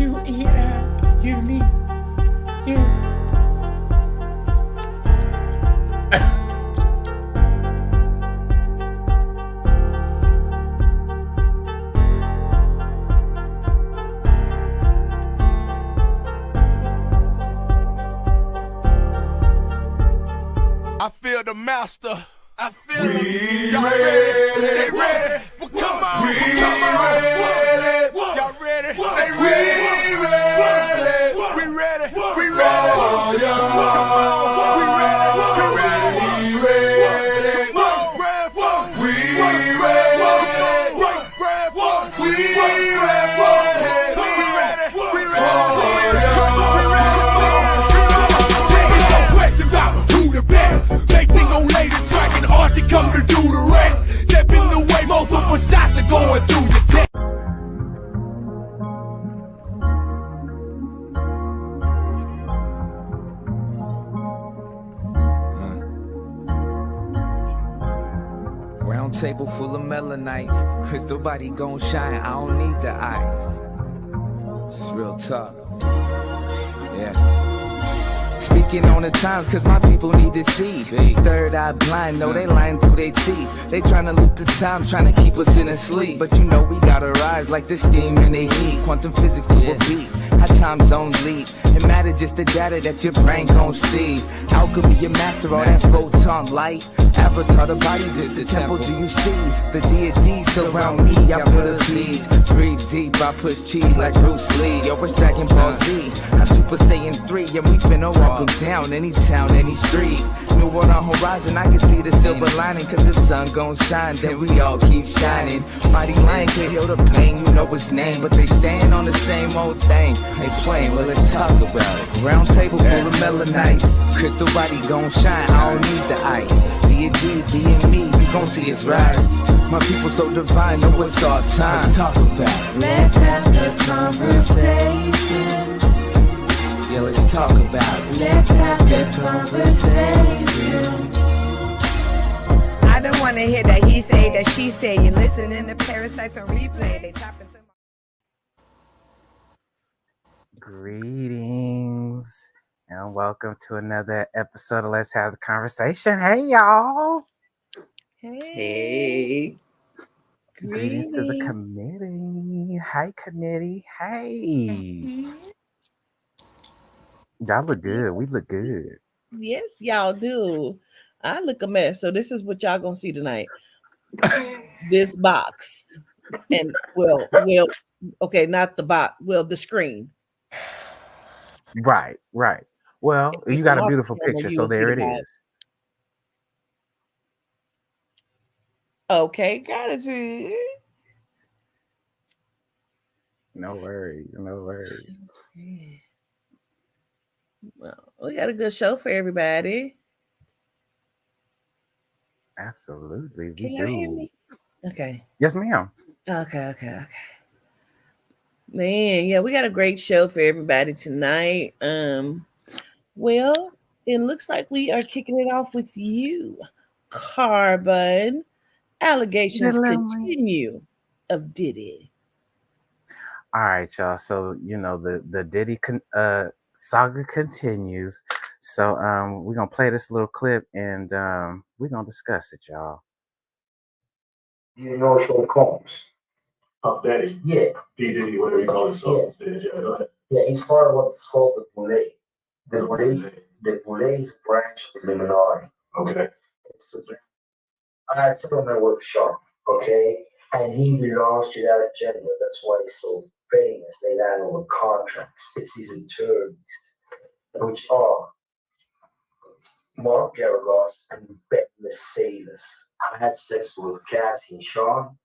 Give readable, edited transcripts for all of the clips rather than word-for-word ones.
You, me, you. I feel the master. I feel we y'all ready. They ready. Well, come on. We Come on. ready. Y'all ready? They ready. We ready. We ready. We ready. Oh, yeah. Come on. We ready. We ready. We ready. We ready. They think gon' lay the track and hard to come to do the rest. Step in the way, multiple shots are going through your tech. Round table full of melanites, crystal body gon' shine, I don't need the ice. It's real talk. Yeah. Speaking on the times, cause my people need to see. Third eye blind, no, they lying through their teeth. They tryna loot the time, tryna keep us in a sleep. But you know we gotta rise like the steam in the heat. Quantum physics to a beat, how time zones lead. It matter just the data that your brain gon' see. Alchemy, your master, all that photon light. Avatar, the body, just the temple, do you see? The deities surround me, I put a please. Breathe deep, I push cheese like Bruce Lee. Yo, it's Dragon Ball Z, I Super Saiyan 3. And we finna walk down any town, any street. New world on horizon, I can see the silver lining. Cause the sun gon' shine, then we all keep shining. Mighty lion can heal the pain, you know its name. But they stand on the same old thing. They plain, well let's talk about it. Round table full of melanite, crystal body gon' shine, I don't need the ice. Deity, being me, you gon' see it's right. My people so divine, know it's our time. Let's talk about it. Let's have the conversation. Yeah, let's talk about it. Let's have the conversation. I don't want to hear that he say, that she say. You listening to Parasites on replay. They topping some. Greetings and welcome to another episode of Let's Have the Conversation. Hey, y'all. Hey. Greetings to the committee. Hi, committee. Hey. Y'all look good. We look good. Yes, y'all do. I look a mess. So this is what y'all gonna see tonight. This box. And well, okay, not the box. Well, the screen. Right. Well, you got a beautiful picture, so there it is. Okay, gratitude. No worries. Well, we got a good show for everybody. Absolutely, we Can do. y'all hear me? Okay. Yes, ma'am. Okay. Man, yeah, we got a great show for everybody tonight. Well, it looks like we are kicking it off with you, Carbon. Allegations continue of Diddy. All right, y'all. So you know the Diddy saga continues. So we're gonna play this little clip and we're gonna discuss it, y'all. Do you know Sean Combs? Daddy? Yeah. Diddy, whatever you call himself. Yeah, go ahead. Yeah, he's part of what's called the Boulay. The Boulay is a branch of the Illuminati. Okay. I still don't know what Sean, okay? And he belongs to that agenda. That's why he's so famous. They land over contracts. It's his attorneys, which are Mark Garagos and Ben Mercedes. I had sex with Cassie and Sean.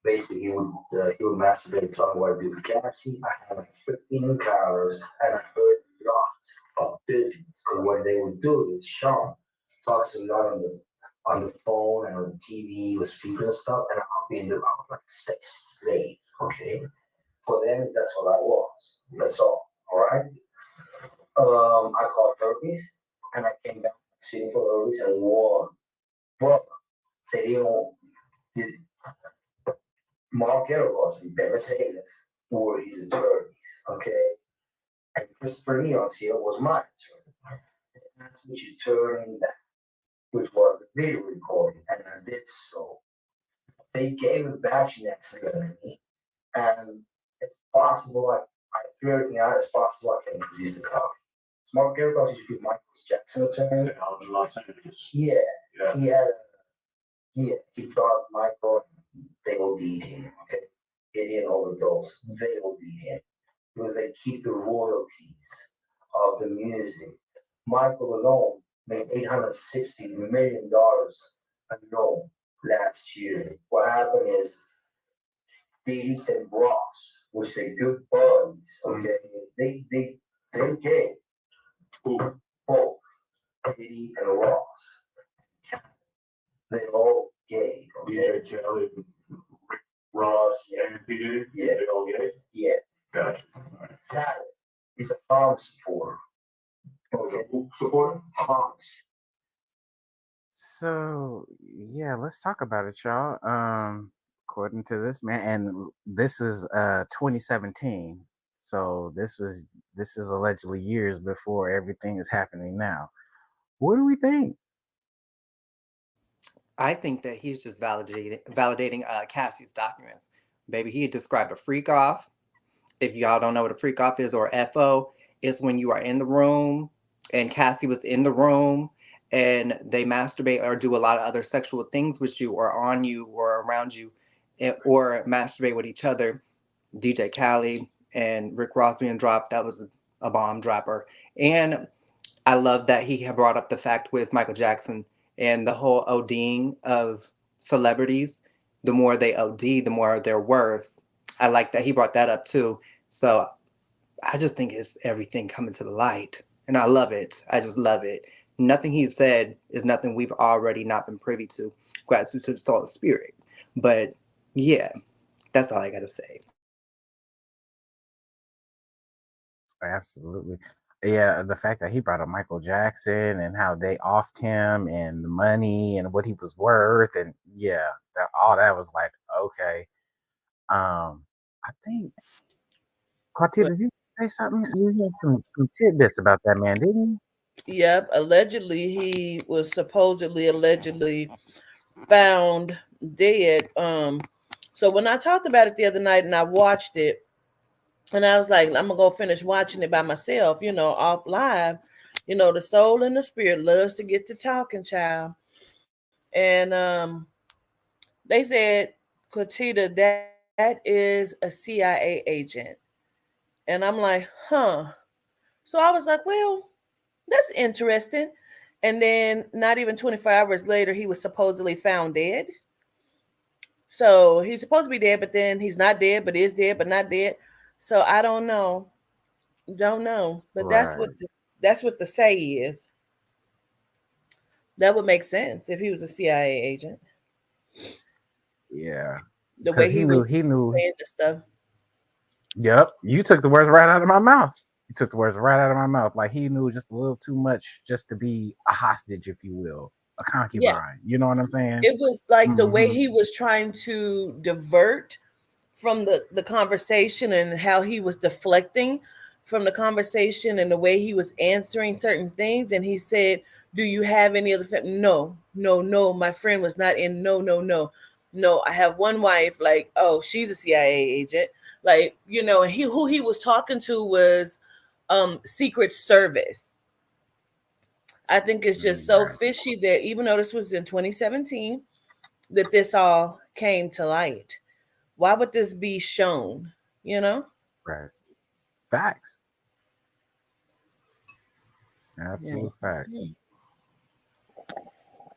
Basically, he would masturbate, tell me what to do with Cassie. I had like 15 encounters, and I heard lots of business. Because when they would do it, Sean talks a lot on the phone and on the TV with people and stuff, and I was like a sex slave, okay? For them, that's what I was. That's all right? I called herpes, and I came back sitting for herpes and won. Brother, say they don't. Mark Garagos and Ben Mercedes were his attorneys, Mr. Neon's here was mine. They asked me to turn in that, which was the video recording, and I did so. They gave it back next to me, and it's possible I figured out it's possible I can produce the copy. Smart Characters used to be Michael Jackson attorney. Out in Los Angeles. Yeah, Yeah. he thought Michael, they OD'd him, okay? He didn't overdose, they OD'd him. Because they keep the royalties of the music. Michael alone made $860 million alone last year. What happened is Diddy and Ross, which they good buddies, okay? They're gay. Who? Both Diddy and Ross. They're all gay, okay? DJ Khaled, Rick Ross, and P. Diddy? Yeah. They all gay? Yeah. Gotcha. All right. Khaled is a Tom supporter. Okay. Who supporter? Hans. So yeah, let's talk about it, y'all. According to this man, and this was 2017. So this is allegedly years before everything is happening now. What do we think? I think that he's just validating Cassie's documents. Baby, he described a freak off. If y'all don't know what a freak off is, or FO, it's when you are in the room and Cassie was in the room and they masturbate or do a lot of other sexual things with you or on you or around you, or masturbate with each other. DJ Khaled and Rick Ross being dropped, that was a bomb dropper. And I love that he had brought up the fact with Michael Jackson and the whole ODing of celebrities. The more they OD, the more they're worth. I like that he brought that up too. So I just think it's everything coming to the light. And I love it. I just love it. Nothing he said is nothing we've already not been privy to. Gratitude to the soul and spirit. But yeah, that's all I got to say. Absolutely. Yeah, the fact that he brought up Michael Jackson and how they offed him and the money and what he was worth, and yeah, all that was like, okay. I think Cartier, did you say something? You had some tidbits about that man, didn't you? Yep. Allegedly, he was allegedly found dead. So when I talked about it the other night and I watched it, and I was like, I'm gonna go finish watching it by myself, off live. The soul and the spirit loves to get to talking, child. And they said, Quatita, that is a CIA agent. And I'm like, huh. So I was like, well, that's interesting. And then not even 24 hours later, he was supposedly found dead. So he's supposed to be dead, but then he's not dead, but is dead, but not dead. So I don't know. Don't know. But Right. that's what the say is. That would make sense if he was a CIA agent. Yeah. The way 'Cause he was he knew. saying the stuff. Yep. You took the words right out of my mouth. You took the words right out of my mouth. Like he knew just a little too much just to be a hostage, if you will, a concubine. Yeah. You know what I'm saying? It was like the way Mhm. he was trying to divert from the conversation and how he was deflecting from the conversation and the way he was answering certain things. And he said, do you have any other family? No. My friend was not in. No, I have one wife. Like, oh, she's a CIA agent. Like, and who he was talking to was Secret Service. I think it's just so fishy that even though this was in 2017, that this all came to light. Why would this be shown? Right. Facts. Absolute facts.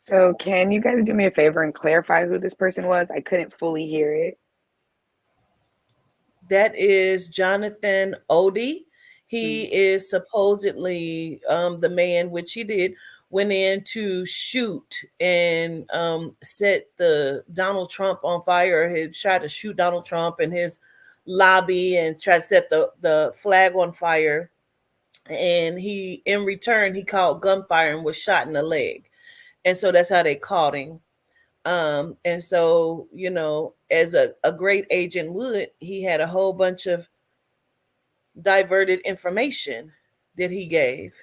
So can you guys do me a favor and clarify who this person was? I couldn't fully hear it. That is Jonathan Odie. He is supposedly the man, which he went in to shoot and set the Donald Trump on fire. He tried to shoot Donald Trump in his lobby and tried to set the flag on fire. And in return, he caught gunfire and was shot in the leg. And so that's how they caught him. And so, as a great agent would, he had a whole bunch of diverted information that he gave.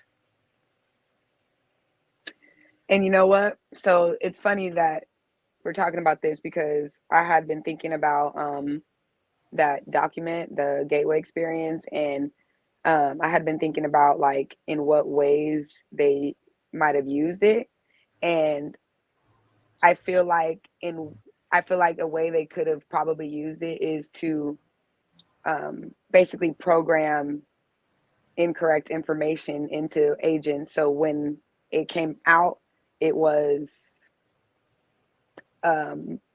And you know what? So it's funny that we're talking about this because I had been thinking about that document, the Gateway Experience, and I had been thinking about like in what ways they might have used it, and I feel like in I feel like a way they could have probably used it is to basically program incorrect information into agents. So when it came out, it was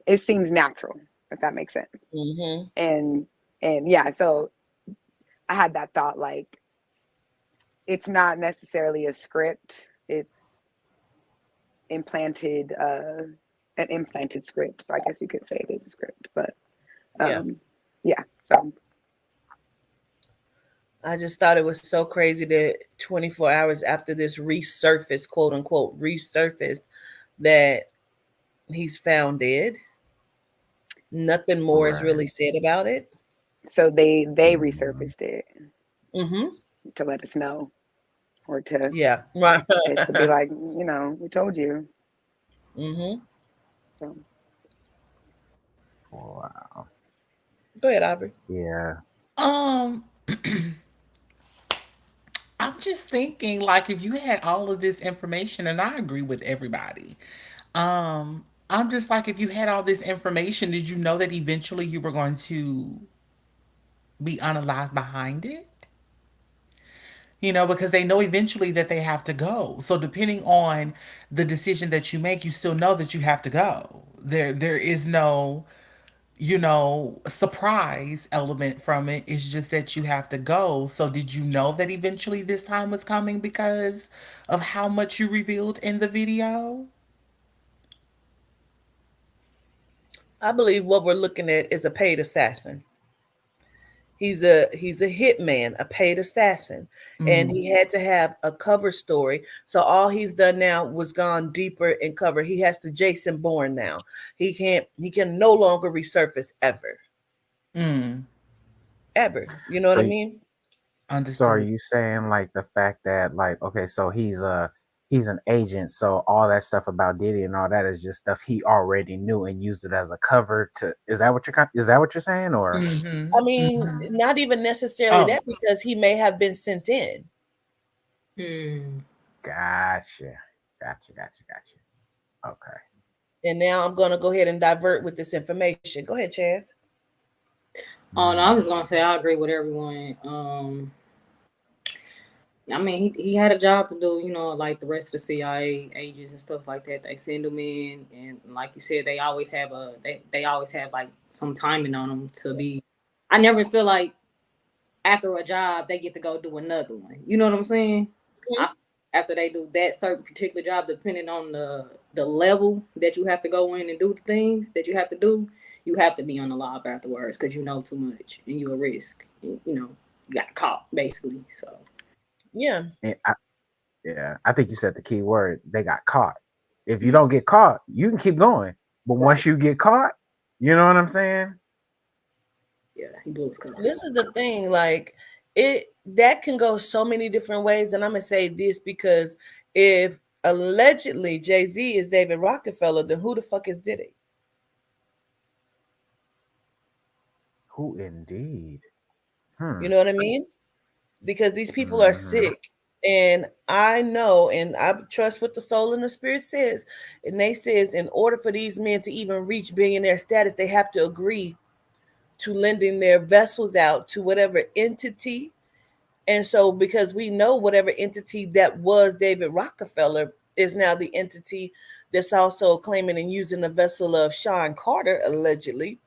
it seems natural, if that makes sense. Mm-hmm. And yeah, so I had that thought like it's not necessarily a script, it's implanted an implanted script. So I guess you could say it is a script, but Yeah. yeah, so I just thought it was so crazy that 24 hours after this resurfaced, quote unquote, resurfaced, that he's found dead. Nothing more is Right. really said about it. so they Mhm. resurfaced it Mm-hmm. to let us know or to Yeah. Right. basically be like, you know, we told you. Mm-hmm. So Wow. Go ahead, Aubrey. Yeah. Um, I'm just thinking, like, if you had all of this information, and I agree with everybody. I'm just like, if you had all this information, did you know that eventually you were going to be unalive behind it? Because they know eventually that they have to go. So depending on the decision that you make, you still know that you have to go. There is no, surprise element from it. It's just that you have to go. So did you know that eventually this time was coming because of how much you revealed in the video? I believe what we're looking at is a paid assassin. He's a hitman, a paid assassin, and Mm. he had to have a cover story. So all he's done now was gone deeper in cover. He has to Jason Bourne now. He can no longer resurface ever. Mm. Ever. You know what So I mean? so are Understood. you saying like the fact that like okay, so he's an agent, so all that stuff about Diddy and all that is just stuff he already knew and used it as a cover to is that what you're saying or I Mm-hmm. mean, Mm-hmm. not even necessarily Oh. that because he may have been sent in. Hmm. gotcha. Gotcha. Okay. And now I'm gonna go ahead and divert with this information. Go ahead, Chaz. Oh no, I was gonna Hmm. say I agree with everyone. I mean, he had a job to do, like the rest of the CIA agents and stuff like that. They send them in, and like you said, they always have like some timing on them to be. I never feel like after a job they get to go do another one. You know what I'm saying? I, after they do that certain particular job, depending on the level that you have to go in and do the things that you have to do, you have to be on the live afterwards because you know too much and you a risk. You got caught basically. So. Yeah. And I think you said the key word. They got caught. If you don't get caught, you can keep going. But Right. once you get caught, you know what I'm saying? Yeah, he blew his cover. This is the thing, like it that can go so many different ways. And I'm gonna say this because if allegedly Jay-Z is David Rockefeller, then who the fuck is Diddy? Who indeed? You Hmm. know what I mean? Because these people are Hmm. sick. And I know and I trust what the soul and the spirit says. And they says in order for these men to even reach billionaire status, they have to agree to lending their vessels out to whatever entity. And so, because we know whatever entity that was David Rockefeller is now the entity that's also claiming and using the vessel of Sean Carter, allegedly,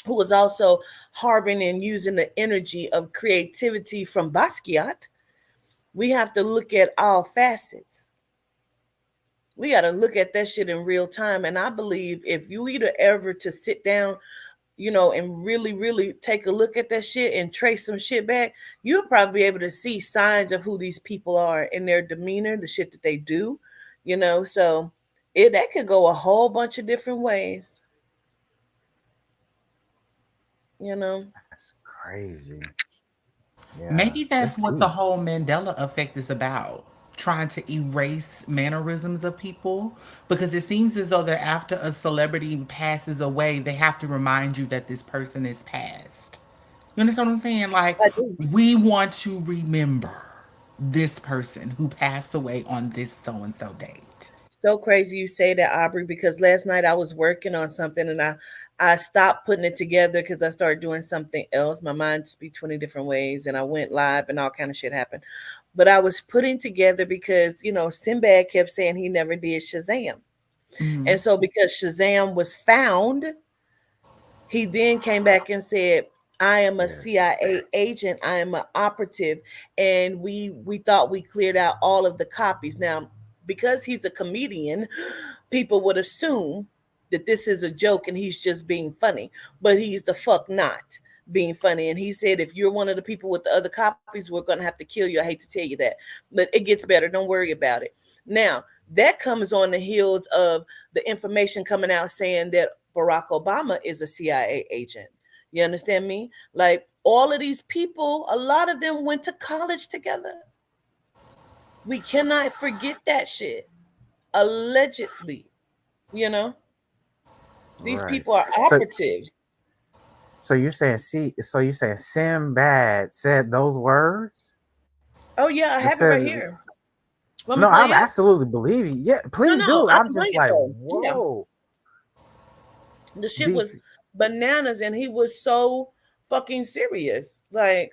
who was also harboring and using the energy of creativity from Basquiat, we have to look at all facets. We got to look at that shit in real time. And I believe if you either ever to sit down and really, really take a look at that shit and trace some shit back, you'll probably be able to see signs of who these people are in their demeanor, the shit that they do. So that could go a whole bunch of different ways, you know. That's crazy. Yeah, Maybe that's it's what the deep. whole Mandela effect is about. Trying to erase mannerisms of people because it seems as though that after a celebrity passes away, they have to remind you that this person is past. You understand what I'm saying? Like, I do. we want to remember this person who passed away on this so and so date. So crazy you say that, Aubrey, because last night I was working on something and I stopped putting it together because I started doing something else. My mind just be 20 different ways, and I went live and all kind of shit happened. But I was putting together because, Simbad kept saying he never did Shazam. Mm. And so because Shazam was found, he then came back and said, I am a Yes. CIA agent, I am an operative, and we thought we cleared out all of the copies. Now, because he's a comedian, people would assume that this is a joke and he's just being funny, but he's the fuck not being funny. And he said, if you're one of the people with the other copies, we're going to have to kill you. I hate to tell you that, but it gets better. Don't worry about it. Now, that comes on the heels of the information coming out saying that Barack Obama is a CIA agent. You understand me? Like all of these people, a lot of them went to college together. We cannot forget that shit. Allegedly, you know, these Right. people are So operatives. so you're saying Simbad said those words? Oh yeah, I It have it right said here. Want me no, to play I it? absolutely believe you. Yeah, No, please no, do. I I'm can play just it like, though. Yeah, whoa. the shit Be- was bananas, and he was so fucking serious. Like,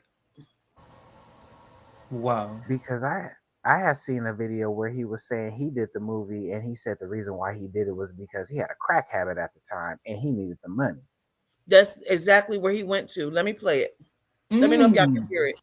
Whoa. because I had seen a video where he was saying he did the movie and he said the reason why he did it was because he had a crack habit at the time and he needed the money. that's exactly where he went to. Let me play it. Let me know if y'all can Mm. hear it.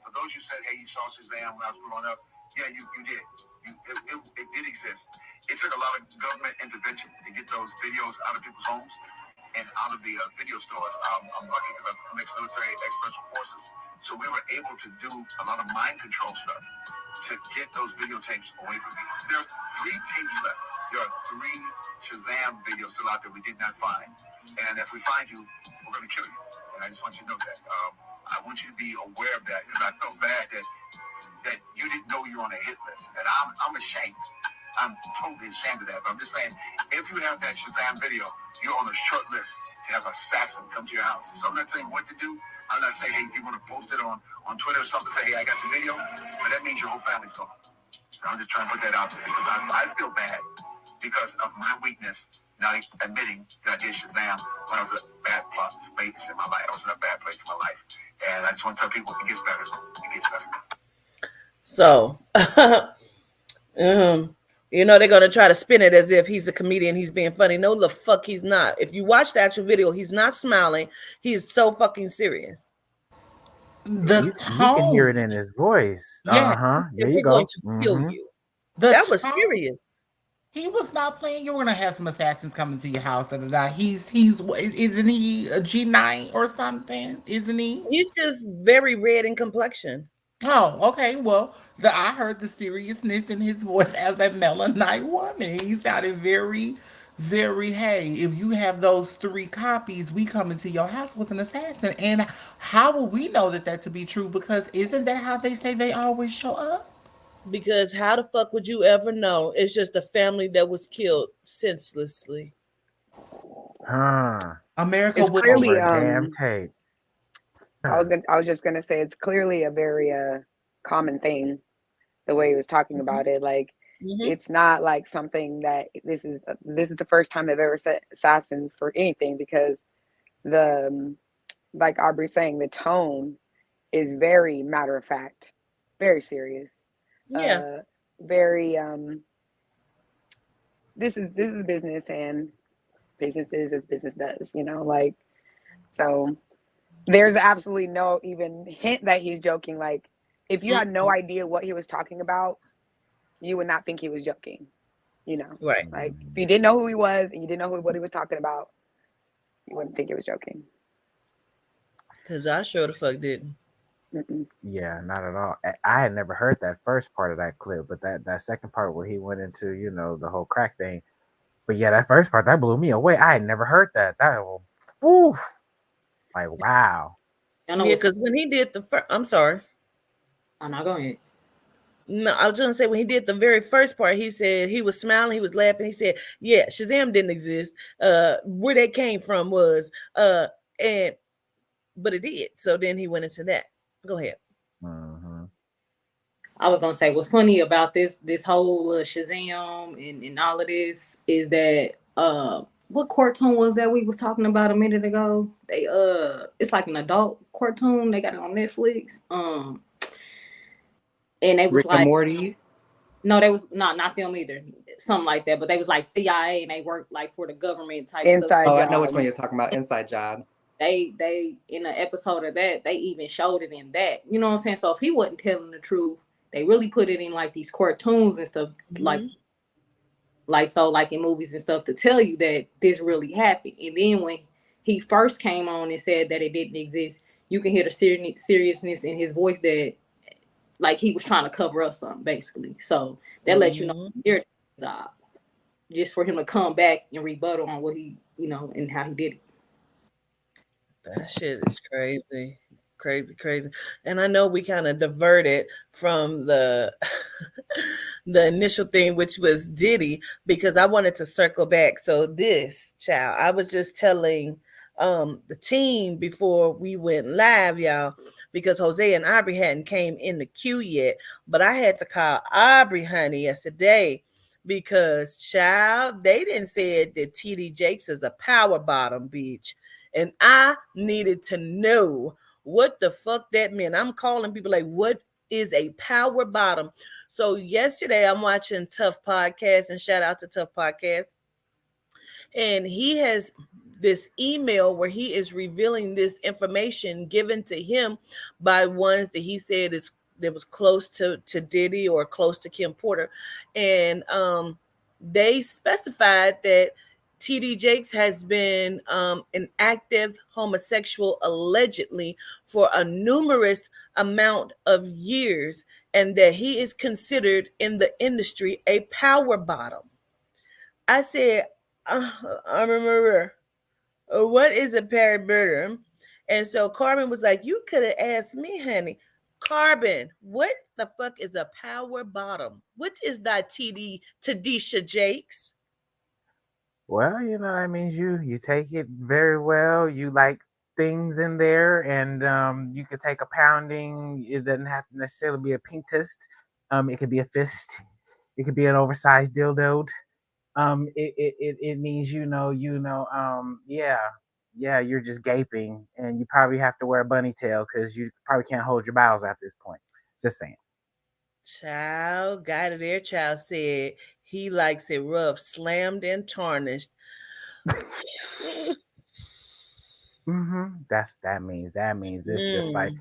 For those you said, hey, you saw Shazam when I was growing up, yeah, you did. It did exist. It took a lot of government intervention to get those videos out of people's homes and out of the video stores. I'm lucky because I'm ex-military, ex-special forces. So we were able to do a lot of mind control stuff to get those videotapes away from people. There's 3 tapes left. There are 3 Shazam videos still out there we did not find. And if we find you, we're going to kill you. And I just want you to know that. I want you to be aware of that because I felt bad that you didn't know you were on a hit list. And I'm ashamed. I'm totally ashamed of that. But I'm just saying, if you have that Shazam video, you're on a short list to have an assassin come to your house. So I'm not saying what to do. I'm not saying, hey, if you want to post it on Twitter or something, say, hey, I got the video. But that means your whole family's gone. So I'm just trying to put that out there because I feel bad because of my weakness, not admitting that I did Shazam when I was a bad place in my life. I was in a bad place in my life. And I just want to tell people it gets better. It gets better. So, they're gonna try to spin it as if he's a comedian, he's being funny. No, the fuck he's not. If you watch the actual video, he's not smiling. He is so fucking serious. The You can hear it tone. in his voice. Yeah. There And you we're going go. to kill Mm-hmm. you. The That was tone. serious. He was not playing. You're gonna have some assassins coming to your house. Da, da, da. Isn't he a G9 or something? Isn't he? He's just very red in complexion. Oh, okay. Well, I heard the seriousness in his voice as a Melanite woman. He sounded very, very. Hey, if you have those 3 copies, we come into your house with an assassin. And how will we know that to be true? Because isn't that how they say they always show up? Because how the fuck would you ever know? It's just a family that was killed senselessly. Huh. America It's would. Over clearly a damn tape. I was just gonna say it's clearly a very common thing the way he was talking about it. Like it's not like something that this is the first time they've ever set assassins for anything because the like Aubrey's saying the tone is very matter of fact, very serious, Yeah. very this is business and business is as business does, like so there's absolutely no even hint that he's joking. Like if you had no idea what he was talking about, you would not think he was joking, Right. like if you didn't know who he was and you didn't know what he was talking about, you wouldn't think he was joking. Because I sure the fuck didn't. Yeah, not at all. I had never heard that first part of that clip, but that second part where he went into, the whole crack thing. But yeah, that first part that blew me away. I had never heard that. Woo, like wow. I know Yeah, what's. because when he did the first, I'm sorry. Oh no, go ahead. No, I was gonna say when he did the very first part, he said he was smiling, he was laughing. He said, "Yeah, Shazam didn't exist. Where that came from was and but it did." So then he went into that. Go ahead. Mm-hmm. I was gonna say what's funny about this whole Shazam and all of this is that what cartoon was that we was talking about a minute ago? They it's like an adult cartoon. They got it on Netflix. And they was Rick and like, Morty. no, they was not them either. Something like that. But they was like CIA and they worked like for the government type stuff. Inside Oh, I know which Job. one you're talking about. Inside Job. They in an episode of that, they even showed it in that. You know what I'm saying? So if he wasn't telling the truth, they really put it in like these cartoons and stuff, like so like in movies and stuff to tell you that this really happened. And then when he first came on and said that it didn't exist, you can hear the seriousness in his voice that like he was trying to cover up something basically. So that lets you know your job, just for him to come back and rebuttal on what he, and how he did it. That shit is crazy. Crazy. And I know we kind of diverted from the the initial thing, which was Diddy, because I wanted to circle back. So this child, I was just telling the team before we went live, y'all, because Jose and Aubrey hadn't came in the queue yet. But I had to call Aubrey honey yesterday because child, they didn't say that TD Jakes is a power bottom bitch. And I needed to know what the fuck that meant. I'm calling people like, what is a power bottom? So yesterday I'm watching Tough Podcast, and shout out to Tough Podcast. And he has this email where he is revealing this information given to him by ones that he said is that was close to Diddy or close to Kim Porter. And they specified that TD Jakes has been an active homosexual allegedly for a numerous amount of years, and that he is considered in the industry a power bottom. I said, I remember, what is a parameter? And so Carbon was like, you could have asked me, honey. Carbon, what the fuck is a power bottom? What is that Tadisha Jakes? Well, that means you take it very well. You like things in there, and you could take a pounding. It doesn't have to necessarily be a pink test. It could be a fist. It could be an oversized dildo. It means yeah, you're just gaping, and you probably have to wear a bunny tail because you probably can't hold your bowels at this point. Just saying. Child, guy to their child said he likes it rough, slammed and tarnished. That means it's just like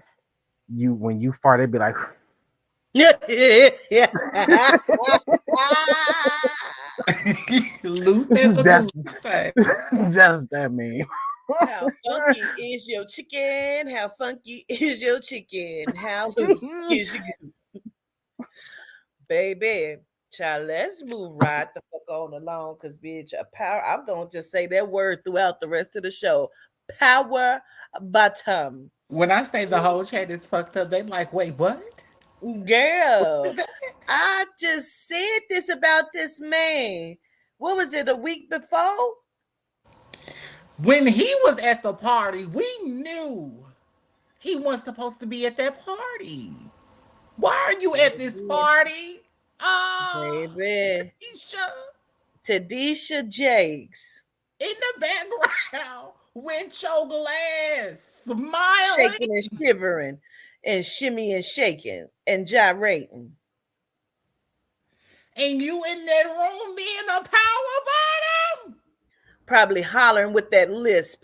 you when you fart, it'd be like Yeah. Loose as a just, loose. just that mean. How funky is your chicken? How funky is your chicken? How loose is your baby? Child, let's move right the fuck on along, cause bitch, a power. I'm gonna just say that word throughout the rest of the show. Power bottom. When I say the whole chat is fucked up, they like, wait, what? Girl, I just said this about this man. What was it, a week before? When he was at the party, we knew he wasn't supposed to be at that party. Why are you at this party? Baby. Tadisha. Tadisha Jakes. In the background with your glass, smiling. Shaking and shivering and shimmy and shaking and gyrating. And you in that room being a power bottom? Probably hollering with that lisp.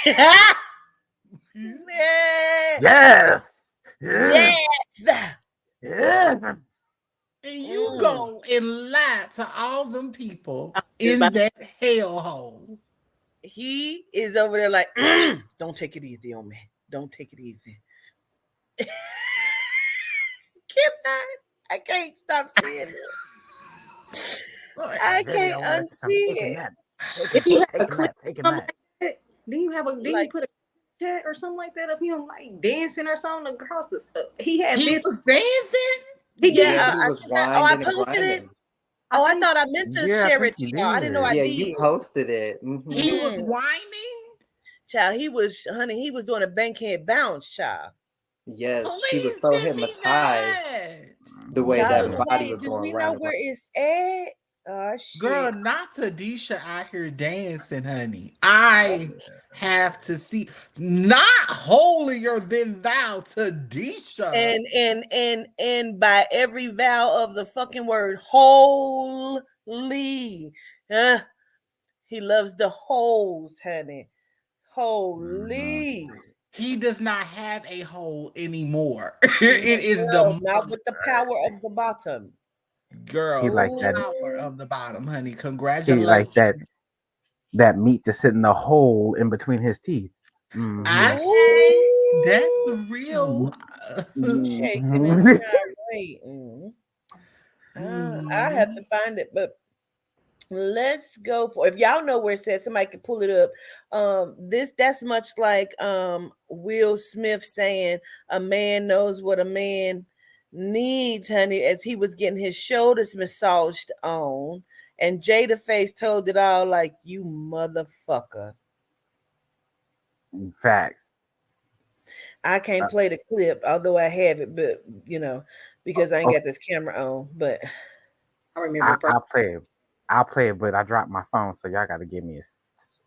Yeah. Yes. Yeah. And you go and lie to all them people in that hellhole. He is over there like, don't take it easy on me. Don't take it easy. Cannot. I can't stop seeing it. I Baby can't don't want to come unsee take a it. nap. Did you have a Take a clip nap. Take a or something nap. like that? Didn't you put a chat or something like that of him like dancing or something across the he had He this was dancing? he Yeah, did Yeah, he I was think I winding and posted it. grinding. Oh, I think thought I meant to Yeah, I share think it you to y'all. I didn't know I did. Yeah, you did. posted it. He was Mm-hmm. whining? Child, he was doing a bankhead bounce, child. Yes, she was Please so send me hypnotized that. the way Y'all, that body wait, was do going we know round and where round. it's at? Oh Girl, shit. not Tadisha out here dancing, honey. I have to see. Not holier than thou, Tadisha. And by every vowel of the fucking word, holy. Uh, he loves the holes, honey. Mhm. Holy. He does not have a hole anymore. It is the No, not mother with the power of the bottom. girl, He the like that. power of the bottom, honey. He like Congratulations. that meat to sit in the hole in between his teeth. Mm-hmm. Okay, that's Ooh. real. Shaking and Mhm. gyrating. I have Mhm. to find it, but let's go for if y'all know where it says somebody can pull it up. That's much like Will Smith saying a man knows what a man needs, honey, as he was getting his shoulders massaged on. And Jada Face told it all like you motherfucker. Facts. I can't Uh, play the clip, although I have it, but because I ain't oh, got this camera on. But I remember I'll play it. I'll play it, but I dropped my phone, so y'all got to give me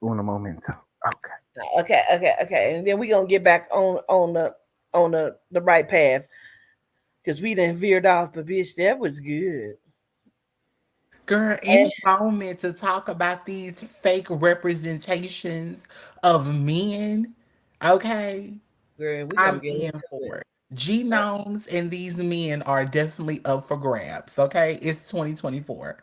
uno momento. Okay. okay. And then we gonna get back on the right path. Because we done veered off, but bitch, that was good. Girl, And any moment to talk about these fake representations of men, okay? girl, we gonna I'm get into in for it. it. Genomes and these men are definitely up for grabs, okay? It's 2024.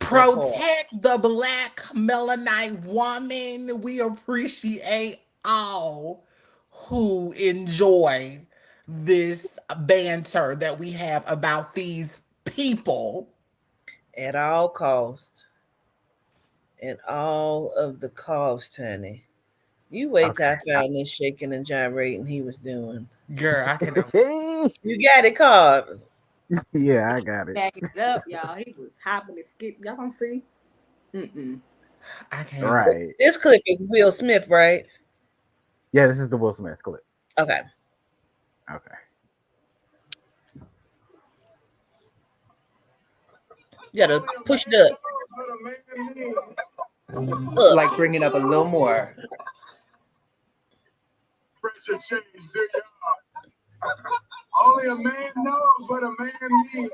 That part. Protect the black melanite woman. We appreciate all who enjoy this banter that we have about these people. At all costs. At all of the cost, honey. You wait till I Okay. find this shaking and gyrating he was doing. Girl, I cannot. You got it, Carl. Yeah, I got it. backing it up, y'all. He was hopping and skipping. Y'all don't see? Mm-mm. I can't. Right. This clip is Will Smith, right? Yeah, this is the Will Smith clip. Okay. Okay. You gotta push it up. Up. Like bringing up a little more. Pressure change, do y'all. Only a man knows what a man needs.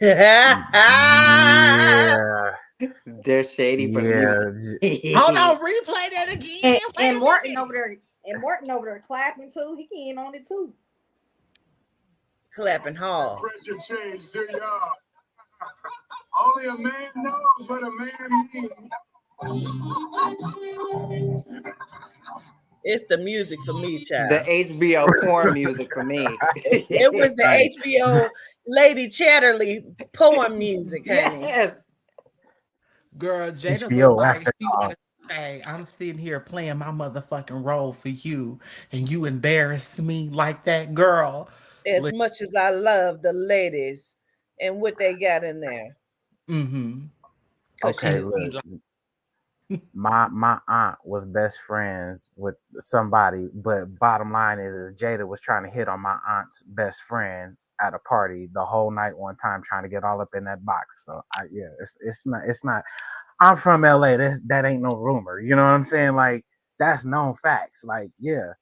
Yeah. They're shady for the Yeah. music. Hold on, replay that again. Wait And a Morton minute. over there, clapping too. He getting on it too. Clapping hard. Pressure change, do y'all. Only a man knows what a man needs. It's the music for me, The child. HBO porn music for me. It was the Right. HBO Lady Chatterley poem music, honey. Yes. Girl, Jada looked HBO like after she dark. wanted to say, I'm sitting here playing my motherfucking role for you, and you embarrass me like that, girl. As much as I love the ladies and what they got in there. Mm-hmm. Cause Okay, she And see, look. like, My aunt was best friends with somebody, but bottom line is Jada was trying to hit on my aunt's best friend at a party the whole night one time, trying to get all up in that box. So it's not. I'm from LA. That ain't no rumor. You know what I'm saying? Like that's known facts. Like yeah.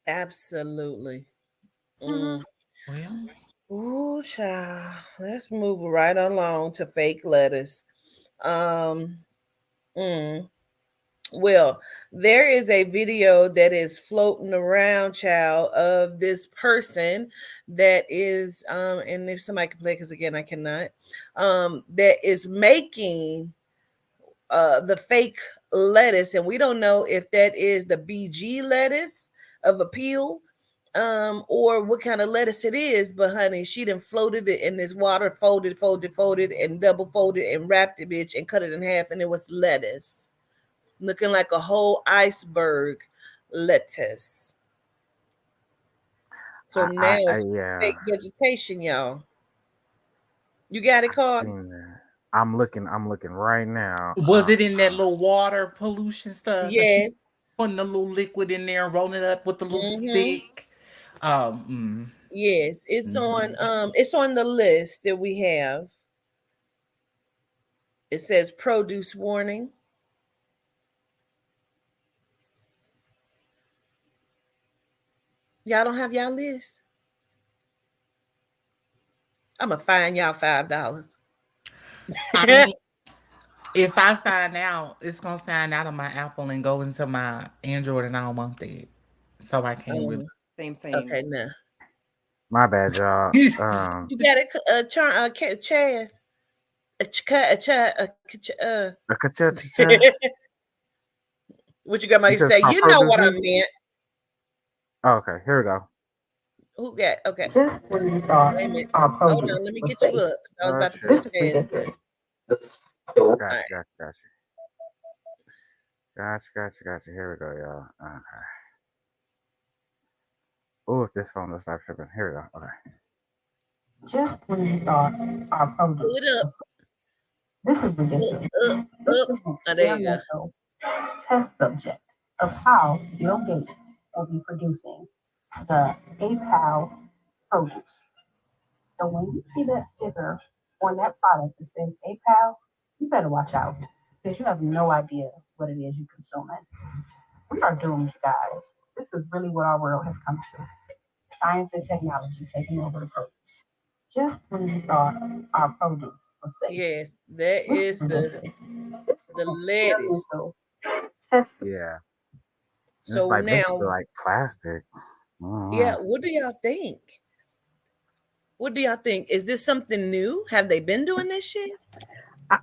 absolutely. well, Ooh, child. Let's move right along to fake lettuce. Um, mm, Well, there is a video that is floating around, child, of this person that is and if somebody can play, because again I cannot, that is making the fake lettuce, and we don't know if that is the BG lettuce of appeal, or what kind of lettuce it is. But honey, she done floated it in this water, folded, and double folded and wrapped it, bitch, and cut it in half, and it was lettuce, looking like a whole iceberg lettuce. So now it's Yeah, fake vegetation, y'all. You got it, Carl? seen that. I'm looking right now. Was it in that little water pollution stuff? Cause she Yes. putting the little liquid in there and rolling it up with the little Mm-hmm. stick. Yes, it's on the list that we have. It says produce warning. Y'all don't have y'all list? I'm gonna fine y'all $5. I mean, if I sign out, it's gonna sign out of my Apple and go into my Android, and I don't want that. So I can't really. Same. Okay, now My bad, y'all. you got it, Chaz. What you got You my said it's say? called You know produce what I what? meant. Oh, okay, here we go. Who got? Okay. Just when you thought Wait a minute. our Hold produce on. Let me was get you safe. up. I was Oh about to shit. This put is Chaz up. ridiculous. All Gotcha, right. Gotcha. Here we go, y'all. Okay. Oh, if this phone does stop tripping. Here we go. Okay. Just when you thought our produce Pull it up. was safe. This is ridiculous. This is an Oh, there you go. experimental test subject of how Bill Gates will be producing the APAL produce. So when you see that sticker on that product that says APAL, you better watch out because you have no idea what it is you're consuming. We are doomed, guys. This is really what our world has come to. Science and technology taking over the produce. Just when you thought our produce was safe. Yes, that is the lettuce. Test. Yeah. And it's So like basically now, like plastic. yeah, what do y'all think? What do y'all think? Is this something new? Have they been doing this shit?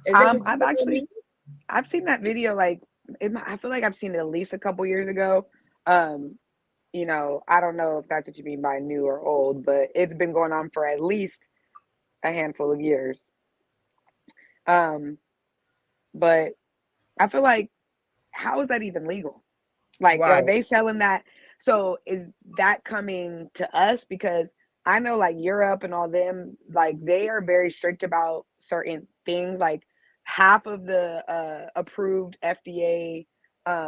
Is that legitimately I've seen that video like I feel like I've seen it at least a couple years ago. You know, I don't know if that's what you mean by new or old, but it's been going on for at least a handful of years. But I feel like how is that even legal? Like, are right? they selling that? So is that coming to us? Because I know like Europe and all them, like they are very strict about certain things. Like half of the approved FDA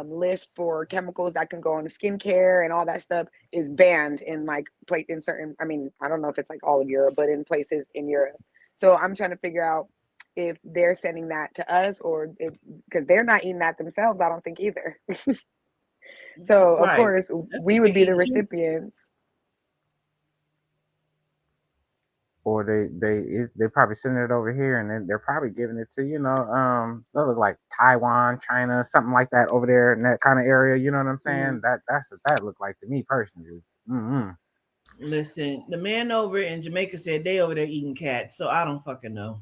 list for chemicals that can go on skincare and all that stuff is banned in like in certain. I mean, I don't know if it's like all of Europe, but in places in Europe. So I'm trying to figure out if they're sending that to us or if because they're not eating that themselves. I don't think either. So of Right. course That's we what would they be the eat. recipients. Or they probably sending it over here, and then they're probably giving it to they look like Taiwan, China, something like that over there in that kind of area. You know what I'm saying? That's what that looked like to me personally. Mm-hmm. Listen, the man over in Jamaica said they over there eating cats, so I don't fucking know.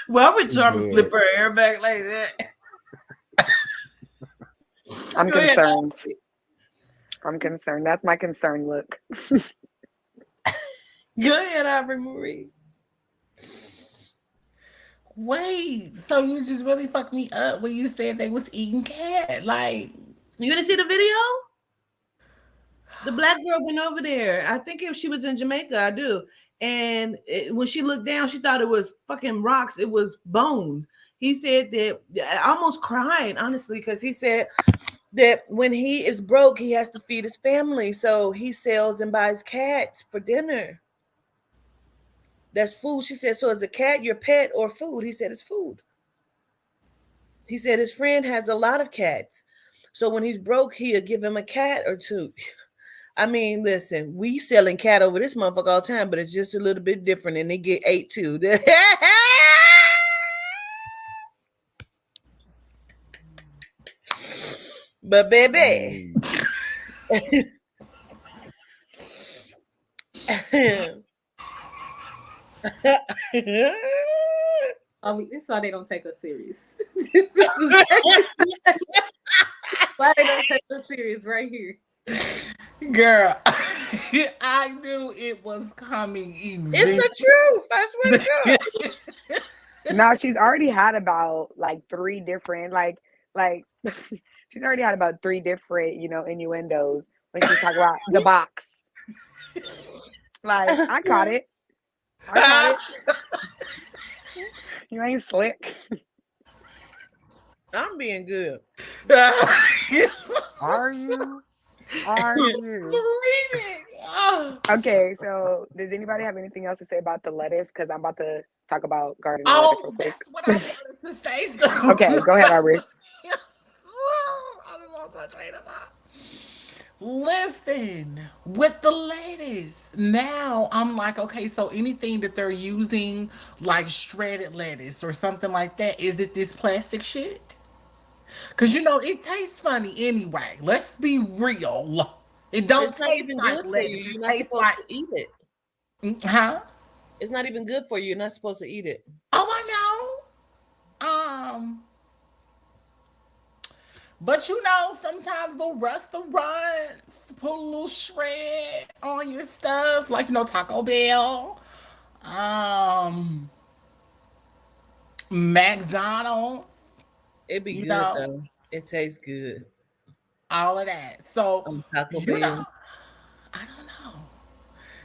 Well, I'm trying to flip her hair back like that. I'm concerned. I'm concerned. That's my concern look. Go ahead, Aubrey Marie. Wait, so you just really fucked me up when you said they was eating cat? Like, you didn't see the video? The black girl went over there. I think if she was in Jamaica, I do. And when she looked down, she thought it was fucking rocks. It was bones. He said that I almost cried, honestly, because he said that when he is broke, he has to feed his family. So he sells and buys cats for dinner. That's food. She said, so is a cat your pet or food? He said, it's food. He said his friend has a lot of cats. So when he's broke, he'll give him a cat or two. I mean, listen, we selling cat over this motherfucker all the time, but it's just a little bit different, and they get ate too. But baby. This is why they don't take us serious. This is why they don't take us serious right here. Girl, I knew it was coming. It's the truth. I swear to God. No, she's already had about like three different she's already had about three different, innuendos when she's talking about the box. Like, I caught it. You ain't slick. I'm being good. Are you? Are you? Okay, so does anybody have anything else to say about the lettuce? Because I'm about to talk about garden lettuce real quick. That's what I wanted to say. Okay, go ahead, Aubrey. Listen, with the lettuce, now I'm like, okay, so anything that they're using, like shredded lettuce or something like that, is it this plastic shit? Because, it tastes funny anyway. Let's be real. It don't It's not taste even like good for lettuce. you. It You're not tastes supposed like... to eat it. Huh? It's not even good for you. You're not supposed to eat it. Oh, I know. But sometimes the restaurants put a little shred on your stuff, like Taco Bell, McDonald's. It'd be good though. It tastes good. All of that. So Taco Bell. I don't know.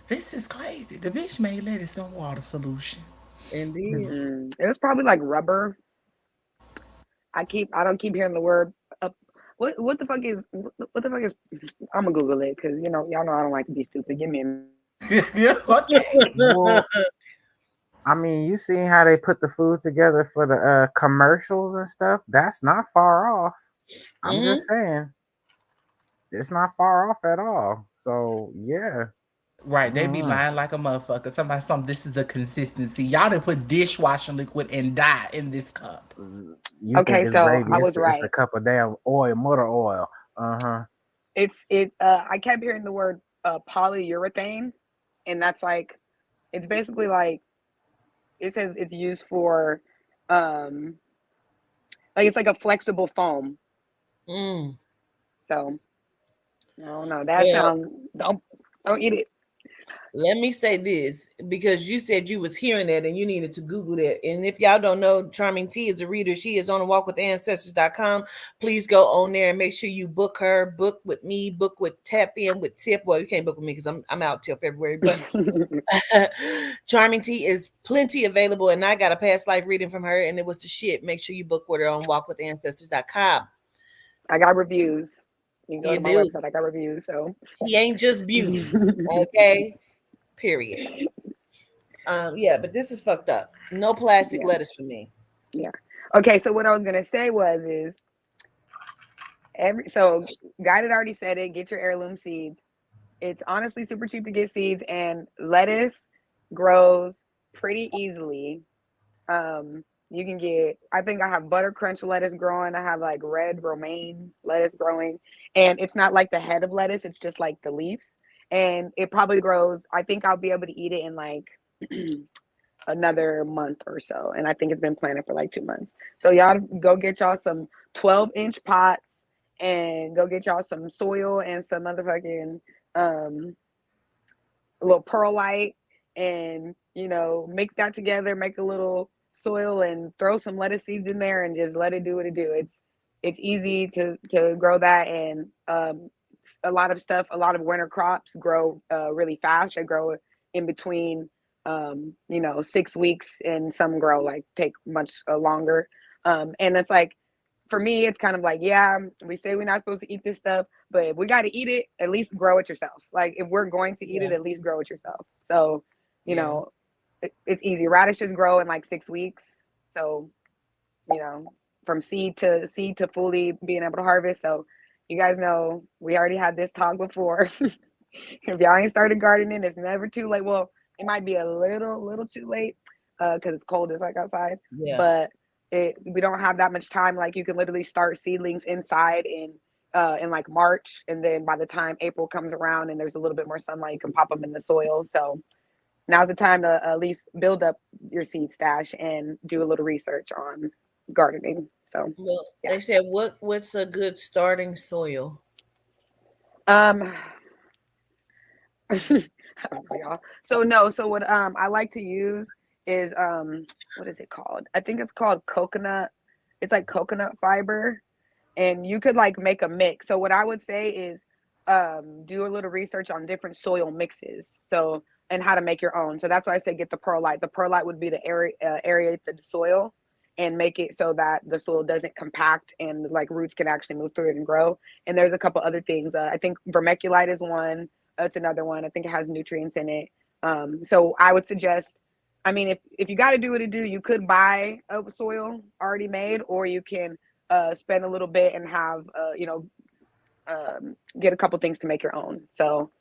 This is crazy. The bitch made lettuce in water solution. Indeed. It was probably like rubber. I don't keep hearing the word. What the fuck is? I'm gonna Google it because y'all know I don't like to be stupid. Give me a Well, I mean, you seen how they put the food together for the commercials and stuff? That's not far off. I'm just saying, it's not far off at all. So yeah. Right, they be lying like a motherfucker. Something. This is a consistency. Y'all done put dishwashing liquid and dye in this cup. You Okay, think it's so gravy? I was It's a right. cup of damn oil, motor oil. I kept hearing the word polyurethane, and that's like, it's basically like, it says it's used for, like it's like a flexible foam. So I don't know. That sounds don't eat it. Let me say this, because you said you was hearing that and you needed to Google that. And if y'all don't know, Charming T is a reader. She is on a walk with ancestors.com. Please go on there and make sure you book her, book with me, book with Tap In with Tip. Well, you can't book with me because I'm out till February, but Charming T is plenty available, and I got a past life reading from her, and it was the shit. Make sure you book with her on walkwithancestors.com. I got reviews. You can go You to my website. I got reviews. So she ain't just beauty. Okay. Period. Yeah, but this is fucked up. No plastic lettuce for me. Yeah. Okay, so what I was gonna say is Guided already said it, get your heirloom seeds. It's honestly super cheap to get seeds, and lettuce grows pretty easily. You can get, I think I have butter crunch lettuce growing. I have like red romaine lettuce growing, and it's not like the head of lettuce, it's just like the leaves. And it probably grows, I think I'll be able to eat it in like another month or so. And I think it's been planted for like 2 months. So y'all go get y'all some 12-inch pots and go get y'all some soil and some motherfucking a little perlite, and mix that together, make a little soil and throw some lettuce seeds in there and just let it do what it do. It's easy to grow that, and a lot of winter crops grow really fast. They grow in between 6 weeks, and some take much longer. And it's like, for me, it's kind of like, yeah, we say we're not supposed to eat this stuff, but if we got to eat it, at least grow it yourself. Like, if we're going to eat it, at least grow it yourself. So, it's easy. Radishes grow in like 6 weeks. So, from seed to fully being able to harvest. So, you guys know, we already had this talk before. If y'all ain't started gardening, it's never too late. Well, it might be a little too late because it's cold as like outside. Yeah. But we don't have that much time. Like, you can literally start seedlings inside in like March, and then by the time April comes around and there's a little bit more sunlight, you can pop them in the soil. So now's the time to at least build up your seed stash and do a little research on gardening. So Well, yeah. they said what's a good starting soil? I don't know, y'all. So what I like to use is what is it called? I think it's called coconut. It's like coconut fiber, and you could like make a mix. So what I would say is do a little research on different soil mixes. So and how to make your own. So that's why I say get the perlite. The perlite would be to aerate the soil and make it so that the soil doesn't compact and like roots can actually move through it and grow. And there's a couple other things. I think vermiculite is one. That's another one. I think it has nutrients in it. So I would suggest, I mean, if you got to do what to do, you could buy a soil already made, or you can spend a little bit and have, get a couple things to make your own. So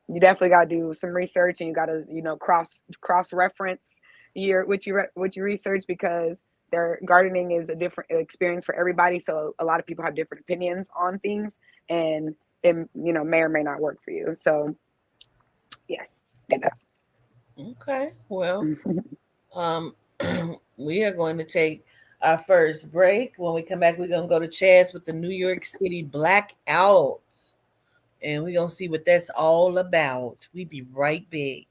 you definitely got to do some research, and you got to, cross reference what you research, because their gardening is a different experience for everybody. So a lot of people have different opinions on things, and it, may or may not work for you. So yes, do that. Okay. Well, we are going to take our first break. When we come back, we're going to go to Chaz with the New York City blackouts. And we're going to see what that's all about. We'll be right back.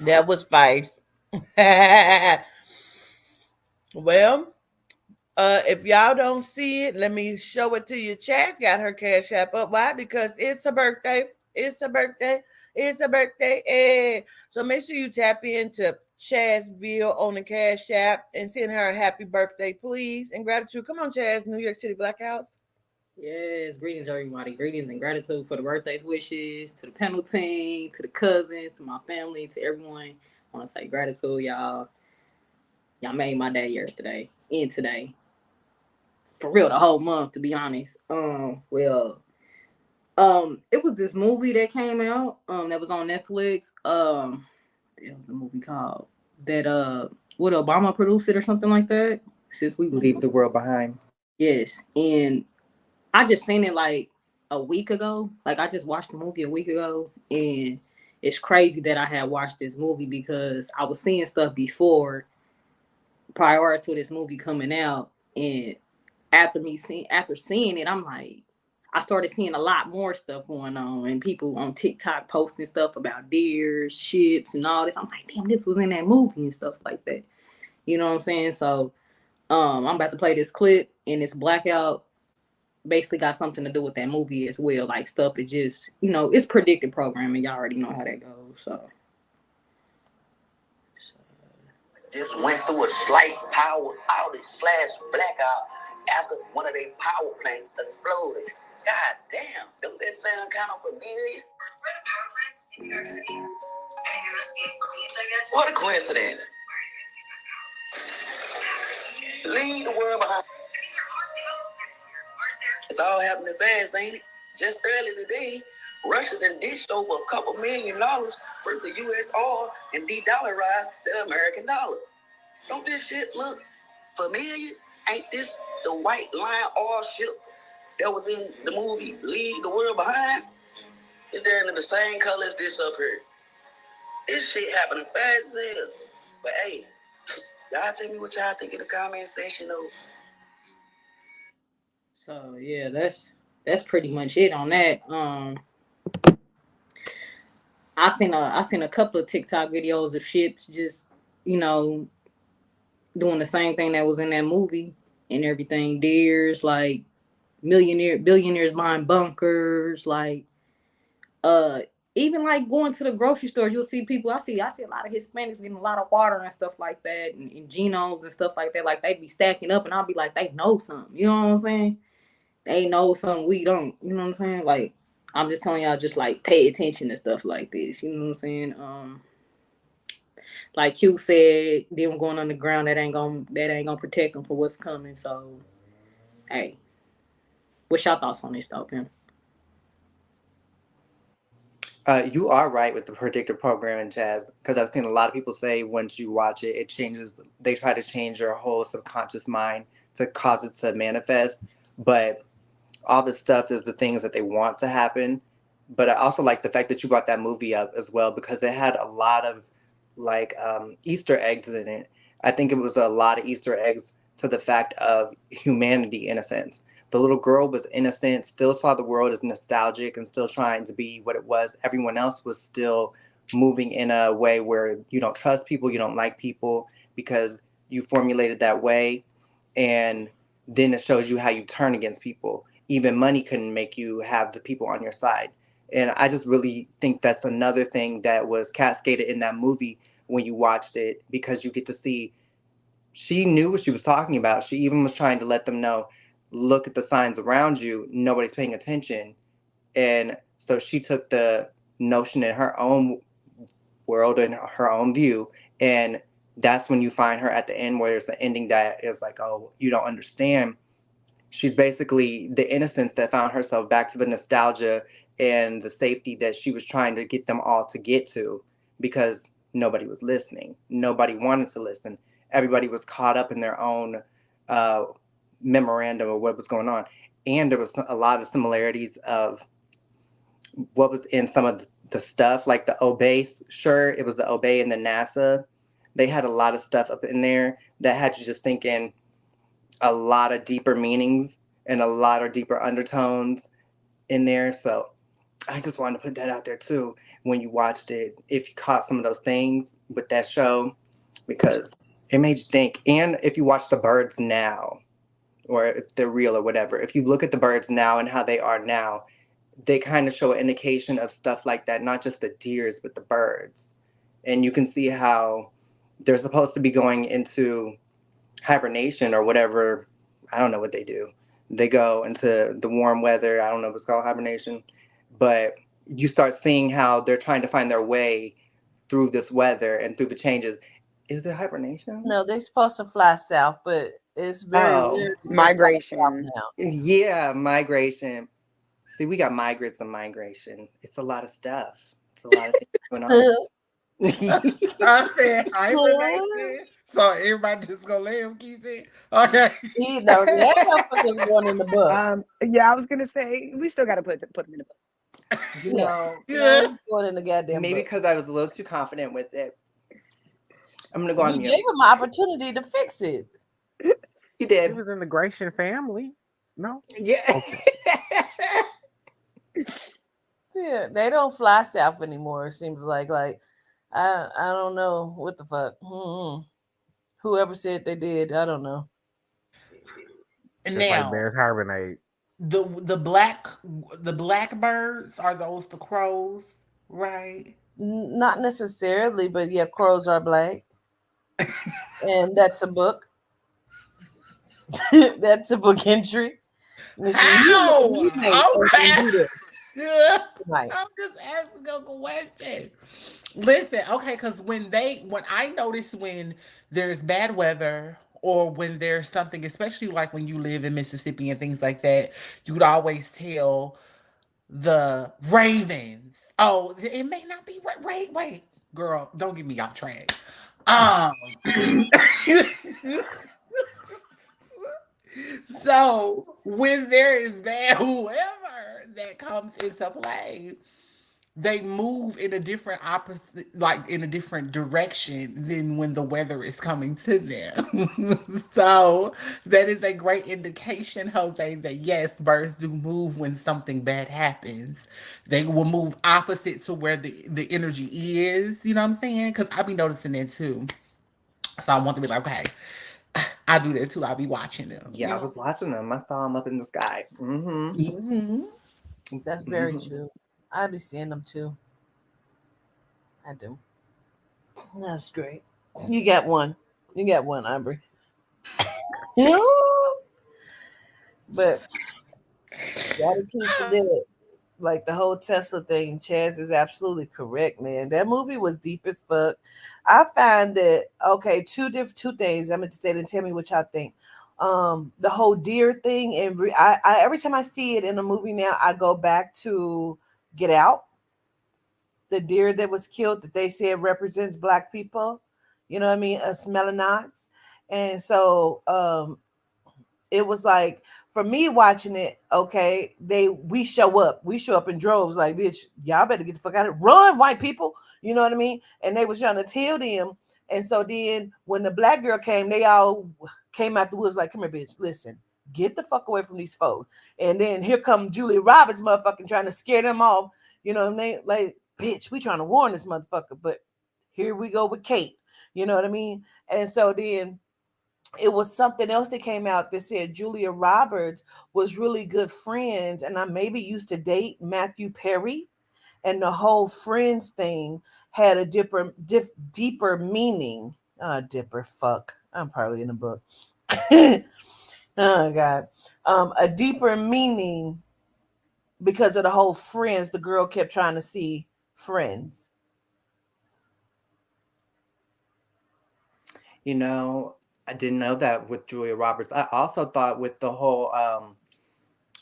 That was Vice. Well, if y'all don't see it, let me show it to you. Chad's got her cash app up. Why? Because it's her birthday. It's her birthday. It's her birthday. Hey. So make sure you tap into Chazville on the cash app and send her a happy birthday, please, and gratitude. Come on, Chaz, New York City Blackouts. Yes, greetings, everybody. Greetings and gratitude for the birthday wishes, to the panel team, to the cousins, to my family, to everyone. I want to say gratitude, y'all. Y'all made my day yesterday and today. For real, the whole month, to be honest. It was this movie that came out, that was on Netflix. What was the movie called? That would Obama produce it or something like that? Since we Leave the World Behind. Yes, and I just seen it like a week ago. Like I just watched the movie a week ago, and it's crazy that I had watched this movie because I was seeing stuff before, prior to this movie coming out, and after seeing it, I'm like, I started seeing a lot more stuff going on, and people on TikTok posting stuff about deers, ships, and all this. I'm like, damn, this was in that movie and stuff like that. You know what I'm saying? So, I'm about to play this clip, and this blackout basically got something to do with that movie as well. Like stuff, it just, it's predictive programming. Y'all already know how that goes. So. Just went through a slight power outage / blackout after one of their power plants exploded. God damn, don't that sound kind of familiar? Where the power plants in New York City? And it must be in Queens, I guess. What a coincidence. Leave the world behind. It's all happening fast, ain't it? Just early today, Russia done dished over a couple $1 million worth of U.S. oil and de-dollarized the American dollar. Don't this shit look familiar? Ain't this the White Line oil ship that was in the movie Leave the World Behind? It's there in the same color as this up here. This shit happening fast as hell. But hey, y'all tell me what y'all think in the comment section though. So yeah, that's pretty much it on that. I seen a couple of TikTok videos of ships just, doing the same thing that was in that movie and everything. Deers, like billionaires buying bunkers, like uh even like going to the grocery stores, you'll see people. I see a lot of Hispanics getting a lot of water and stuff like that, and genomes and stuff like that. Like they be stacking up, and I'll be like, they know something. You know what I'm saying? They know something we don't. You know what I'm saying? Like I'm just telling y'all, just like pay attention to stuff like this. You know what I'm saying? Like Q said, them going underground that ain't gonna protect them for what's coming. So hey, what's your thoughts on this, though, Pim? You are right with the predictive programming, Jazz, because I've seen a lot of people say once you watch it, it changes. They try to change your whole subconscious mind to cause it to manifest. But all this stuff is the things that they want to happen. But I also like the fact that you brought that movie up as well because it had a lot of like Easter eggs in it. I think it was a lot of Easter eggs to the fact of humanity in a sense. The little girl was innocent, still saw the world as nostalgic and still trying to be what it was. Everyone else was still moving in a way where you don't trust people, you don't like people because you formulated that way. And then it shows you how you turn against people. Even money couldn't make you have the people on your side. And I just really think that's another thing that was cascaded in that movie when you watched it because you get to see she knew what she was talking about. She even was trying to let them know, look at the signs around you, nobody's paying attention. And so she took the notion in her own world and her own view. And that's when you find her at the end where there's the ending that is like, oh, you don't understand. She's basically the innocence that found herself back to the nostalgia and the safety that she was trying to get them all to get to because nobody was listening. Nobody wanted to listen. Everybody was caught up in their own uh, memorandum of what was going on. And there was a lot of similarities of what was in some of the stuff, like the Obey shirt. It was the Obey and the NASA. They had a lot of stuff up in there that had you just thinking a lot of deeper meanings and a lot of deeper undertones in there. So I just wanted to put that out there too when you watched it, if you caught some of those things with that show, because it made you think. And if you watch the birds now, or if they're real or whatever, if you look at the birds now and how they are now, they kind of show an indication of stuff like that, not just the deers, but the birds. And you can see how they're supposed to be going into hibernation or whatever. I don't know what they do. They go into the warm weather. I don't know if it's called hibernation, but you start seeing how they're trying to find their way through this weather and through the changes. Is it hibernation? No, they're supposed to fly south, but it's very rare to go fly south Migration. now. Yeah, migration. See, we got migrants and migration. It's a lot of stuff. It's a lot of things going on. I said hibernation. So everybody just gonna let him keep it? Okay. No, that motherfucker's going in the book. Yeah, I was gonna say we still gotta put them in the book. No, Yeah. he's going in the goddamn Maybe book. because I was a little too confident with it. I'm gonna go You on mute. gave him an opportunity to fix it. You He did. was in the Gratian family. No? Yeah. Okay. Yeah, they don't fly south anymore. It seems like I don't know what the fuck. Whoever said they did, I don't know. Just like Now bears hibernate. the blackbirds are those the crows, right? Not necessarily, but yeah, crows are black, and that's a book. That's a book entry. Listen, you may How? fucking do this. Yeah. Right. I'm just asking a question. Listen, okay, because when I notice when there's bad weather or when there's something, especially like when you live in Mississippi and things like that, you'd always tell the ravens. Oh, it may not be wait, girl, don't get me off track. Um, so when there is bad whoever that comes into play, they move in a different opposite, like in a different direction than when the weather is coming to them. So that is a great indication, Jose, that yes, birds do move when something bad happens. They will move opposite to where the energy is. You know what I'm saying? Because I be noticing that too. So I want to be like, okay, I do that too. I'll be watching them. Yeah, I was watching them. I saw them up in the sky. Mm-hmm. That's very Mm-hmm. true. I be seeing them too. I do. That's great. You got one. You got one, Aubrey. But gratitude for that. Like the whole Tesla thing, Chaz is absolutely correct, man. That movie was deep as fuck. I find that okay, two things. I'm gonna say and tell me what y'all think. The whole deer thing, and I every time I see it in a movie now, I go back to Get Out, the deer that was killed that they said represents black people. You know what I mean? Us melanots. And so it was like for me watching it, okay, we show up in droves, like, bitch, y'all better get the fuck out of it. Run, white people, you know what I mean? And they was trying to tell them. And so then when the black girl came, they all came out the woods like, come here, bitch, listen, get the fuck away from these folks. And then here come Julia Roberts motherfucking trying to scare them off, you know, and they like, bitch, we trying to warn this motherfucker, but here we go with Kate, you know what I mean? And so then it was something else that came out that said Julia Roberts was really good friends, and I maybe used to date Matthew Perry, and the whole friends thing had a deeper meaning. Dipper, fuck. I'm probably in the book. Oh God, a deeper meaning because of the whole friends. The girl kept trying to see friends. You know, I didn't know that with Julia Roberts. I also thought with the whole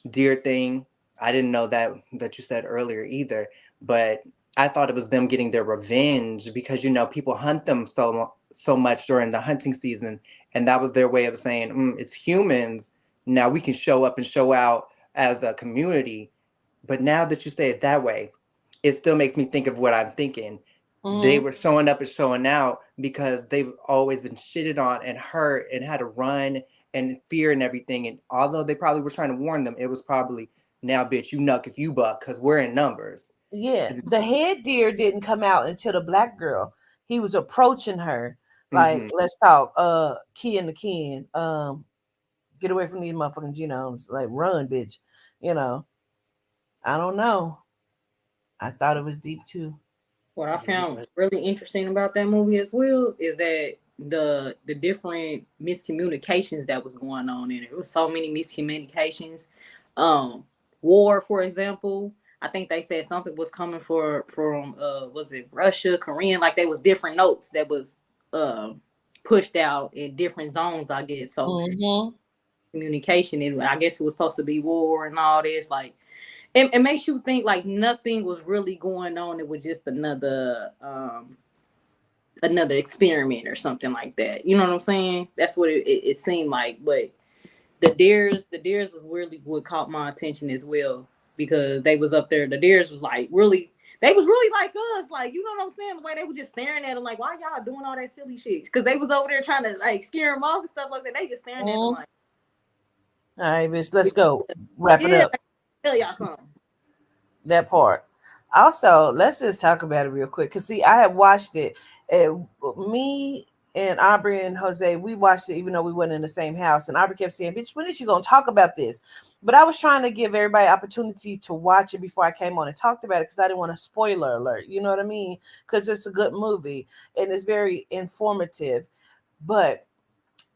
deer thing, I didn't know that you said earlier either. But I thought it was them getting their revenge because people hunt them so much during the hunting season, and that was their way of saying it's humans. Now we can show up and show out as a community. But now that you say it that way, it still makes me think of what I'm thinking. They Mm-hmm. were showing up and showing out because they've always been shitted on and hurt and had to run and fear and everything. And although they probably were trying to warn them, it was probably now, bitch, you nuck if you buck because we're in numbers. Yeah, the head deer didn't come out until the black girl. He was approaching her like, Mm-hmm. let's talk. Ken the Ken. Get away from these motherfucking genomes. Like, run, bitch. You know. I don't know. I thought it was deep too. What I found really interesting about that movie as well is that the different miscommunications that was going on in it. It was so many miscommunications. Um, War, for example. I think they said something was coming from was it Russia, Korean? Like there was different notes that was uh pushed out in different zones, I guess. So Mm-hmm. communication, and I guess it was supposed to be war and all this. Like it makes you think like nothing was really going on. It was just another experiment or something like that. You know what I'm saying? That's what it seemed like. But the deers was really what caught my attention as well because they was up there. The deers was like really. They was really like us, like, you know what I'm saying? The way they were just staring at them, like, why y'all doing all that silly shit? Because they was over there trying to like scare them off and stuff like that. They just staring at them like, All right, bitch, let's go. Wrap it yeah, up. like, tell y'all something. That part. Also, let's just talk about it real quick. Cause see, I have watched it. Me and Aubrey and Jose, we watched it even though we weren't in the same house. And Aubrey kept saying, "Bitch, when did you gonna talk about this?" But I was trying to give everybody opportunity to watch it before I came on and talked about it because I didn't want a spoiler alert. You know what I mean? Because it's a good movie and it's very informative. But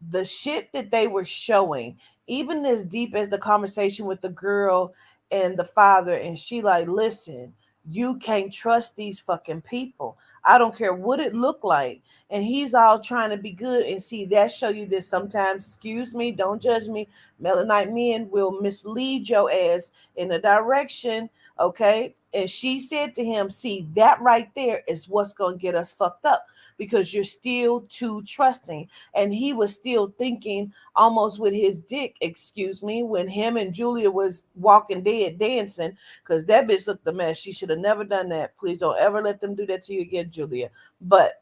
the shit that they were showing, even as deep as the conversation with the girl and the father, and she like, listen, you can't trust these fucking people. I don't care what it looked like. And he's all trying to be good. And see, that show you this sometimes, excuse me, don't judge me. Melanite men will mislead your ass in a direction. Okay. And she said to him, see, that right there is what's going to get us fucked up because you're still too trusting. And he was still thinking almost with his dick, excuse me, when him and Julia was walking dead dancing, because that bitch looked a mess. She should have never done that. Please don't ever let them do that to you again, Julia. But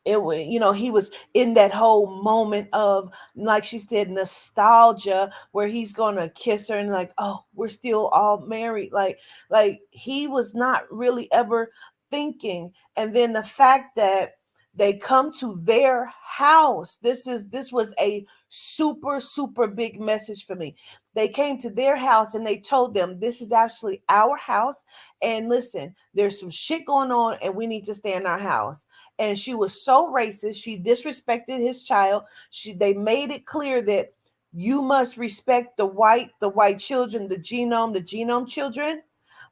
it was, he was in that whole moment of, like she said, nostalgia, where he's gonna kiss her and like, oh, we're still all married. Like he was not really ever thinking. And then the fact that They come to their house. This was a super big message for me. They came to their house and they told them, this is actually our house. And listen, there's some shit going on and we need to stay in our house. And she was so racist. She disrespected his child. They made it clear that you must respect the white children, the genome children.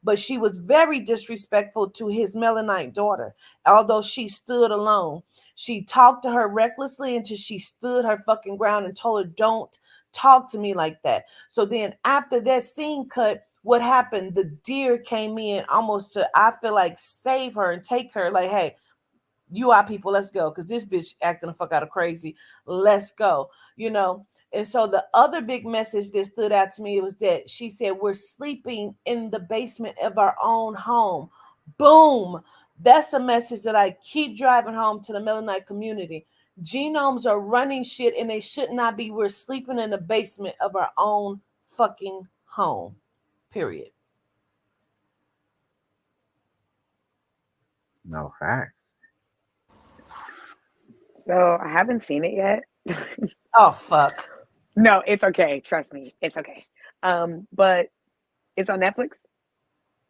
But she was very disrespectful to his Melanite daughter, although she stood alone. She talked to her recklessly until she stood her fucking ground and told her, don't talk to me like that. So then after that scene cut, what happened? The deer came in almost to, I feel like, save her and take her. Like, hey, you are people, let's go. Because this bitch acting the fuck out of crazy. Let's go. And so the other big message that stood out to me was that she said, we're sleeping in the basement of our own home. Boom. That's a message that I keep driving home to the Melanite community. Genomes are running shit and they should not be. We're sleeping in the basement of our own fucking home. Period. No facts. So I haven't seen it yet. Oh, fuck. No, it's okay. Trust me. It's okay. But it's on Netflix?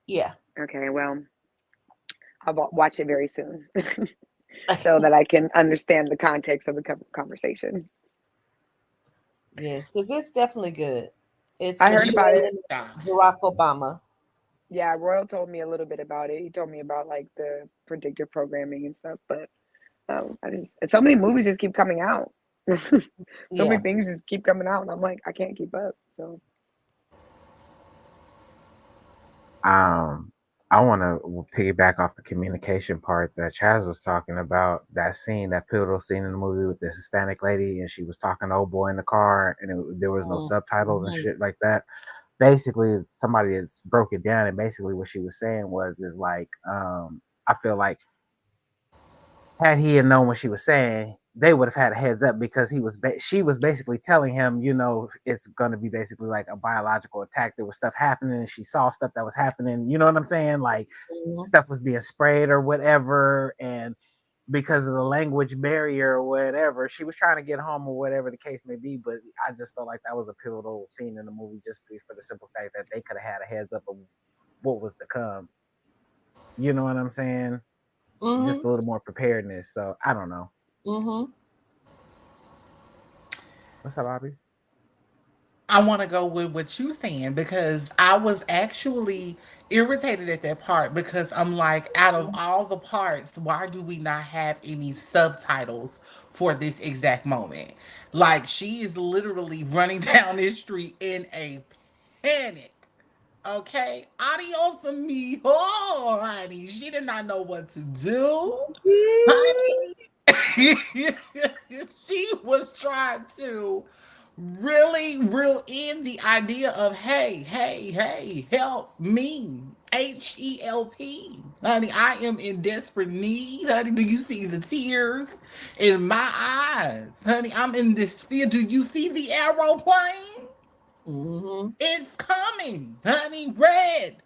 Yeah. Okay, well, I'll watch it very soon so that I can understand the context of the conversation. Yes, because it's definitely good. I heard about it. Barack Obama. Yeah, Royal told me a little bit about it. He told me about like the predictive programming and stuff, but so many movies just keep coming out. Many things just keep coming out, and I'm like, I can't keep up. So, I want to piggyback off the communication part that Chaz was talking about. That scene, that pivotal scene in the movie with the Hispanic lady, and she was talking to old boy in the car, and there was no subtitles and shit like that. Basically, somebody that's broke it down, and basically what she was saying is like, I feel like had he had known what she was saying, they would have had a heads up, because she was basically telling him, it's going to be basically like a biological attack. There was stuff happening, and she saw stuff that was happening. You know what I'm saying? Like stuff was being sprayed or whatever, and because of the language barrier or whatever, she was trying to get home or whatever the case may be. But I just felt like that was a pivotal scene in the movie, just for the simple fact that they could have had a heads up of what was to come. You know what I'm saying? Mm-hmm. Just a little more preparedness. So I don't know. Mm-hmm. What's up, Bobby? I want to go with what you're saying, because I was actually irritated at that part, because I'm like, out of all the parts, why do we not have any subtitles for this exact moment? Like, she is literally running down this street in a panic. Okay, adios amigo, honey. She did not know what to do, honey. She was trying to really reel in the idea of, hey, help me. HELP. Honey, I am in desperate need. Honey, do you see the tears in my eyes? Honey, I'm in this fear. Do you see the aeroplane? Mm-hmm. It's coming, honey. Red.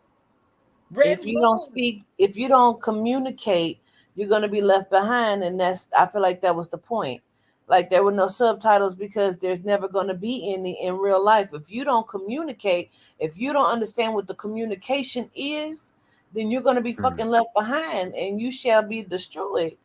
If you don't speak, if you don't communicate, you're going to be left behind. And I feel like that was the point. Like, there were no subtitles because there's never going to be any in real life. If you don't communicate, if you don't understand what the communication is, then you're going to be fucking left behind and you shall be destroyed,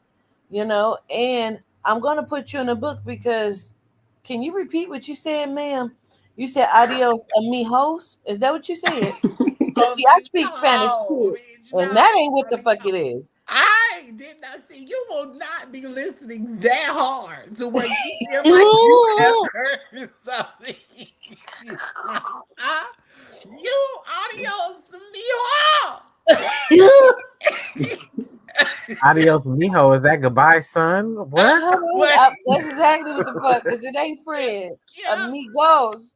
And I'm going to put you in a book, because can you repeat what you said, ma'am? You said adios amigos. Is that what you said? See, I speak Spanish too, and that ain't what the fuck it is. I did not see. You will not be listening that hard to where you feel like you have heard something. You adios, mijo. Adios, mijo. Is that goodbye, son? What? That's exactly what the fuck, because it ain't friend. Amigos.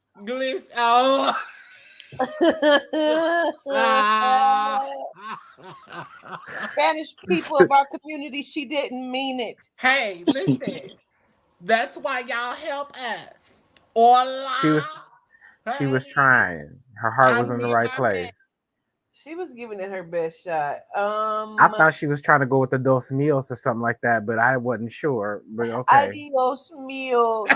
Spanish people of our community, she didn't mean it. Hey, listen. That's why y'all help us. Hola. She was trying. Her heart was in the right place. She was giving it her best shot. I thought she was trying to go with the Dos Meals or something like that, but I wasn't sure. But okay, Adios meals.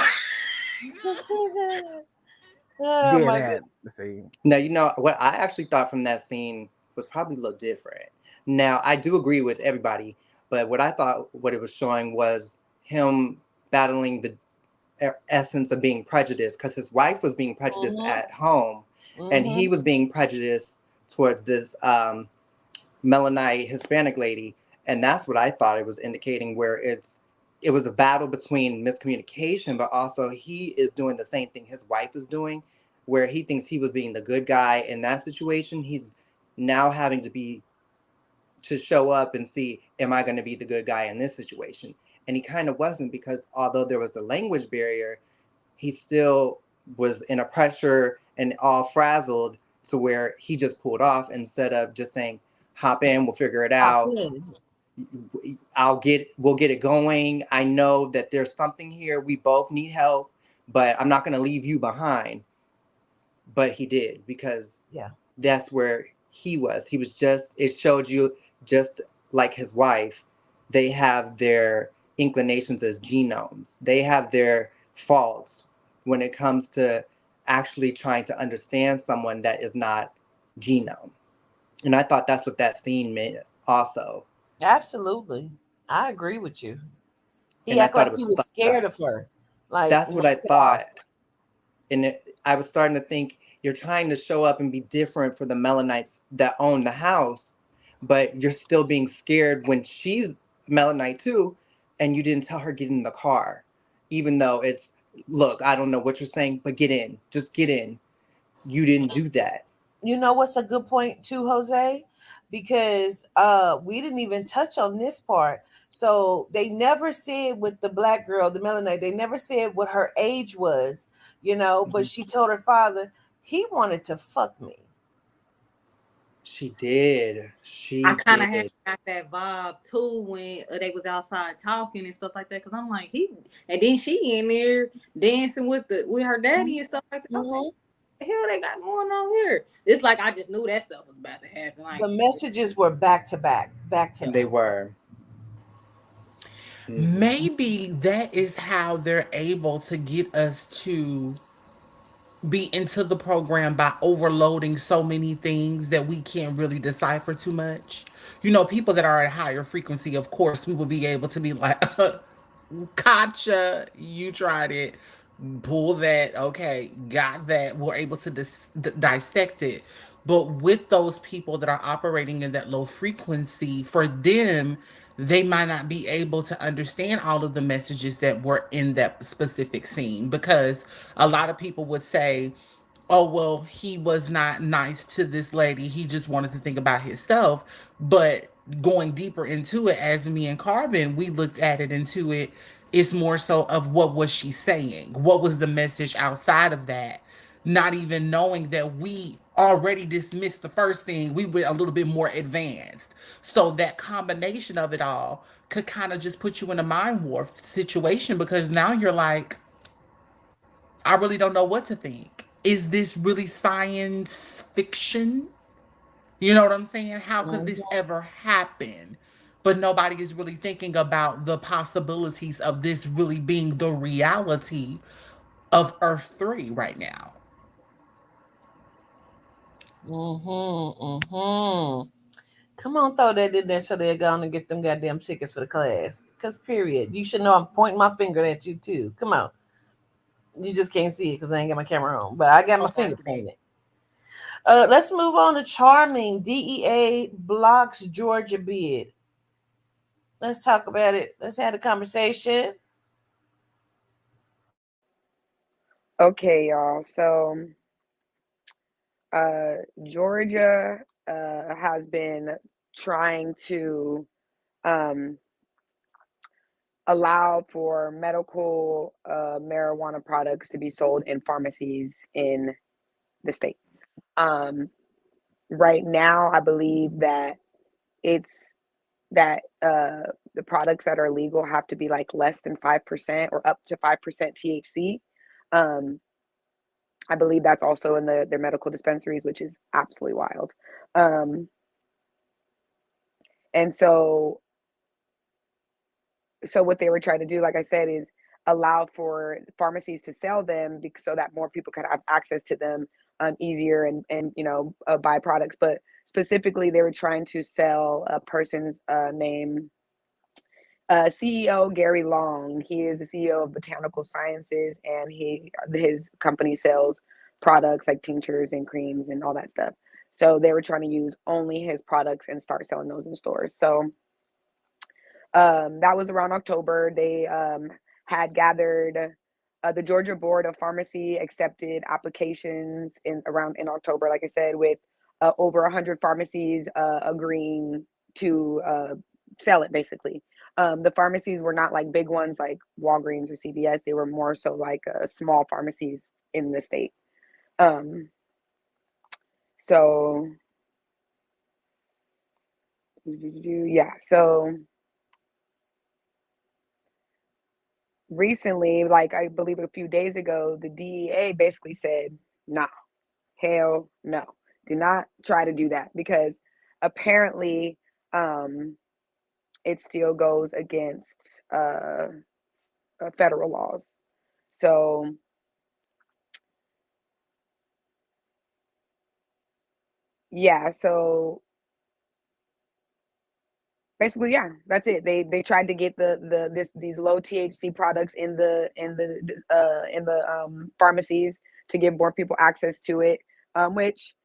Oh did my that. goodness. See, Now, you know what I actually thought from that scene was probably a little different. Now, I do agree with everybody, but what I thought what it was showing was him battling the essence of being prejudiced, because his wife was being prejudiced Mm-hmm. at home, and he Mm-hmm. was being prejudiced towards this Melanite Hispanic lady, and that's what I thought it was indicating. Where it was a battle between miscommunication, but also he is doing the same thing his wife is doing, where he thinks he was being the good guy in that situation. He's now having to show up and see, am I going to be the good guy in this situation? And he kind of wasn't, because although there was a language barrier, he still was in a pressure and all frazzled, to where he just pulled off instead of just saying, hop in, we'll figure it Hop out. in. We'll get it going. I know that there's something here. We both need help, but I'm not going to leave you behind. But he did, because Yeah. that's where he was. He was just, it showed you, just like his wife, they have their inclinations as genomes. They have their faults when it comes to actually trying to understand someone that is not genome. And I thought that's what that scene meant also. Absolutely. I agree with you. He And I act thought like it he was was fucked scared up. of her. Like, That's what knock I it off. thought. And I was starting to think, you're trying to show up and be different for the Melanites that own the house, but you're still being scared when she's Melanite too, and you didn't tell her get in the car, even though it's, look, I don't know what you're saying, but get in, just get in. You didn't do that. You know what's a good point too, Jose? Because we didn't even touch on this part. So they never said with the black girl, the Melanite, they never said what her age was, but Mhm. she told her father he wanted to fuck me. She did. I She kind of had did. got that vibe too when they was outside talking and stuff like that. Cause I'm like, and then she in there dancing with her daddy and stuff like that. I'm like, Mm-hmm. the hell they got going on here? It's like I just knew that stuff was about to happen. The Like, messages were back to back, back to They back. were. Mhm. Maybe that is how they're able to get us to be into the program by overloading so many things that we can't really decipher too much. You know, people that are at higher frequency, of course, we will be able to be like, gotcha, you tried it, pull that, okay, got that. We're able to dissect it. But with those people that are operating in that low frequency, for them, they might not be able to understand all of the messages that were in that specific scene, because a lot of people would say, oh, well, he was not nice to this lady. He just wanted to think about himself. But going deeper into it, as me and Carbon, we looked at it into it, it's more so of what was she saying? What was the message outside of that? Not even knowing that we already dismissed the first thing, we were a little bit more advanced. So that combination of it all could kind of just put you in a mind warp situation, because now you're like, I really don't know what to think. Is this really science fiction? You know what I'm saying? How could this Mhm. ever happen? But nobody is really thinking about the possibilities of this really being the reality of Earth 3 right now. Mm-hmm. Come on, throw that in there so they're going to get them goddamn tickets for the class. Because, period. You should know I'm pointing my finger at you, too. Come on. You just can't see it because I ain't got my camera on. But I got my Oh, finger marketing. pointed. Let's move on to Charming. DEA blocks Georgia bid. Let's talk about it. Let's have a conversation. Okay, y'all. So, Georgia has been trying to um, allow for medical marijuana products to be sold in pharmacies in the state. Um, right now, I believe that it's that the products that are legal have to be like less than 5% or up to 5% THC. Um, I believe that's also in their medical dispensaries, which is absolutely wild. And so what they were trying to do, like I said, is allow for pharmacies to sell them so that more people could have access to them easier and buy products. But specifically, they were trying to sell a person's name. CEO Gary Long. He is the CEO of Botanical Sciences, and his company sells products like tinctures and creams and all that stuff. So they were trying to use only his products and start selling those in stores. So that was around October. They had gathered. The Georgia Board of Pharmacy accepted applications in October, like I said, with over 100 pharmacies agreeing to sell it, basically. The pharmacies were not like big ones like Walgreens or CVS. They were more so like small pharmacies in the state. So yeah, so recently, like I believe a few days ago, the DEA basically said, nah, hell no, do not try to do that, because apparently it still goes against federal laws. So yeah, so basically, yeah, that's it. They tried to get these low THC products in the pharmacies to give more people access to it, which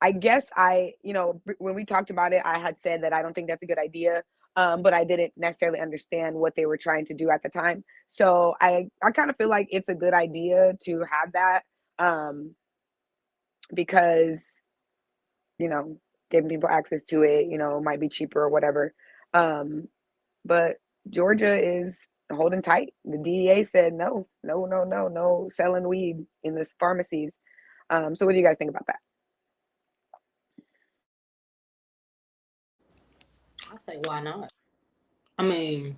I guess when we talked about it, I had said that I don't think that's a good idea, but I didn't necessarily understand what they were trying to do at the time. So I kind of feel like it's a good idea to have that, because giving people access to it, might be cheaper or whatever. But Georgia is holding tight. The DEA said no selling weed in this pharmacies. So what do you guys think about that? I say, why not? I mean,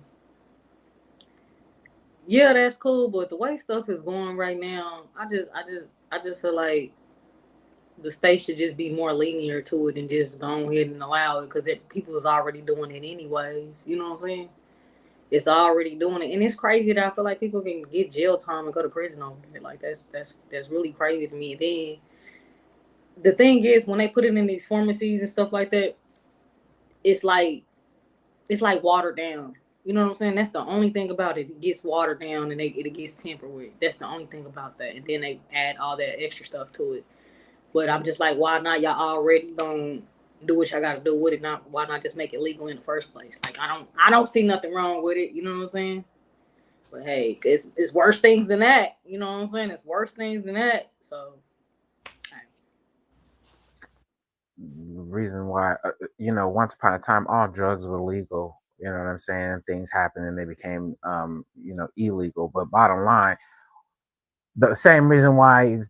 yeah, that's cool, but the way stuff is going right now, I just feel like the state should just be more lenient to it and just go ahead and allow it, because people is already doing it anyways. You know what I'm saying? It's already doing it, and it's crazy that I feel like people can get jail time and go to prison over it. Like that's really crazy to me. And then the thing is, when they put it in these pharmacies and stuff like that, it's like watered down. You know what I'm saying? That's the only thing about it. It gets watered down and it gets tampered with. That's the only thing about that. And then they add all that extra stuff to it. But I'm just like, why not? Y'all already gonna do what y'all gotta do with it. Not why not just make it legal in the first place? Like I don't see nothing wrong with it. You know what I'm saying? But hey, it's worse things than that. You know what I'm saying? It's worse things than that. So. The reason why, once upon a time, all drugs were legal. You know what I'm saying? Things happened and they became, illegal. But bottom line, the same reason why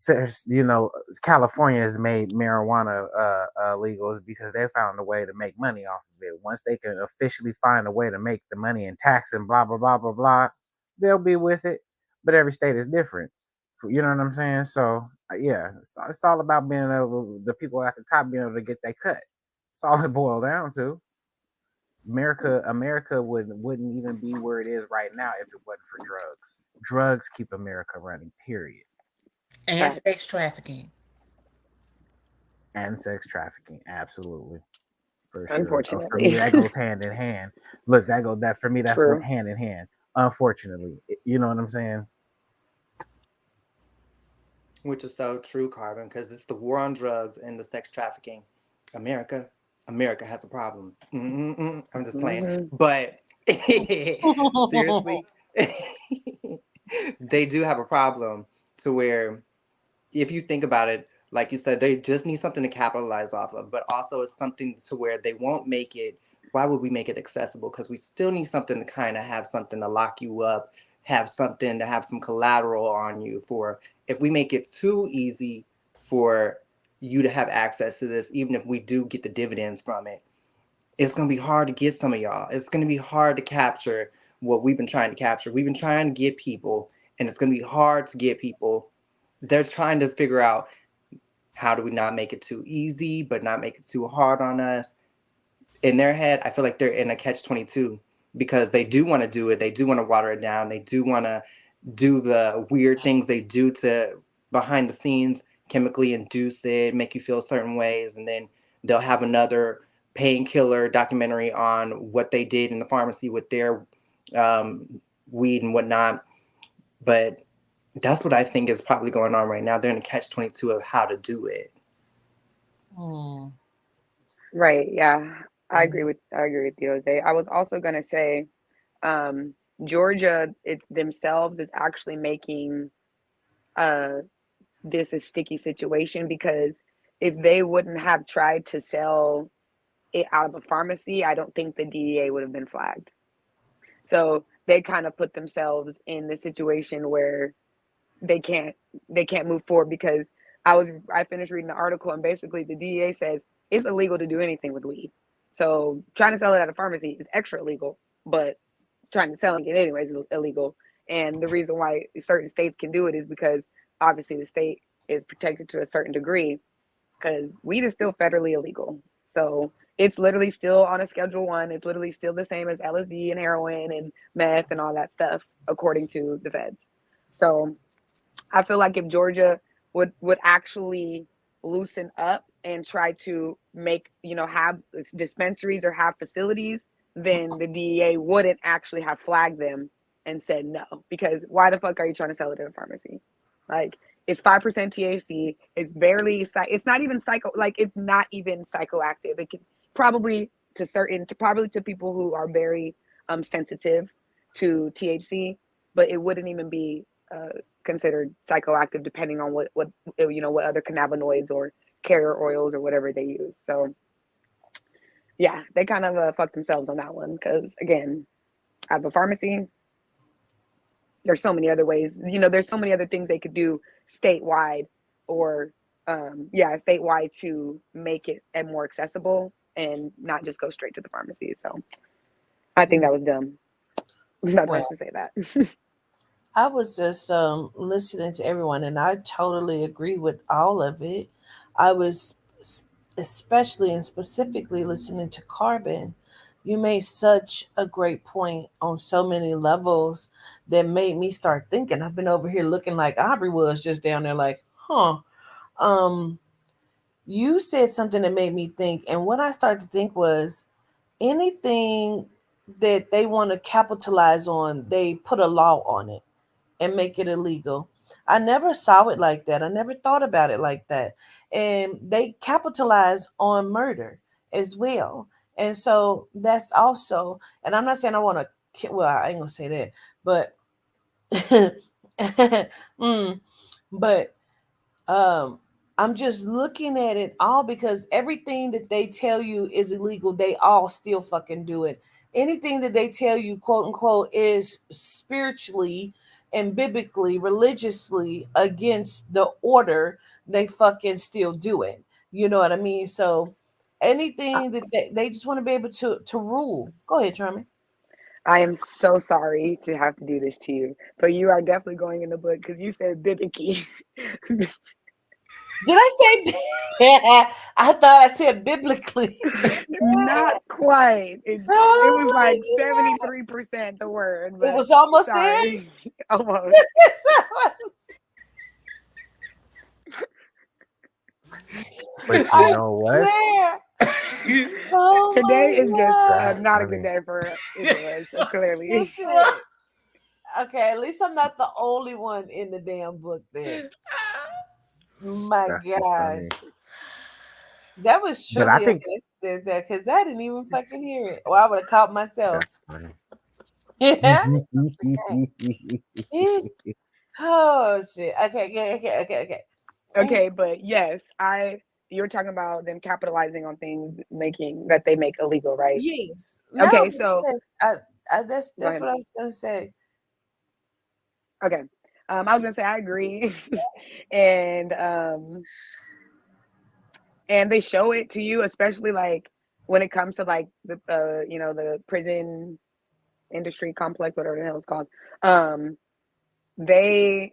California has made marijuana legal is because they found a way to make money off of it. Once they can officially find a way to make the money and tax and blah blah blah blah blah, they'll be with it. But every state is different. You know what I'm saying? So yeah, it's all about being able, the people at the top being able to get their cut. That's all it boiled down to. America wouldn't even be where it is right now if it wasn't for drugs. Drugs keep America running, period. And sex trafficking. And sex trafficking, absolutely. For sure. Unfortunately. For me, that goes hand in hand. Look, that for me, that's True. hand in hand. Unfortunately. You know what I'm saying? Which is so true, Carbon, because it's the war on drugs and the sex trafficking. America has a problem. I'm just playing. But seriously, they do have a problem, to where, if you think about it, like you said, they just need something to capitalize off of, but also it's something to where they won't make it. Why would we make it accessible? Because we still need something to kind of have something to lock you up, have something to have some collateral on you for. If we make it too easy for you to have access to this, even if we do get the dividends from it, it's going to be hard to get some of y'all. It's going to be hard to capture what we've been trying to capture. We've been trying to get people, and it's going to be hard to get people they're trying to figure out how do we not make it too easy, but not make it too hard on us. In their head, I feel like they're in a catch-22 because they do want to do it. They do want to water it down. They do want to do the weird things they do to behind the scenes, chemically induce it, make you feel certain ways. And then they'll have another painkiller documentary on what they did in the pharmacy with their weed and whatnot. But that's what I think is probably going on right now. They're in a catch-22 of how to do it. Right. Yeah. I agree with you, Jose. I was also gonna say, Georgia, it themselves is actually making this a sticky situation because if they wouldn't have tried to sell it out of a pharmacy, I don't think the DEA would have been flagged. So they kind of put themselves in the situation where they can't move forward because I finished reading the article and basically the DEA says it's illegal to do anything with weed. So trying to sell it at a pharmacy is extra illegal, but trying to sell it anyways is illegal. And the reason why certain states can do it is because obviously the state is protected to a certain degree because weed is still federally illegal. So it's literally still on a Schedule 1. It's literally still the same as LSD and heroin and meth and all that stuff, according to the feds. So I feel like if Georgia would actually loosen up and try to make, have dispensaries or have facilities, then the DEA wouldn't actually have flagged them and said no. Because why the fuck are you trying to sell it in a pharmacy? Like, it's 5% THC. It's barely, it's not even it's not even psychoactive. It can probably to people who are very sensitive to THC, but it wouldn't even be considered psychoactive depending on what other cannabinoids or carrier oils or whatever they use. So yeah, they kind of fucked themselves on that one because again, I have a pharmacy. There's so many other ways, there's so many other things they could do statewide or statewide to make it more accessible and not just go straight to the pharmacy. So I think that was dumb. Not much to say that. I was just listening to everyone, and I totally agree with all of it. I was especially and specifically listening to Carbon. You made such a great point on so many levels that made me start thinking. I've been over here looking like Aubrey was just down there, like, huh. You said something that made me think, and what I started to think was anything that they want to capitalize on, they put a law on it and make it illegal. I never saw it like that. I never thought about it like that. And they capitalize on murder as well. And so that's also, and I'm not saying I want to, well, I ain't going to say that, but, but I'm just looking at it all because everything that they tell you is illegal, they all still fucking do it. Anything that they tell you, quote unquote, is spiritually and biblically, religiously against the order, they fucking still do it. You know what I mean? So anything that they just want to be able to rule. Go ahead, Charmy. I am so sorry to have to do this to you, but you are definitely going in the book because you said biblically. Did I say? I thought I said biblically. Not quite. It was like 73% the word. But it was almost sorry. there. Almost. But you know what? Oh today is That's just not a funny. good day for English, so clearly. Listen, okay, at least I'm not the only one in the damn book then. My That's too gosh. funny. That was But I truly a think blessing that because I didn't even fucking hear it. Or I would have caught myself. that's funny. Yeah. Oh shit. Okay. Okay, but yes, you're talking about them capitalizing on things that they make illegal, right? Yes. Okay, No, so that's what I was gonna say. Okay. I was gonna say I agree. and they show it to you, especially like when it comes to like the the prison industry complex, whatever the hell it's called. They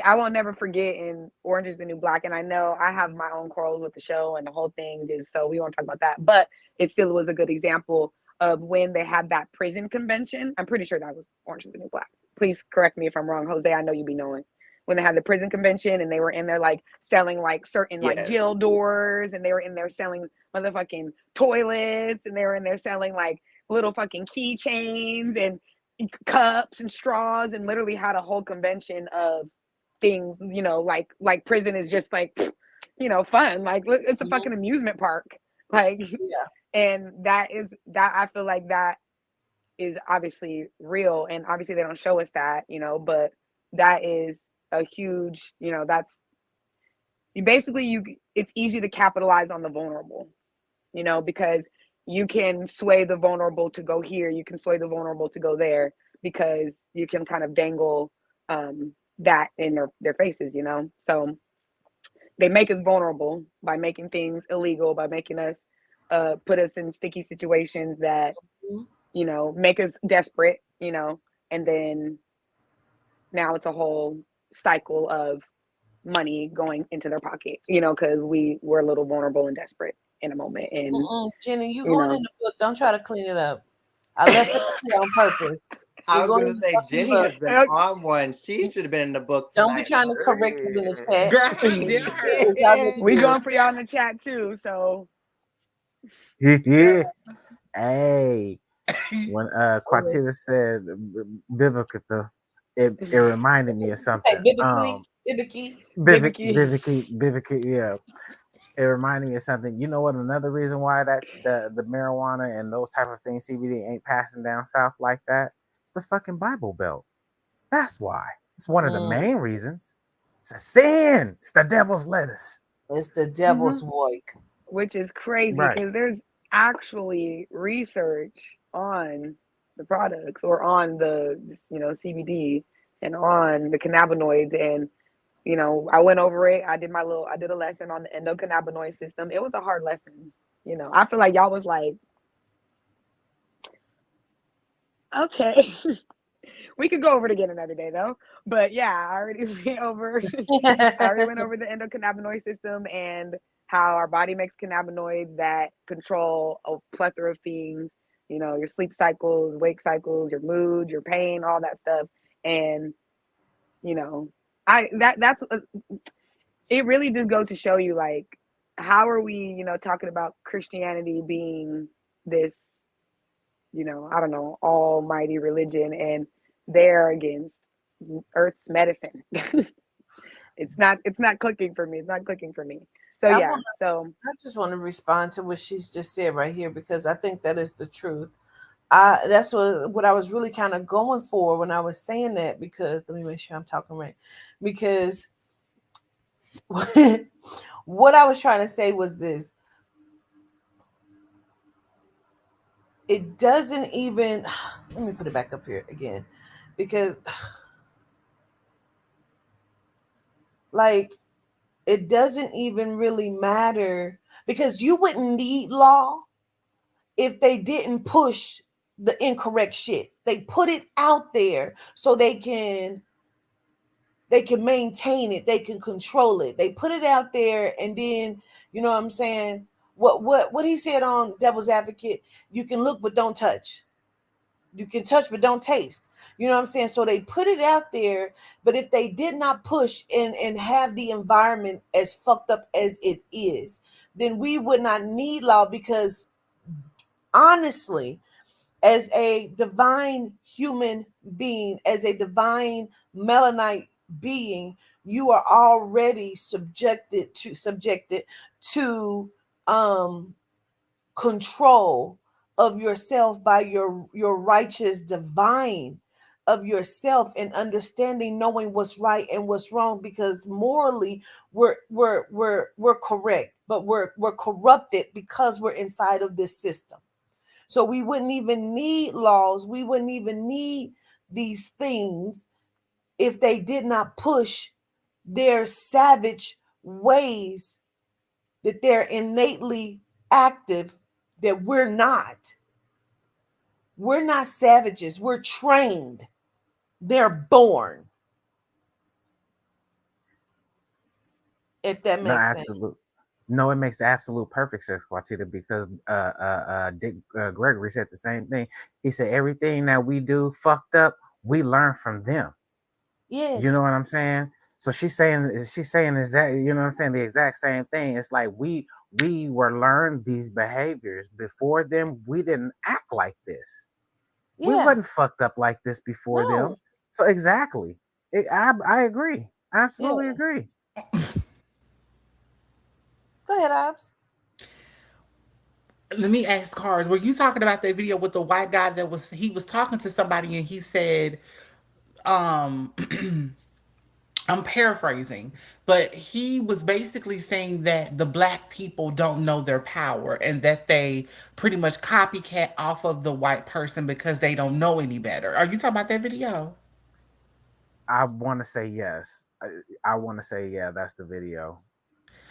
I won't never forget in Orange is the New Black, and I know I have my own quarrels with the show and the whole thing, so we won't talk about that. But it still was a good example of when they had that prison convention. I'm pretty sure that was Orange is the New Black. Please correct me if I'm wrong, Jose. I know you be knowing. When they had the prison convention and they were in there like selling like certain like Yes. jail doors, and they were in there selling motherfucking toilets, and they were in there selling like little fucking keychains and cups and straws, and literally had a whole convention of things, like prison is just like, fun. Like it's a fucking amusement park. Like, and that I feel like that is obviously real, and obviously they don't show us that, but that is a huge, that's it's easy to capitalize on the vulnerable, because you can sway the vulnerable to go here, you can sway the vulnerable to go there, because you can kind of dangle that in their faces, so they make us vulnerable by making things illegal, by making us put us in sticky situations that make us desperate, and then now it's a whole cycle of money going into their pocket, because we're a little vulnerable and desperate in a moment. And Jenny, you going in the book, don't try to clean it up. I left it here on purpose. I was going going in to the say, fucking Jenny book. has been on one. She should have been in the book Don't be tonight. trying to correct you in the chat. Girl, I did her. We going for y'all in the chat too, so Hey, when Quatita said biblical, it reminded me of something. Biblical, yeah. It reminded me of something. You know what? Another reason why that the marijuana and those type of things, CBD, ain't passing down south like that. It's the fucking Bible Belt. That's why. It's one of the main reasons. It's a sin. It's the devil's lettuce. It's the devil's work. Which is crazy Right. because there's actually research on the products, or on the CBD, and on the cannabinoids, and I went over it. I did a lesson on the endocannabinoid system. It was a hard lesson. I feel like y'all was like, okay. We could go over it again another day though. But yeah, I already went over the endocannabinoid system and how our body makes cannabinoids that control a plethora of things, your sleep cycles, wake cycles, your mood, your pain, all that stuff. And it really just goes to show you, like, how are we, talking about Christianity being this, I don't know, almighty religion, and they're against Earth's medicine. It's not clicking for me. It's not clicking for me. So yeah. I just want to respond to what she's just said right here, because I think that is the truth. That's what I was really kind of going for when I was saying that, because let me make sure I'm talking right. Because what I was trying to say was this. It doesn't even, let me put it back up here again, because like, it doesn't even really matter, because you wouldn't need law if they didn't push the incorrect shit. They put it out there so they can maintain it, they can control it. They put it out there, and then, you know what I'm saying, what he said on Devil's Advocate, you can look but don't touch. You can touch but don't taste. You know what I'm saying? So they put it out there, but if they did not push and have the environment as fucked up as it is, then we would not need law, because honestly, as a divine human being, as a divine melanite being, you are already subjected to control of yourself by your righteous divine of yourself, and understanding, knowing what's right and what's wrong, because morally we're correct, but we're corrupted because we're inside of this system. So we wouldn't even need laws, we wouldn't even need these things if they did not push their savage ways that they're innately active, that we're not. We're not savages. We're trained. They're born. if that No, makes sense. absolute. No, it makes absolute perfect sense, Quatita, because Dick Gregory said the same thing. He said everything that we do fucked up, we learn from them. You Yes. know what I'm saying? So she's saying exactly, you know what I'm saying, the exact same thing. It's like we were learned these behaviors before them. We didn't act like this. We Yeah. wasn't fucked up like this before them. No. So exactly, I agree. I absolutely Yeah. agree. Go ahead, Ops. Let me ask Cars, were you talking about that video with the white guy that he was talking to somebody and he said, um, I'm paraphrasing, but he was basically saying that the black people don't know their power and that they pretty much copycat off of the white person because they don't know any better. Are you talking about that video? I want to say yes. I want to say yeah. That's the video.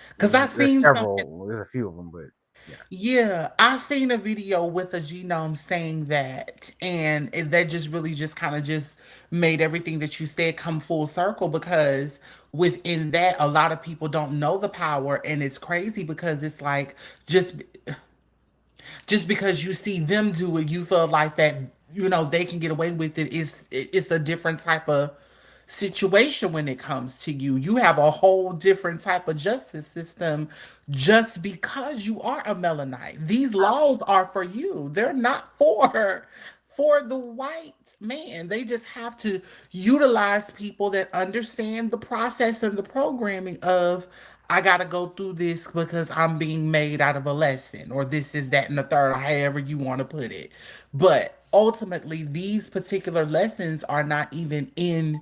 Because I There's seen something. several. There's a few of them, but yeah. Yeah, I seen a video with a genome saying that, and that just really just kind of just made everything that you said come full circle because within that, a lot of people don't know the power, and it's crazy because it's like just just because you see them do it, you feel like that they can get away with it. It's a different type of situation when it comes to you. You have a whole different type of justice system just because you are a Melanite. These laws are for you. They're not for the white man. They just have to utilize people that understand the process and the programming of I gotta go through this because I'm being made out of a lesson, or this is that and the third, however you want to put it. But ultimately, these particular lessons are not even in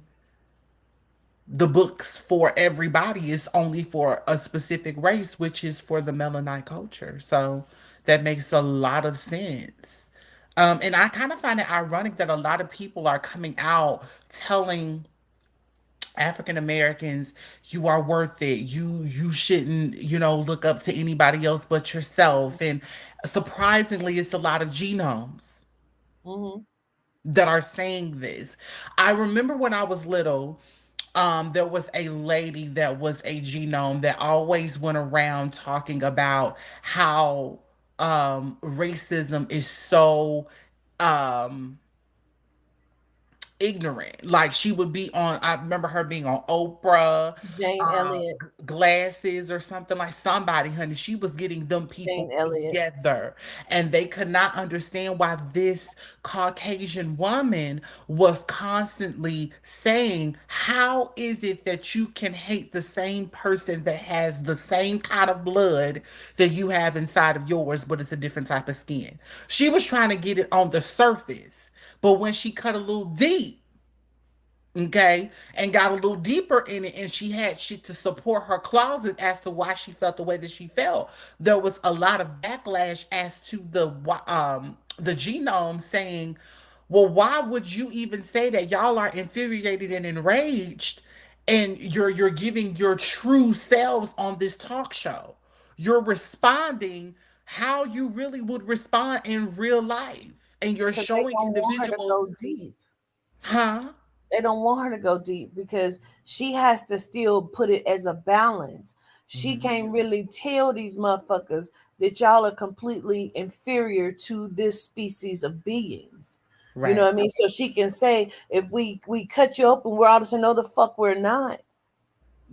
the books for everybody. It's only for a specific race, which is for the Melanin culture. So that makes a lot of sense. And I kind of find it ironic that a lot of people are coming out telling African Americans, you are worth it. You shouldn't, look up to anybody else but yourself. And surprisingly, it's a lot of genomes Mm-hmm. that are saying this. I remember when I was little, there was a lady that was a genome that always went around talking about how racism is so um ignorant. Like she would be on, I remember her being on Oprah, Jane Elliott. Glasses or something, like somebody, honey. She was getting them Jane people Elliott. together. And they could not understand why this Caucasian woman was constantly saying, how is it that you can hate the same person that has the same kind of blood that you have inside of yours, but it's a different type of skin? She was trying to get it on the surface. But when she cut a little deep, okay, and got a little deeper in it, and she had shit to support her clauses as to why she felt the way that she felt, there was a lot of backlash as to the genome saying, well, why would you even say that? Y'all are infuriated and enraged, and you're giving your true selves on this talk show. You're responding how you really would respond in real life, and you're Because they showing don't want her to individuals. go deep. Huh? They don't want her to go deep because she has to still put it as a balance. She Mhm. can't really tell these motherfuckers that y'all are completely inferior to this species of beings. You know Right. what I mean? So she can say, if we cut you open, we're all to say, no, the fuck we're not.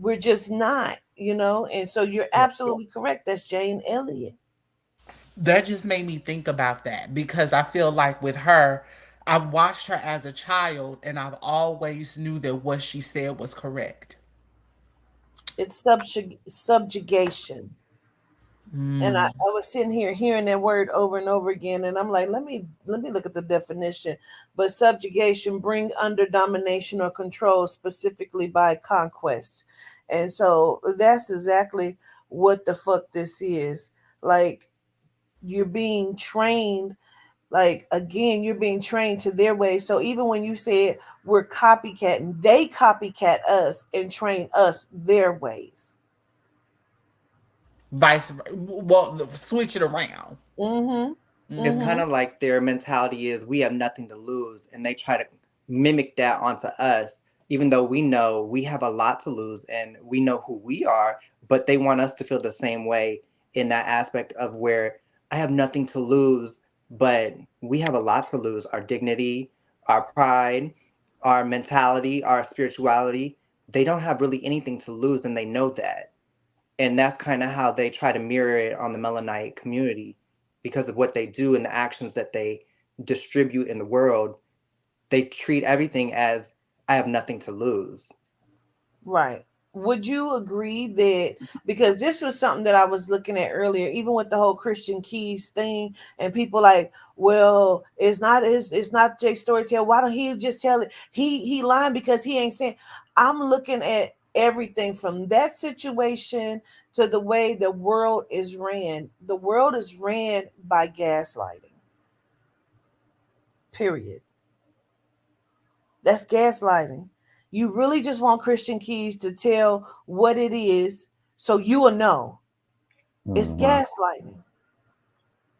We're just not, And so you're Yeah. absolutely correct. That's Jane Elliott. That just made me think about that because I feel like with her, I've watched her as a child and I've always knew that what she said was correct. It's subjugation. And I, Mm, I was sitting here hearing that word over and over again, and I'm like, let me look at the definition. But subjugation, bring under domination or control, specifically by conquest. And so that's exactly what the fuck this is. Like, you're being trained, like, again, you're being trained to their way. So even when you said we're copycatting, they copycat us and train us their ways. well, switch it around. Mm-hmm. It's Mm-hmm. kind Mm-hmm. of like their mentality is we have nothing to lose, and they try to mimic that onto us even though we know we have a lot to lose and we know who we are, but they want us to feel the same way in that aspect of where I have nothing to lose, but we have a lot to lose: our dignity, our pride, our mentality, our spirituality. They don't have really anything to lose, and they know that. And that's kind of how they try to mirror it on the Melanite community because of what they do and the actions that they distribute in the world. They treat everything as I have nothing to lose. Right. Would you agree that, because this was something that I was looking at earlier, even with the whole Christian Keys thing, and people like, well, it's not Jake's storyteller. Why don't he just tell it? He lying because he ain't saying. I'm looking at everything from that situation to the way the world is ran. The world is ran by gaslighting. Period. That's gaslighting. You really just want Christian Keys to tell what it is so you will know. It's gaslighting.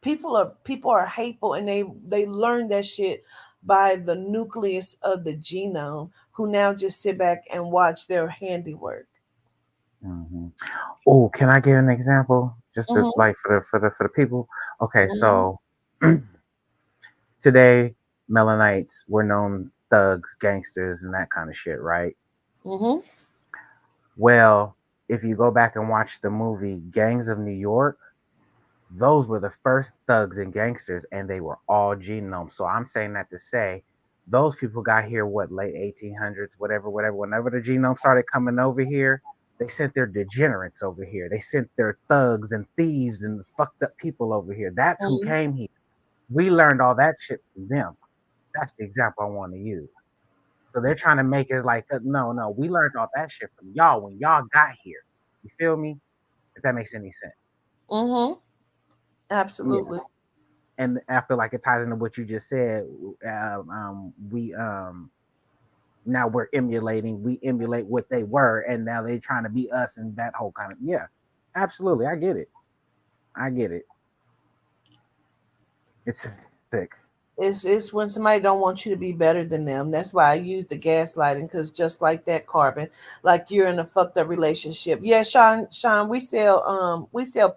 People are hateful, and they learn that shit by the nucleus of the genome, who now just sit back and watch their handiwork. Oh, can I give an example? Just to, Mm-hmm. like, for the people. Okay, Mm-hmm. so today Melanites were known thugs, gangsters, and that kind of shit, right? Mm-hmm. Well, if you go back and watch the movie Gangs of New York, those were the first thugs and gangsters, and they were all genomes. So I'm saying that to say those people got here, what, late 1800s, whatever. Whenever the genome started coming over here, they sent their degenerates over here. They sent their thugs and thieves and fucked up people over here. That's who Mm-hmm. came here. We learned all that shit from them. That's the example I want to use. So they're trying to make it like, no, we learned all that shit from y'all when y'all got here. You feel me? If that makes any sense. Mm-hmm. Yeah. Absolutely. And I feel like it ties into what you just said. We now we're emulating. We emulate what they were, and now they're trying to be us, and that whole kind of, yeah. Absolutely, I get it. I get it. It's thick. It's when somebody don't want you to be better than them. That's why I use the gaslighting, because just like that, Carbon, like you're in a fucked up relationship. Yeah, Sean, we sell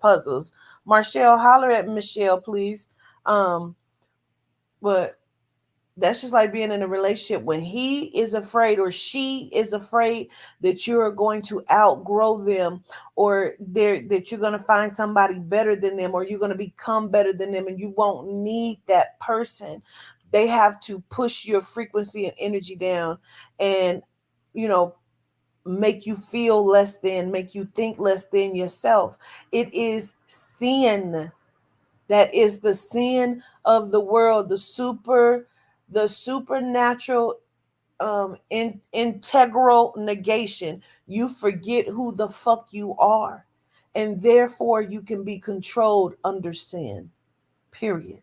puzzles. Marshall, holler at Michelle, please. Um, but that's just like being in a relationship when he is afraid or she is afraid that you're going to outgrow them, or that you're going to find somebody better than them, or you're going to become better than them, and you won't need that person. They have to push your frequency and energy down, and you know make you feel less than, make you think less than yourself. It is sin. That is the sin of the world, the supernatural integral negation. You forget who the fuck you are, and therefore you can be controlled under sin. Period.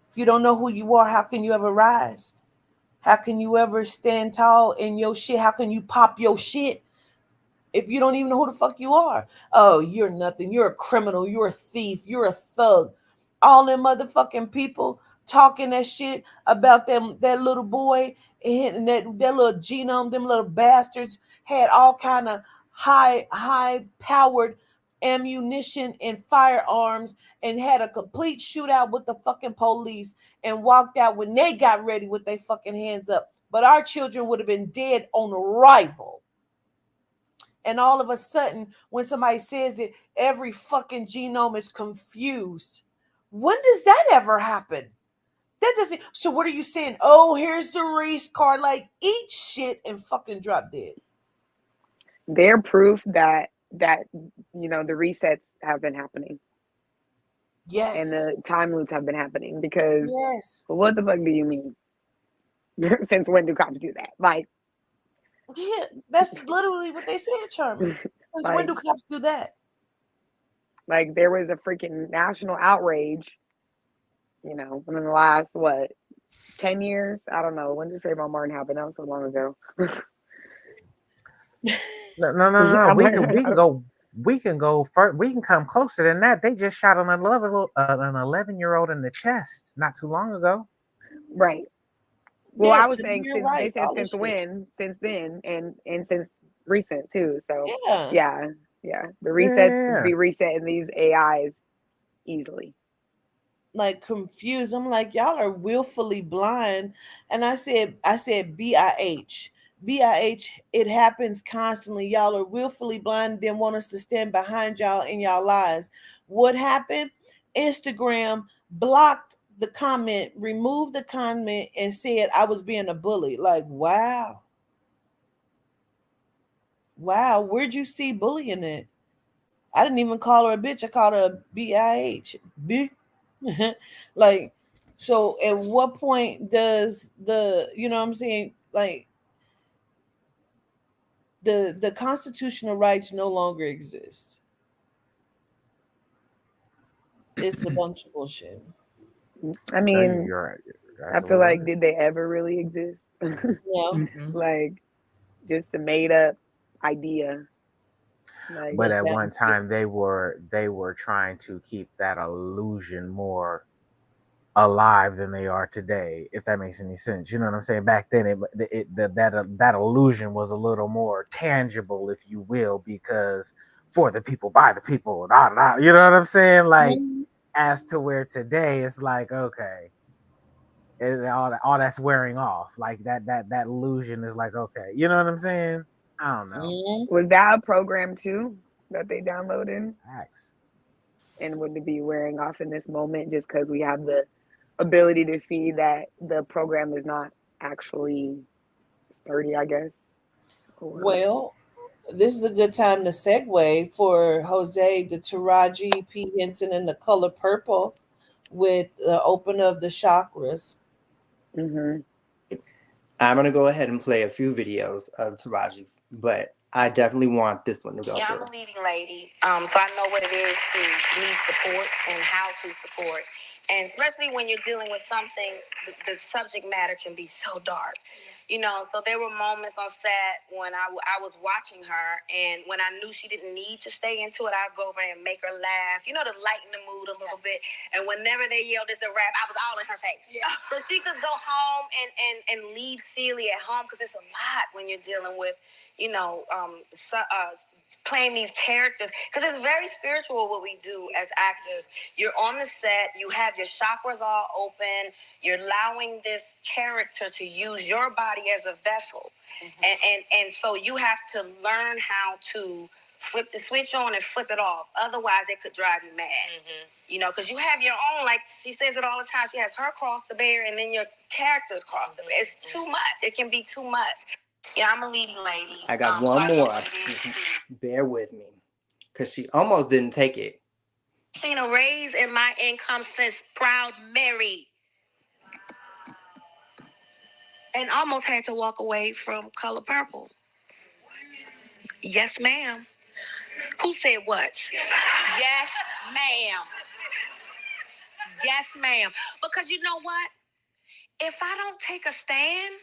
If you don't know who you are, how can you ever rise? How can you ever stand tall in your shit? How can you pop your shit if you don't even know who the fuck you are? Oh, you're nothing. You're a criminal. You're a thief. You're a thug. All them motherfucking people talking that shit about them, that little boy and that little genome, them little bastards had all kind of high powered ammunition and firearms, and had a complete shootout with the fucking police, and walked out when they got ready with their fucking hands up. But our children would have been dead on arrival. And all of a sudden, when somebody says it, every fucking genome is confused. When does that ever happen? That doesn't. So what are you saying? Oh, here's the race card. Like, eat shit and fucking drop dead. They're proof that the resets have been happening. Yes. And the time loops have been happening, because yes. What the fuck do you mean? Since when do cops do that? Like, yeah, that's literally what they said, Charmin. Since when do cops do that? Like, there was a freaking national outrage, in the last 10 years? I don't know. When did Trayvon Martin happen? That was so long ago. No. We can go further. We can come closer than that. They just shot an 11-year-old in the chest not too long ago. Right. Well, Yeah, I was to saying your since they rights, said all this since shit. when, since then, and since recent too. So Yeah. yeah, the Yeah, resets yeah, yeah. be resetting these AIs easily. Like confused. I'm like, y'all are willfully blind. And I said BIH. BIH, it happens constantly. Y'all are willfully blind, then want us to stand behind y'all in y'all lies. What happened? Instagram blocked the comment, removed the comment, and said I was being a bully. Like, wow. Wow, where'd you see bullying it? I didn't even call her a bitch. I called her a BIH. B. Like, so at what point does you know what I'm saying? Like, the constitutional rights no longer exist. It's a bunch of bullshit. I No, mean, you're right. You're I feel absolutely like right. did they ever really exist? Yeah. Mm-mm. Like just a made up idea. Like But What's at that? one time they were trying to keep that illusion more alive than they are today, if that makes any sense. You know what I'm saying? Back then, that illusion was a little more tangible, if you will, because for the people, by the people, da, da, da, you know what I'm saying? Like, Mhm. as to where today it's like, okay, all that's wearing off. Like that illusion is like, okay, you know what I'm saying? I don't know. Mhm. was that a program too that they downloaded? Facts. And would it be wearing off in this moment just because we have the ability to see that the program is not actually sturdy, I guess? Or Well, this is a good time to segue for Jose, the Taraji P. Henson, and the color purple with the open of the chakras. mm-hmm. I'm gonna go ahead and play a few videos of Taraji, but I definitely want this one to go Yeah, through. I'm a leading lady, so I know what it is to need support and how to support. And especially when you're dealing with something, the subject matter can be so dark. You know, so there were moments on set when I was watching her, and when I knew she didn't need to stay into it, I'd go over there and make her laugh, you know, to lighten the mood a little bit. And whenever they yelled it's a rap, I was all in her face. Yeah. So she could go home and leave Celie at home, because it's a lot when you're dealing with, you know, playing these characters, because it's very spiritual what we do as actors. You're on the set, you have your chakras all open, you're allowing this character to use your body as a vessel. And so you have to learn how to flip the switch on and flip it off. Otherwise it could drive you mad. You know, because you have your own, like she says it all the time, she has her cross to bear and then your character's cross to bear. It's too much. It can be too much. Yeah, I'm a leading lady. I got So one I know more. what it is to Bear with me, because she almost didn't take it. seen a raise in my income since Proud Mary, and almost had to walk away from Color Purple. Yes, ma'am. Who said what? Yes, ma'am. Yes, ma'am. Because you know what? If I don't take a stand,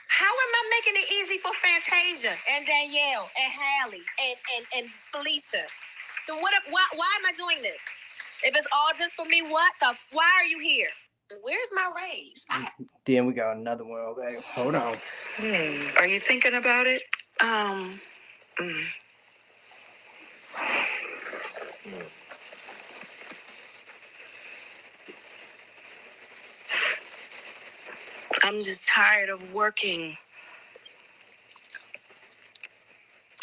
how am I making it easy for Fantasia and Danielle and Hallie and Felicia? So why am I doing this? If it's all just for me, why are you here? Where's my raise? Then we got another one. Okay, hold on. Are you thinking about it? Mm. I'm just tired of working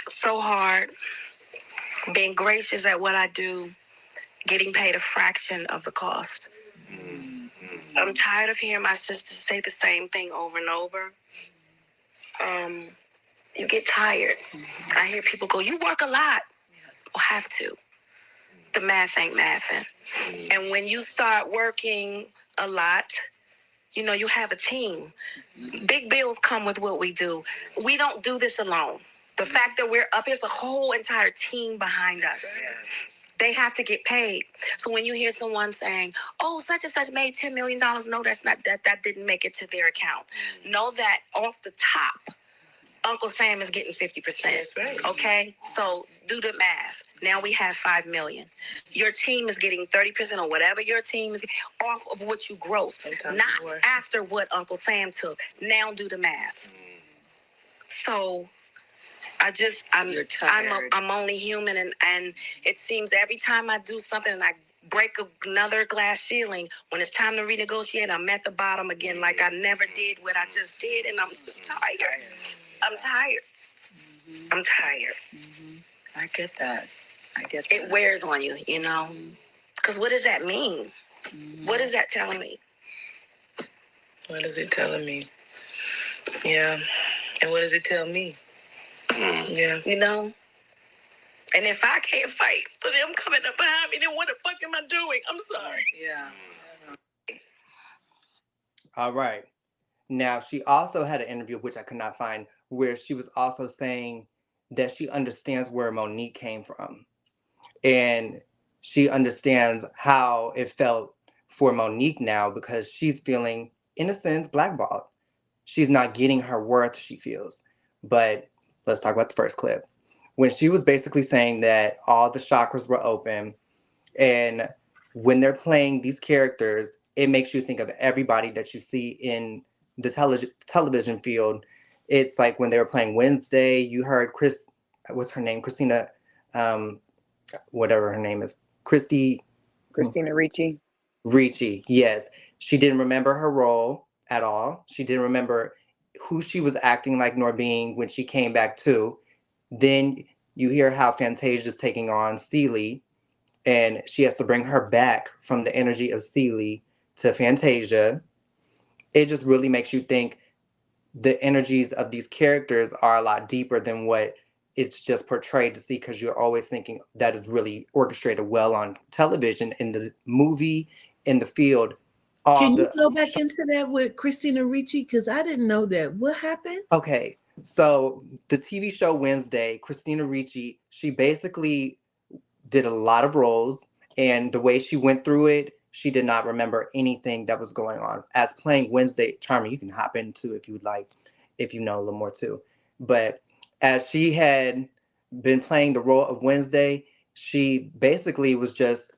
so hard, being gracious at what I do, getting paid a fraction of the cost. I'm tired of hearing my sisters say the same thing over and over. You get tired. I hear people go, "You work a lot." Well, have to. The math ain't mathing. And when you start working a lot, you know, you have a team. Big bills come with what we do. We don't do this alone. The fact that we're up, there's a whole entire team behind us. They have to get paid. So when you hear someone saying, "Oh, such and such made $10 million," no, that's not that didn't make it to their account. Know that off the top Uncle Sam is getting 50%. That's right. Okay, so do the math. Now we have 5 million. Your team is getting 30% or whatever your team is off of what you gross, not after what Uncle Sam took. Now do the math. So I'm only human, and it seems every time I do something and I break another glass ceiling, when it's time to renegotiate, I'm at the bottom again, like I never did what I just did, and I'm just tired. I'm tired. I'm tired. I get that. It wears on you, you know? Because what does that mean? What is that telling me? What is it telling me? Yeah. And what does it tell me? Yeah. You know? And if I can't fight for them coming up behind me, then what the fuck am I doing? I'm sorry. Yeah. All right. Now, she also had an interview, which I could not find, where she was also saying that she understands where Monique came from. And she understands how it felt for Monique now because she's feeling, in a sense, blackballed. She's not getting her worth, she feels. But let's talk about the first clip. When she was basically saying that all the chakras were open, and when they're playing these characters, it makes you think of everybody that you see in the television field. It's like when they were playing Wednesday, you heard what's her name? Christina, whatever her name is. Christina Ricci. Ricci, yes. She didn't remember her role at all. She didn't remember who she was acting like nor being when she came back to. Then you hear how Fantasia's taking on Celie, and she has to bring her back from the energy of Celie to Fantasia. It just really makes you think the energies of these characters are a lot deeper than what it's just portrayed to see, because you're always thinking that is really orchestrated well on television, in the movie, in the field. Can you go back into that with Christina Ricci? Because I didn't know that. What happened? Okay, so the TV show Wednesday, Christina Ricci, she basically did a lot of roles, and the way she went through it, she did not remember anything that was going on. As playing Wednesday, Charmy, you can hop into if you would like, if you know a little more too. But as she had been playing the role of Wednesday, she basically was just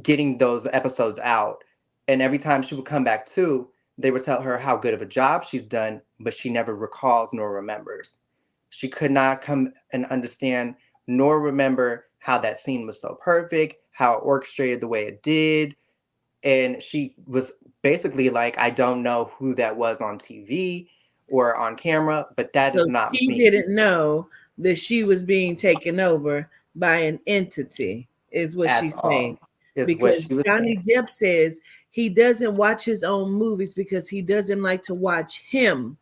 getting those episodes out. And every time she would come back to, they would tell her how good of a job she's done, but she never recalls nor remembers. She could not come and understand nor remember how that scene was so perfect, how it orchestrated the way it did. And she was basically like, I don't know who that was on TV or on camera, but that is not she me. didn't know that she was being taken over by an entity, is what she's saying. Because Johnny Depp says he doesn't watch his own movies because he doesn't like to watch him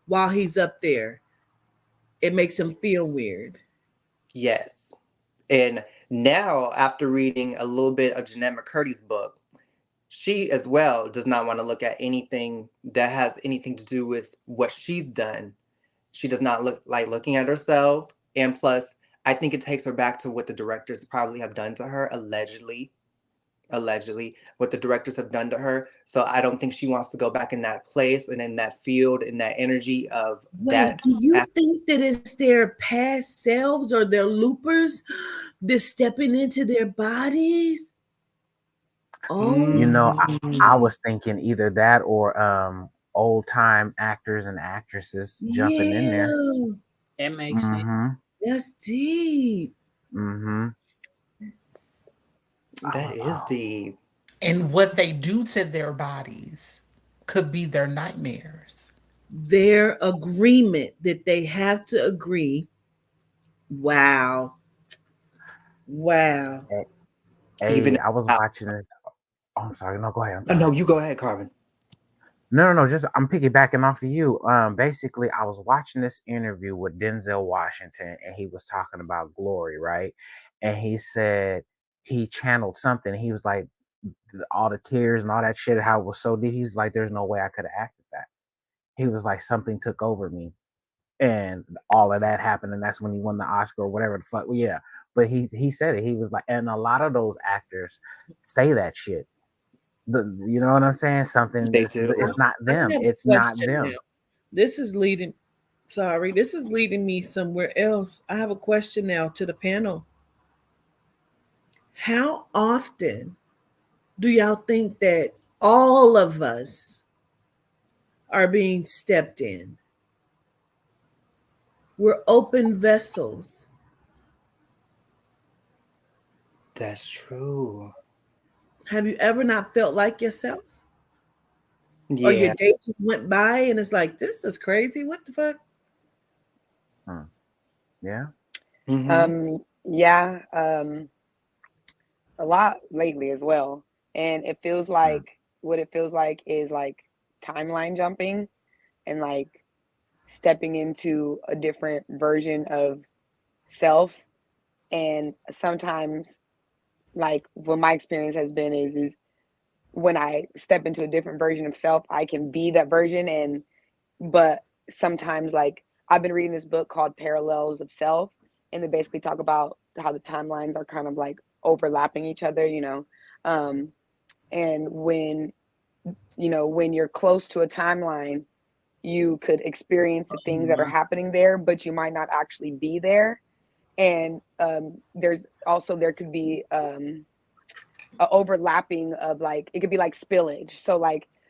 while he's up there. It makes him feel weird. Yes. And now, after reading a little bit of Jeanette McCurdy's book, she as well does not want to look at anything that has anything to do with what she's done. She does not look like looking at herself. And plus, I think it takes her back to what the directors probably have done to her, allegedly, what the directors have done to her. So I don't think she wants to go back in that place and in that field, in that energy of that. Do you think that it's their past selves or their loopers that's stepping into their bodies? Oh, You know, I was thinking either that or old time actors and actresses jumping in there. That makes sense. That's deep. That is deep. And what they do to their bodies could be their nightmares. Their agreement that they have to agree. Wow. Hey, Even I was watching this. Oh, I'm sorry. No, go ahead. No, you go ahead, Carvin. No. Just I'm piggybacking off of you. Basically, I was watching this interview with Denzel Washington, and he was talking about glory, right? And he said he channeled something. He was like, all the tears and all that shit, how it was so deep. He's like, there's no way I could have acted that. He was like, something took over me, and all of that happened, and that's when he won the Oscar or whatever the fuck. Well, yeah, but he said it. He was like, and a lot of those actors say that shit. You know what I'm saying? Something. They do. It's not them. It's not them. This is leading. Sorry, this is leading me somewhere else. I have a question now to the panel. How often do y'all think that all of us are being stepped in? We're open vessels. That's true. Have you ever not felt like yourself? Or your Yeah. day just went by and it's like, this is crazy. What the fuck? Yeah. Mm-hmm. Yeah, a lot lately as well. And it feels Mm. like what it feels like is like timeline jumping and like stepping into a different version of self. And sometimes, like what my experience has been is when I step into a different version of self, I can be that version. And but sometimes, like I've been reading this book called Parallels of Self, and they basically talk about how the timelines are kind of like overlapping each other, um, and when you're close to a timeline, you could experience the things that are happening there, but you might not actually be there. And there could be a overlapping of, like, it could be like spillage.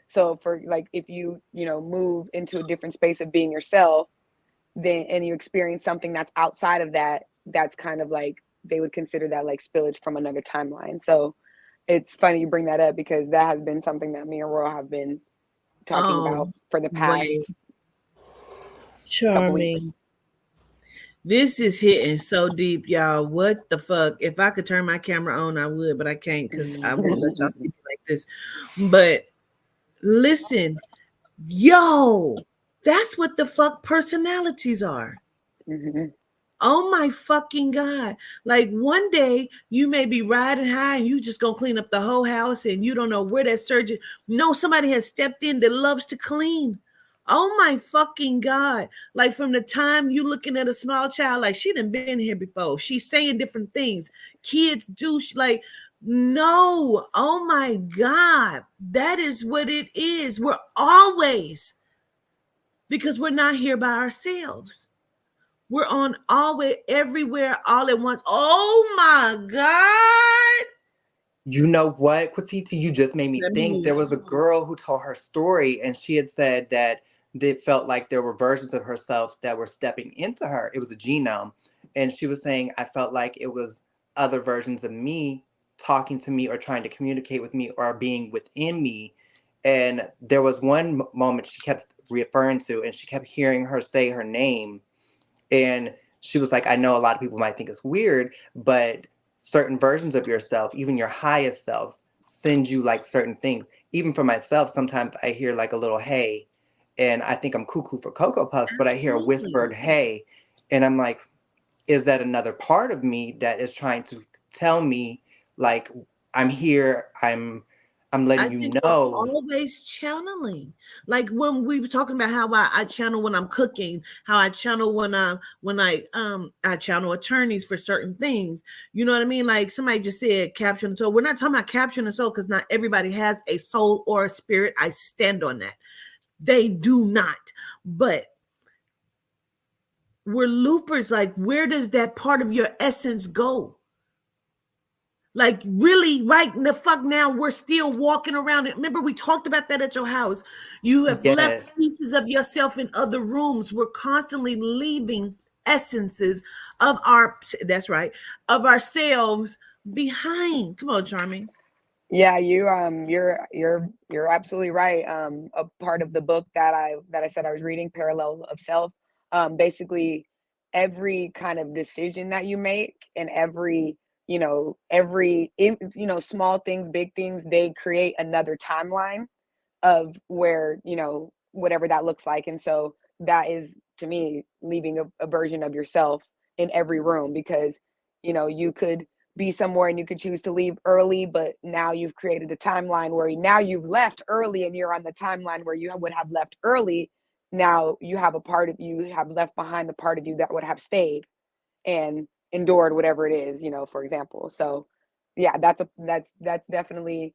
So for like if you move into a different space of being yourself, then and you experience something that's outside of that, that's kind of like they would consider that like spillage from another timeline. So it's funny you bring that up because that has been something that me and Royal have been talking about for the Wait. past couple Charming. weeks. This is hitting so deep, y'all. What the fuck? If I could turn my camera on, I would, but I can't because I won't let y'all see me like this. But listen, yo, that's what the fuck personalities are. Mhm. Oh my fucking God. Like one day you may be riding high and you just gonna clean up the whole house and you don't know where that surgeon. No, somebody has stepped in that loves to clean. Oh my fucking God. Like from the time you looking at a small child, like she done been here before. She's saying different things. Kids do like, no, oh my God. That is what it is. We're always, because we're not here by ourselves. We're on always everywhere all at once. Oh my God. You know what, Quatiti? You just made me Let me think. mute. There was a girl who told her story, and she had said that it felt like there were versions of herself that were stepping into her. It was a genome. And she was saying, I felt like it was other versions of me talking to me or trying to communicate with me or being within me. And there was one moment she kept referring to, and she kept hearing her say her name. And she was like, I know a lot of people might think it's weird, but certain versions of yourself, even your highest self, send you like certain things. Even for myself, sometimes I hear like a little hey, and I think I'm cuckoo for Cocoa Puffs, but I hear a Absolutely. whispered hey, and I'm like, is that another part of me that is trying to tell me like I'm here, I'm I letting you think we're know. always channeling. Like when we were talking about how I channel when I'm cooking, how I channel when I channel attorneys for certain things. You know what I mean? Like somebody just said capturing the soul. We're not talking about capturing the soul because not everybody has a soul or a spirit. I stand on that. They do not. But we're loopers. Like, where does that part of your essence go? Like, really, right in the fuck now, we're still walking around. Remember, we talked about that at your house. You have left Yes. pieces of yourself in other rooms. We're constantly leaving essences of that's right, of ourselves behind. Come on, Charming. Yeah, you're absolutely right. A part of the book that I said I was reading, Parallel of Self, basically every kind of decision that you make and small things, big things, they create another timeline of where, whatever that looks like. And so that is, to me, leaving a version of yourself in every room because, you could be somewhere and you could choose to leave early, but now you've created a timeline where now you've left early and you're on the timeline where you would have left early. Now you have a part of you have left behind the part of you that would have stayed and endured whatever it is, for example. So yeah, that's definitely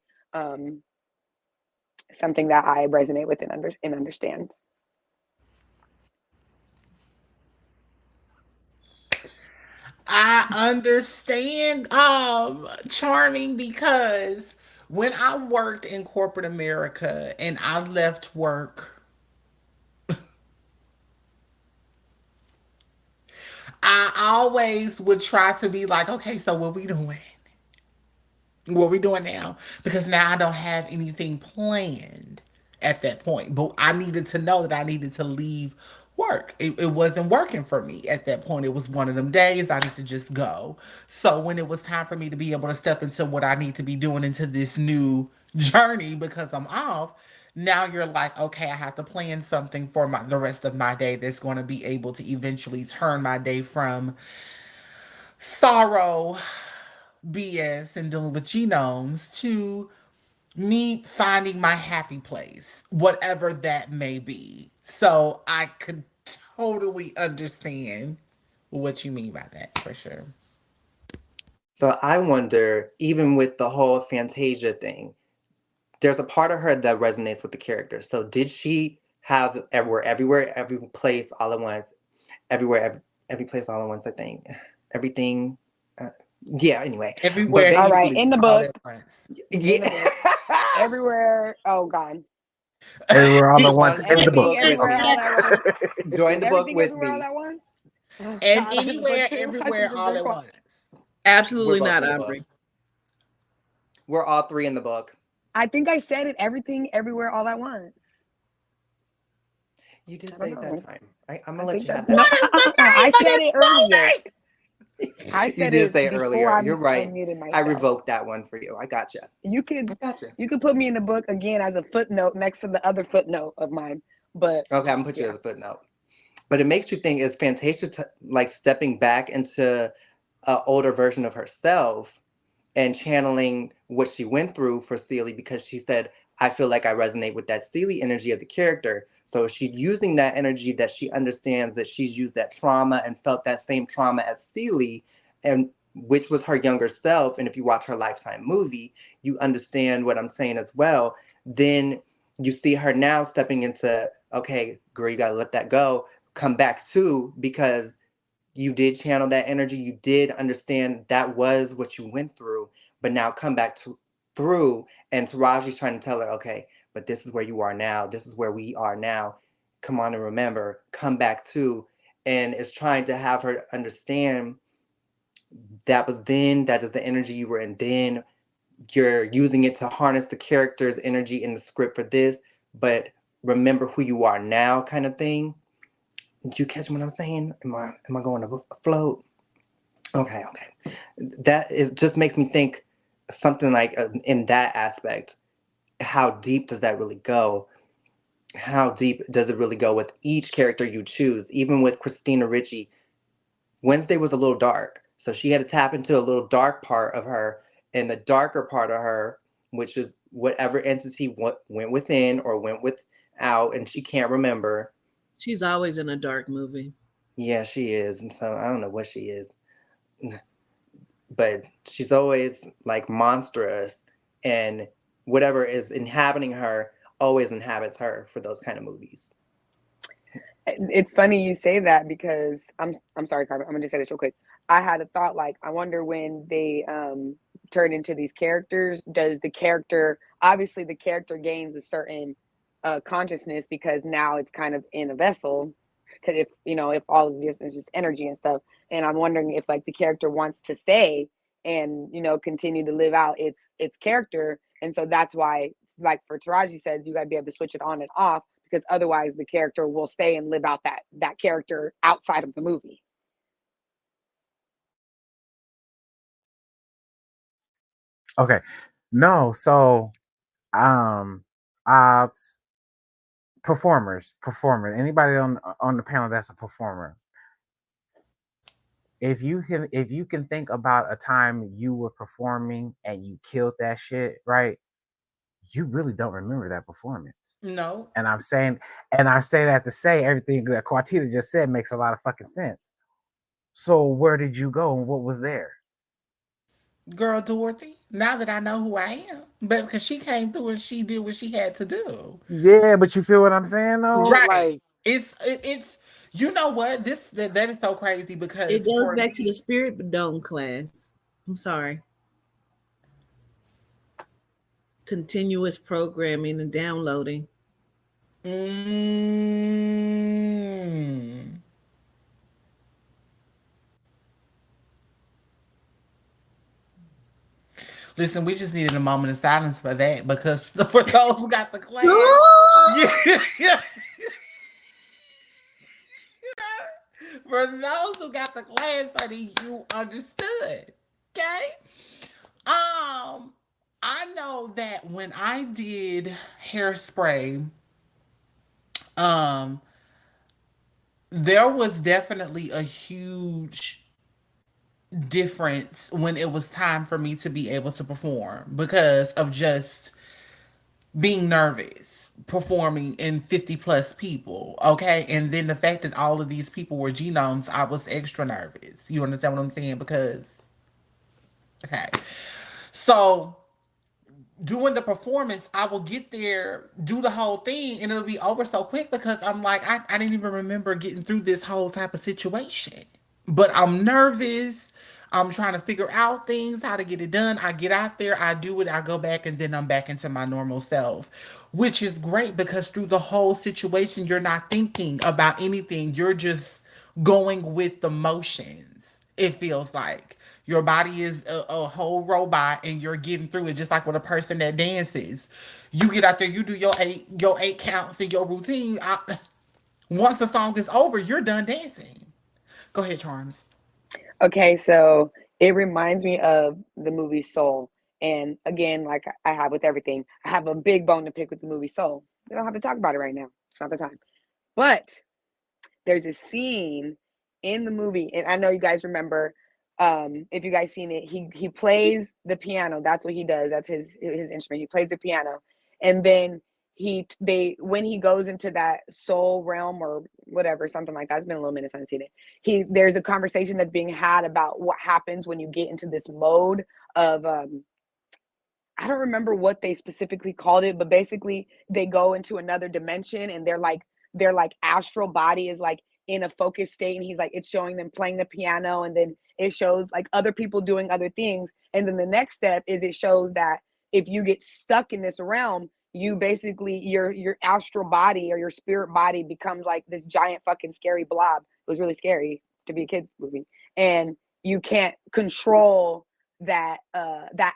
something that I resonate with and understand. I understand, Charming, because when I worked in corporate America and I left work, I always would try to be like, okay, so what we doing? What we doing now? Because now I don't have anything planned at that point. But I needed to know that I needed to leave work. It wasn't working for me at that point. It was one of them days I need to just go. So when it was time for me to be able to step into what I need to be doing into this new journey because I'm off, now you're like, okay, I have to plan something for the rest of my day that's going to be able to eventually turn my day from sorrow, BS, and dealing with genomes to me finding my happy place, whatever that may be. So I could totally understand what you mean by that for sure. So I wonder, even with the whole Fantasia thing, there's a part of her that resonates with the character. So did she have everywhere, every place, all at once, every place, all at once? I think everything. Uh, yeah. Anyway, but Everywhere, All right, basically, in the all book. at once. In the yeah. book. Everywhere. Oh God. Everywhere all at once Join in the the Everything book. book with everywhere me. all at once. Join the book Everything with everywhere all me. at once. Oh And God, I'm in the book anywhere, too. I should have everywhere, been all very at quiet. once. We're Absolutely both not, in the book. Aubrey. We're all three in the book. I think I said it. Everything everywhere all at once. You did I don't say it that know. time. I'm I gonna let think you have that's that no. What one. is the I name of said this it earlier. I You said did it say it before earlier. I You're right. unmuted I myself. revoked that one for you. I gotcha. You I could gotcha. you could put me in the book again as a footnote next to the other footnote of mine. But Okay, I'm gonna put you yeah. as a footnote. But it makes you think: is Fantasia like stepping back into an older version of herself and channeling what she went through for Celie? Because she said, "I feel like I resonate with that Celie energy of the character." So she's using that energy that she understands that she's used that trauma and felt that same trauma as Celie, and which was her younger self. And if you watch her Lifetime movie, you understand what I'm saying as well. Then you see her now stepping into, okay, girl, you gotta let that go. Come back to, because you did channel that energy. You did understand that was what you went through, but now come back to through. And Taraji's trying to tell her, okay, but this is where you are now. This is where we are now. Come on and remember, come back to. And it's trying to have her understand that was then, that is the energy you were in then. You're using it to harness the character's energy in the script for this, but remember who you are now, kind of thing. Do you catch what I'm saying? Am I going to float? Okay, okay. That is just makes me think something like in that aspect. How deep does that really go? How deep does it really go with each character you choose? Even with Christina Ricci, Wednesday was a little dark, so she had to tap into a little dark part of her, and the darker part of her, which is whatever entity went within or went without, and she can't remember. She's always in a dark movie. Yeah, she is, and so I don't know what she is, but she's always like monstrous, and whatever is inhabiting her always inhabits her for those kind of movies. It's funny you say that because I'm sorry, Carmen. I'm gonna just say this real quick. I had a thought like I wonder when they turn into these characters, does the character obviously the character gains a certain consciousness because now it's kind of in a vessel. Because if all of this is just energy and stuff, and I'm wondering if like the character wants to stay and continue to live out its character, and so that's why like for Taraji said you gotta be able to switch it on and off because otherwise the character will stay and live out that character outside of the movie. Okay. No, so ops performer. Anybody on the panel that's a performer. If you can think about a time you were performing and you killed that shit, right? You really don't remember that performance. No. And I say that to say everything that Quartita just said makes a lot of fucking sense. So where did you go and what was there? Girl, Dorothy, now that I know who I am, but because she came through and she did what she had to do. Yeah, but you feel what I'm saying though? Right. Like, It's You know what? That is so crazy It because goes for back to the me, spirit dome class. I'm sorry. Continuous programming and downloading. mm, listen, we just needed a moment of silence for that because for those who got the class, yeah, for those who got the class, honey, you understood. Okay. I know that when I did hairspray, um, there was definitely a huge difference when it was time for me to be able to perform because of just being nervous performing in 50 plus people, okay? And then the fact that all of these people were genomes, I was extra nervous. You understand what I'm saying? Because, okay. So doing the performance, I will get there, do the whole thing, and it'll be over so quick because I'm like, I didn't even remember getting through this whole type of situation. But I'm nervous. I'm trying to figure out things, how to get it done. I get out there, I do it, I go back, and then I'm back into my normal self, which is great because through the whole situation, you're not thinking about anything. You're just going with the motions. It feels like your body is a whole robot and you're getting through it just like with a person that dances. You get out there, you do your eight counts and your routine. Once the song is over, you're done dancing. Go ahead, Charms. Okay, so it reminds me of the movie Soul. And again, like I have with everything, I have a big bone to pick with the movie Soul. We don't have to talk about it right now. It's not the time. But there's a scene in the movie, and I know you guys remember. If you guys seen it, he plays the piano. That's what he does. That's his instrument. He plays the piano, and then when he goes into that soul realm or whatever, something like that. It's been a little minute since I've seen it. There's a conversation that's being had about what happens when you get into this mode of I don't remember what they specifically called it, but basically they go into another dimension and their astral body is like in a focused state, and he's like it's showing them playing the piano, and then it shows like other people doing other things, and then the next step is it shows that if you get stuck in this realm, you basically your astral body or your spirit body becomes like this giant fucking scary blob. It was really scary to be a kids movie, and you can't control that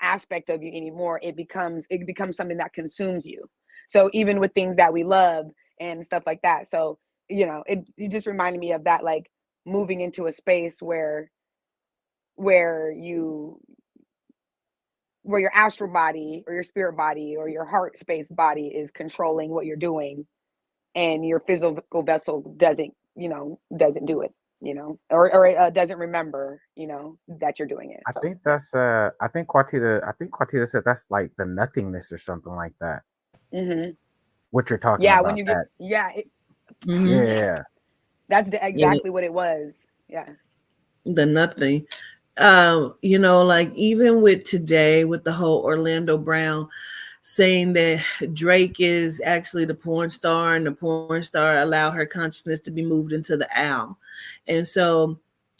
aspect of you anymore. It becomes something that consumes you. So even with things that we love and stuff like that, so it just reminded me of that, like moving into a space where you where your astral body or your spirit body or your heart space body is controlling what you're doing, and your physical vessel doesn't do it, or doesn't remember, that you're doing it. I So think that's I think Quartita said that's like the nothingness or something like that. hmm What you're talking yeah, when about you get that. Mm-hmm. yes, Yeah. that's Yeah, exactly what it was. Yeah. the nothing. Like even with today, with the whole Orlando Brown saying that Drake is actually the porn star, and the porn star allowed her consciousness to be moved into the owl. And so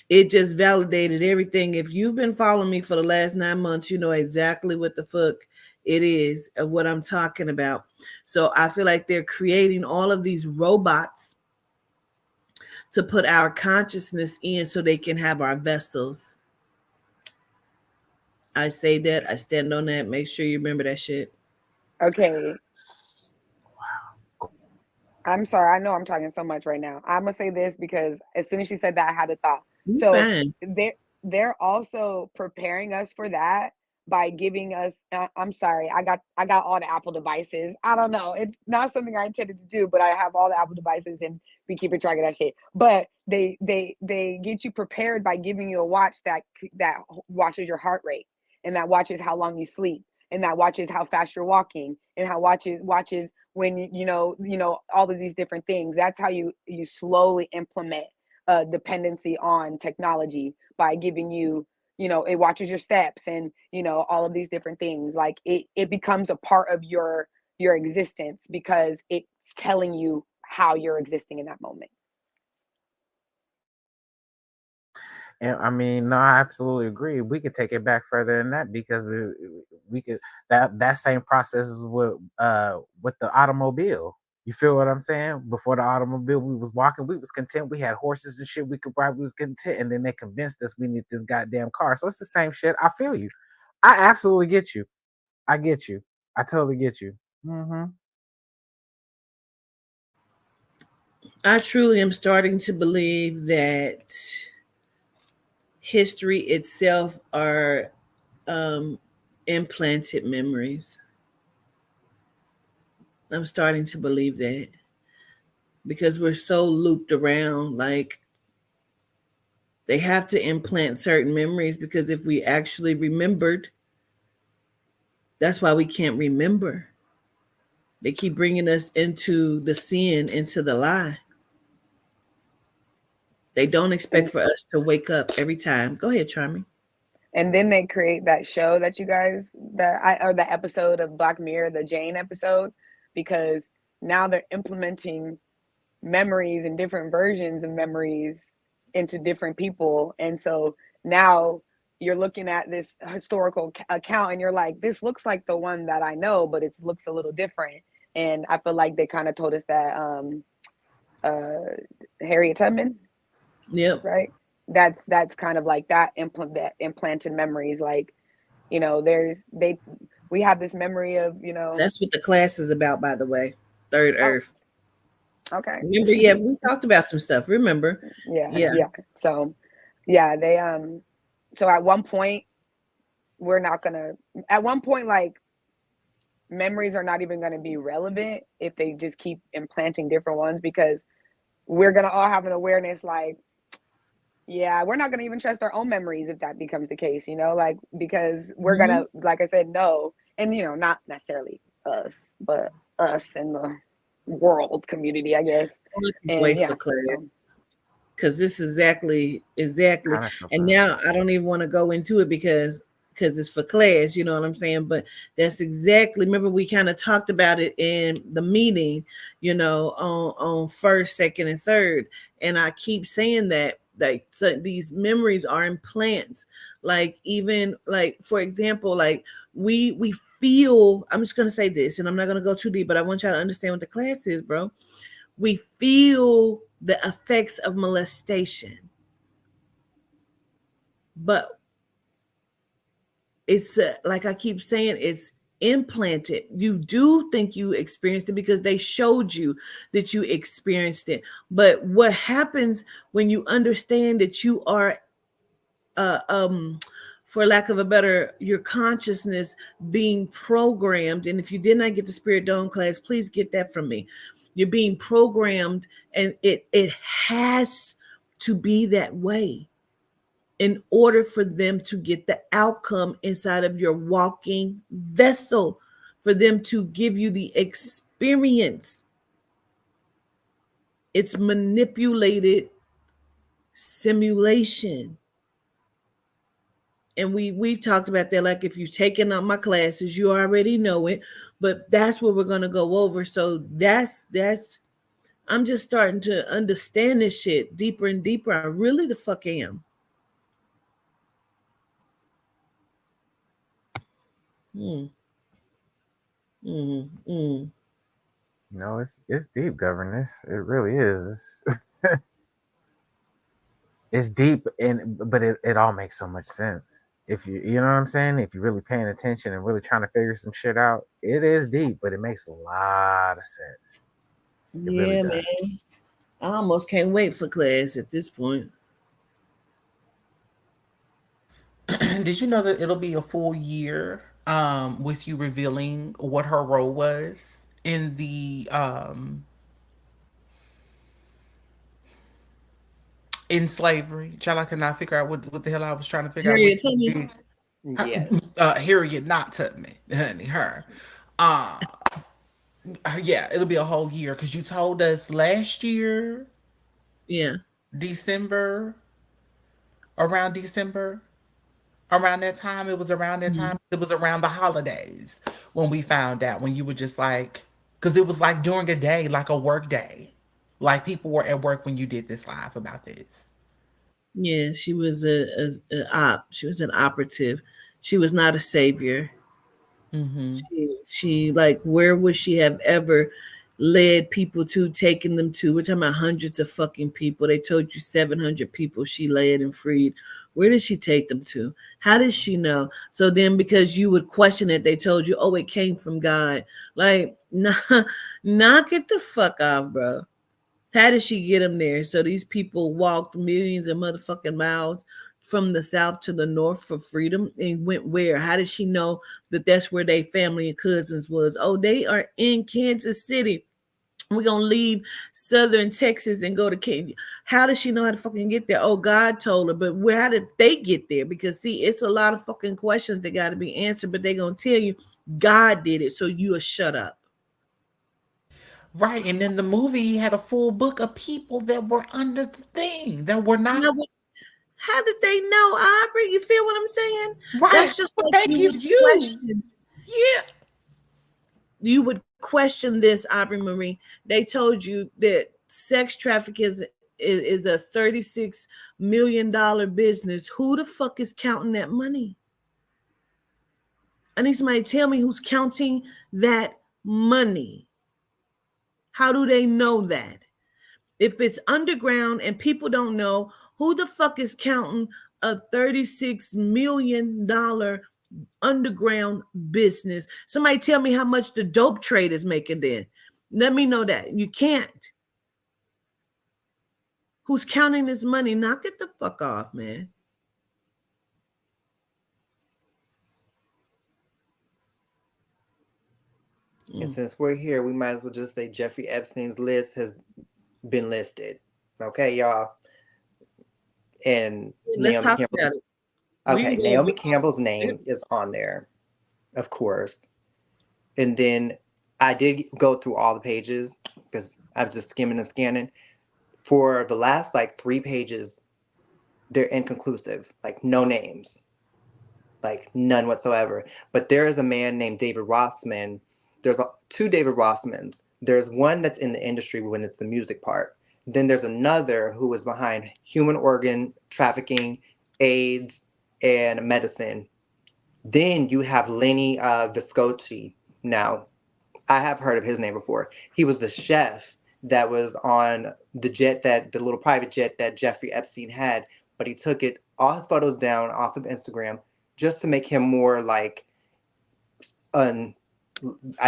it just validated everything. If you've been following me for the last 9 months, you know exactly what the fuck it is of what I'm talking about. So I feel like they're creating all of these robots to put our consciousness in so they can have our vessels. I say that, I stand on that. Make sure you remember that shit. Okay. I'm sorry. I know I'm talking so much right now. I'm gonna say this because as soon as she said that, I had a thought. You So fine. they're also preparing us for that by giving us. I'm sorry. I got all the Apple devices. I don't know. It's not something I intended to do, but I have all the Apple devices and we keep track of that shit. But they get you prepared by giving you a watch that watches your heart rate, and that watches how long you sleep, and that watches how fast you're walking, and how watches when all of these different things. That's how you slowly implement a dependency on technology by giving you, it watches your steps, and all of these different things. Like it becomes a part of your existence because it's telling you how you're existing in that moment. And I mean, no, I absolutely agree. We could take it back further than that because we could that same process is with the automobile. You feel what I'm saying? Before the automobile, we was walking, we was content. We had horses and shit we could ride, we was content, and then they convinced us we need this goddamn car. So it's the same shit. I feel you. I absolutely get you. I get you. I totally get you. Hmm. I truly am starting to believe that history itself are um, implanted memories. I'm starting to believe that because we're so looped around. Like, they have to implant certain memories because if we actually remembered, that's why we can't remember. They keep bringing us into the sin, into the lie. They don't expect And for us to wake up every time. Go ahead, Charmy. and then they create that show that you guys that I or the episode of Black Mirror, the Jane episode, because now they're implementing memories and different versions of memories into different people. And so now you're looking at this historical account and you're like, this looks like the one that I know, but it looks a little different. And I feel like they kind of told us that uh Harriet Tubman, Yep. right? That's kind of like that implanted memories. Like, there's they we have this memory of, That's what the class is about, by the way. Third oh, Earth. okay. Remember, yeah, we talked about some stuff. Remember? Yeah, Yeah. yeah. So yeah, they so at one point we're not gonna at one point, like, memories are not even gonna be relevant if they just keep implanting different ones, because we're gonna all have an awareness, like, yeah, we're not gonna even trust our own memories if that becomes the case, like, because we're Mm-hmm. gonna, like I said, no. And not necessarily us, but us and the world community, I guess. And Wait yeah, for class. so Because this is exactly, Kind of and confirmed. now I don't even want to go into it because it's for class, you know what I'm saying? But that's exactly, remember we kind of talked about it in the meeting, on first, second, and third. And I keep saying that, like, so these memories are implants. Like, even like, for example, like we feel, I'm just gonna say this, and I'm not gonna go too deep, but I want y'all to understand what the class is, bro. We feel the effects of molestation, but it's like I keep saying, it's implanted. You do think you experienced it because they showed you that you experienced it. But what happens when you understand that you are uh, um for lack of a better, your consciousness being programmed? And if you did not get the Spirit Dome class, please get that from me. You're being programmed, and it has to be that way in order for them to get the outcome inside of your walking vessel, for them to give you the experience. It's manipulated simulation. And we've talked about that. Like, if you've taken up my classes, you already know it, but that's what we're going to go over. So that's I'm just starting to understand this shit deeper and deeper. I really the fuck am. Mm, mm, mm. No, it's deep, governess. It really is. It's deep, and but it all makes so much sense. If you know what I'm saying, if you're really paying attention and really trying to figure some shit out, it is deep, but it makes a lot of sense. It really Yeah, does. man. I almost can't wait for class at this point. Did you know that it'll be a full year with you revealing what her role was in slavery? Child, I could not figure out what the hell I was trying to figure out. Harriet Tubman. yes. Harriet not Tubman, honey, her. Uh, yeah, it'll be a whole year because you told us last year, Yeah. December, around December, around that time. It was around that Mhm. time. It was around the holidays when we found out, when you were just like, because it was like during a day, like a work day. Like people were at work when you did this live about this. Yeah, she was a op. She was an operative. She was not a savior. Mm-hmm. She like where would she have ever led people to, taken them to? We're talking about hundreds of fucking people. They told you 700 people she led and freed. Where did she take them to? How did she know? So then because you would question it, they told you, oh, it came from God. Like, nah, knock it the fuck off, bro. How did she get them there? So these people walked millions of motherfucking miles from the south to the north for freedom and went where? How did she know that that's where they family and cousins was? Oh, they are in Kansas City. We're gonna leave southern Texas and go to Kenya. How does she know how to fucking get there? Oh, God told her, but where how did they get there? Because see, it's a lot of fucking questions that got to be answered, but they're gonna tell you God did it, so you will shut up. Right. And in the movie, he had a full book of people that were under the thing that were not. How did they know, Aubrey? You feel what I'm saying? Right. That's just How would like they you give would you? question. Yeah. You would question this, Aubrey Marie. They told you that sex traffic is a $36 million business. Who the fuck is counting that money? I need somebody to tell me who's counting that money. How do they know that? If it's underground and people don't know, who the fuck is counting a $36 million underground business? Somebody tell me how much the dope trade is making then. Let me know that. You can't. Who's counting this money? Knock it the fuck off, man. And since we're here, we might as well just say Jeffrey Epstein's list has been listed. Okay, y'all. And Let's Naomi talk Campbell. about it. We Okay, can go Naomi Campbell's name is on there, of course. And then I did go through all the pages because I was just skimming and scanning. For the last like 3 pages, they're inconclusive, like no names, like none whatsoever. But there is a man named David Rossman. There's 2 David Rossmans. There's one that's in the industry when it's the music part. Then there's another who is behind human organ trafficking, AIDS, and medicine. Then you have Lenny Visconti. Now, I have heard of his name before. He was the chef that was on the little private jet that Jeffrey Epstein had, but he took all his photos down off of Instagram just to make him more like, I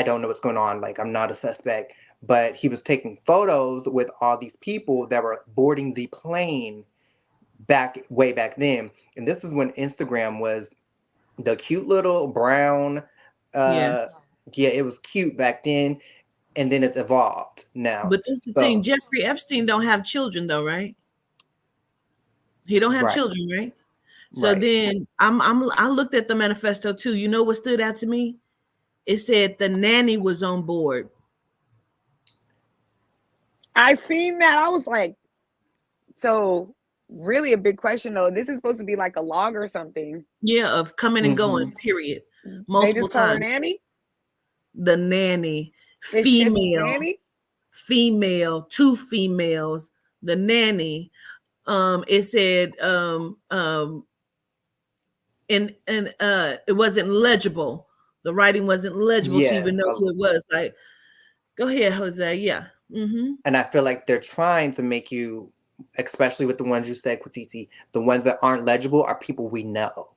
don't know what's going on. Like, I'm not a suspect, but he was taking photos with all these people that were boarding the plane way back then. And this is when Instagram was the cute little brown, Yeah. Yeah, it was cute back then, and then it's evolved now. But this is the thing. Jeffrey Epstein don't have children though, right? He don't have children, right? So then I looked at the manifesto too. You know what stood out to me? It said the nanny was on board. I seen that. I was like, so really a big question though. This is supposed to be like a log or something. Yeah, of coming and going, period. Multiple They just call her times. nanny? The nanny, It's just female, nanny? 2 females, the nanny. It said and it wasn't legible. The writing wasn't legible to even know who it was. Like, go ahead, Jose. Yeah. Mm-hmm. And I feel like they're trying to make you, especially with the ones you said, Kwatiti, the ones that aren't legible are people we know.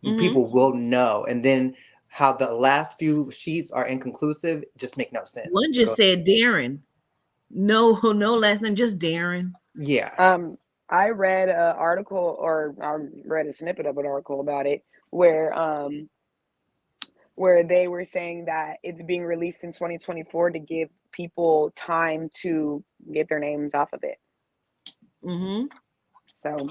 Mm-hmm. People will know. And then how the last few sheets are inconclusive just make no sense. One just said Darren. No last name, just Darren. Yeah. I read an article, or I read a snippet of an article about it, where they were saying that it's being released in 2024 to give people time to get their names off of it. Mm-hmm. So,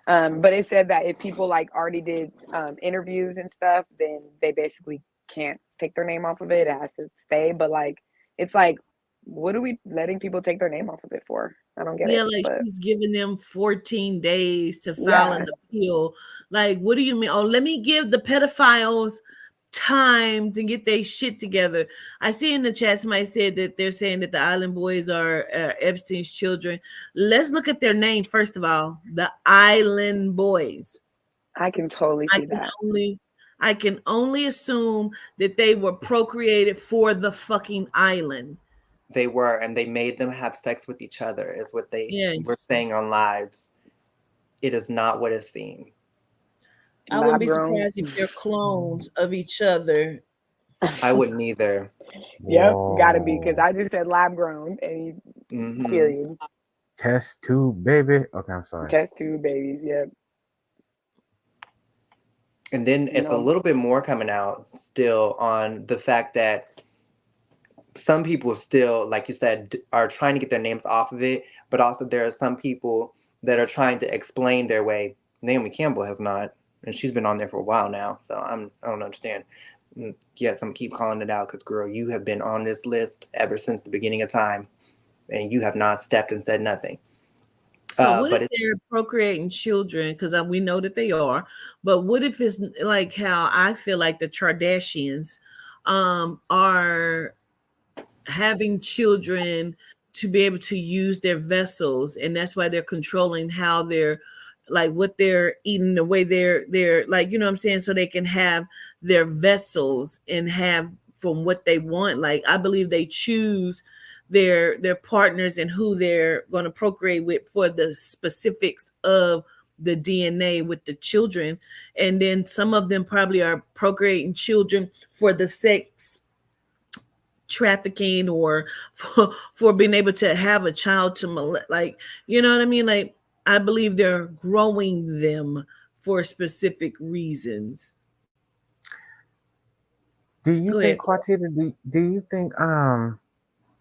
but it said that if people like already did interviews and stuff, then they basically can't take their name off of it. It has to stay. But like, it's like, what are we letting people take their name off of it for? I don't get it. Yeah, like but she's giving them 14 days to file an appeal. Like, what do you mean? Oh, let me give the pedophiles time to get their shit together. I see in the chat somebody said that they're saying that the Island Boys are Epstein's children. Let's look at their names first of all. The Island Boys. I can totally see that. I can only assume that they were procreated for the fucking island. They were, and they made them have sex with each other, is what they were saying on lives. It is not what it seemed. I wouldn't be surprised if they're clones of each other. I wouldn't either. Yep, gotta be, because I just said lab grown and period. Test tube baby. Okay, I'm sorry. Test tube babies, yep. And then it's a little bit more coming out still on the fact that some people still, like you said, are trying to get their names off of it, but also there are some people that are trying to explain their way. Naomi Campbell has not, and she's been on there for a while now, so I don't understand. Yes, I'm gonna keep calling it out because, girl, you have been on this list ever since the beginning of time, and you have not stepped and said nothing. So what if they're procreating children? Because we know that they are, but what if it's like how I feel like the Kardashians are having children to be able to use their vessels, and that's why they're controlling how they're like what they're eating, the way they're like, you know what I'm saying, so they can have their vessels and have from what they want. Like I believe they choose their partners and who they're going to procreate with for the specifics of the DNA with the children. And then some of them probably are procreating children for the sex trafficking or for being able to have a child to like, you know what I mean? Like I believe they're growing them for specific reasons. Do you think, Quatita, do you think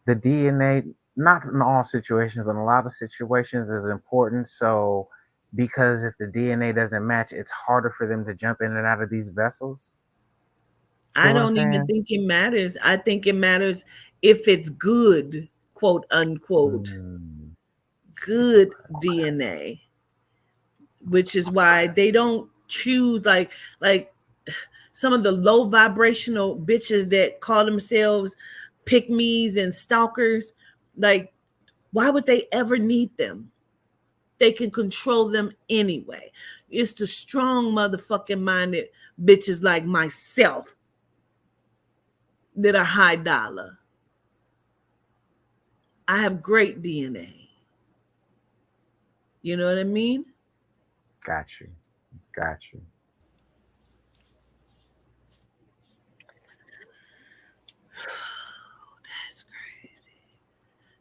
the DNA, not in all situations, but in a lot of situations, is important? So because if the DNA doesn't match, it's harder for them to jump in and out of these vessels? I don't even think it matters. I think it matters if it's good, quote unquote, good DNA, which is why they don't choose like some of the low vibrational bitches that call themselves pick me's and stalkers. Like, why would they ever need them? They can control them anyway. It's the strong motherfucking minded bitches like myself that are high dollar. I have great DNA. You know what I mean? Got you. That's crazy.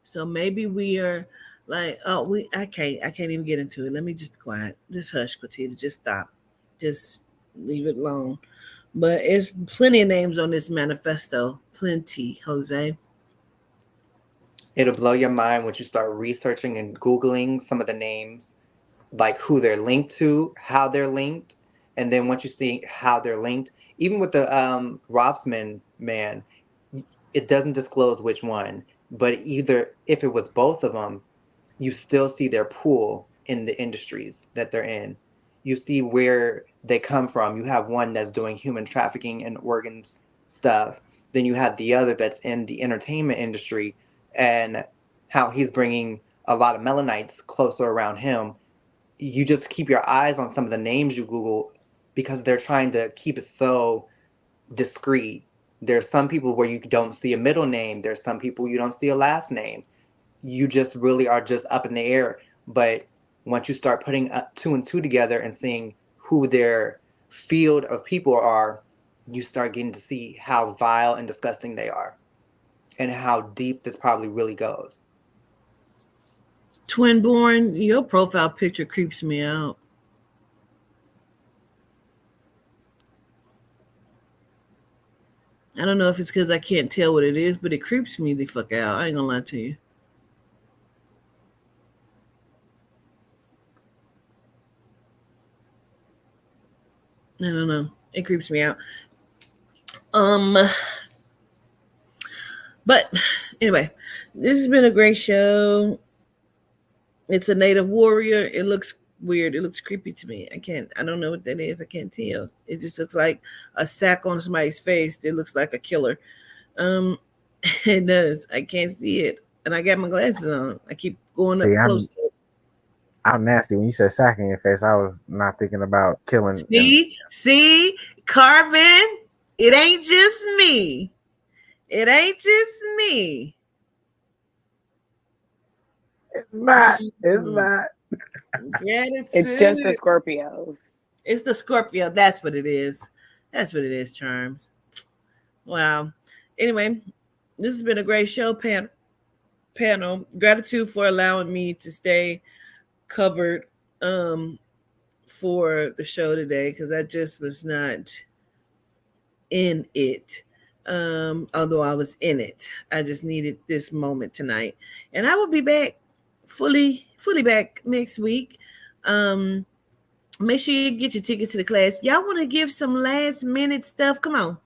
So maybe we are like, I can't even get into it. Let me just be quiet. Just hush, Quatita. Just stop. Just leave it alone. But it's plenty of names on this manifesto. Plenty, Jose. It'll blow your mind once you start researching and Googling some of the names, like who they're linked to, how they're linked. And then once you see how they're linked, even with the Robsman man, it doesn't disclose which one. But either if it was both of them, you still see their pool in the industries that they're in. You see where they come from. You have one that's doing human trafficking and organs stuff. Then you have the other that's in the entertainment industry and how he's bringing a lot of Melanites closer around him. You just keep your eyes on some of the names you Google because they're trying to keep it so discreet. There's some people where you don't see a middle name. There's some people you don't see a last name. You just really are just up in the air. But once you start putting two and two together and seeing who their field of people are, you start getting to see how vile and disgusting they are and how deep this probably really goes. Twinborn, your profile picture creeps me out. I don't know if it's because I can't tell what it is, but it creeps me the fuck out. I ain't gonna lie to you. I don't know. It creeps me out. But anyway, this has been a great show. It's a native warrior. It looks weird. It looks creepy to me. I don't know what that is. I can't tell. It just looks like a sack on somebody's face. It looks like a killer. Um, it does. I can't see it. And I got my glasses on. I keep going See, up close to it. I'm nasty. When you said sack in your face, I was not thinking about killing. See, Carvin, it ain't just me. It ain't just me. It's not. It's not. Gratitude. It's just the Scorpios. It's the Scorpio. That's what it is. That's what it is, Charms. Wow. Anyway, this has been a great show, panel. Gratitude for allowing me to stay covered for the show today, because I just was not in it. Although I was in it, I just needed this moment tonight, and I will be back fully back next week. Make sure you get your tickets to the class. Y'all want to give some last minute stuff? Come on.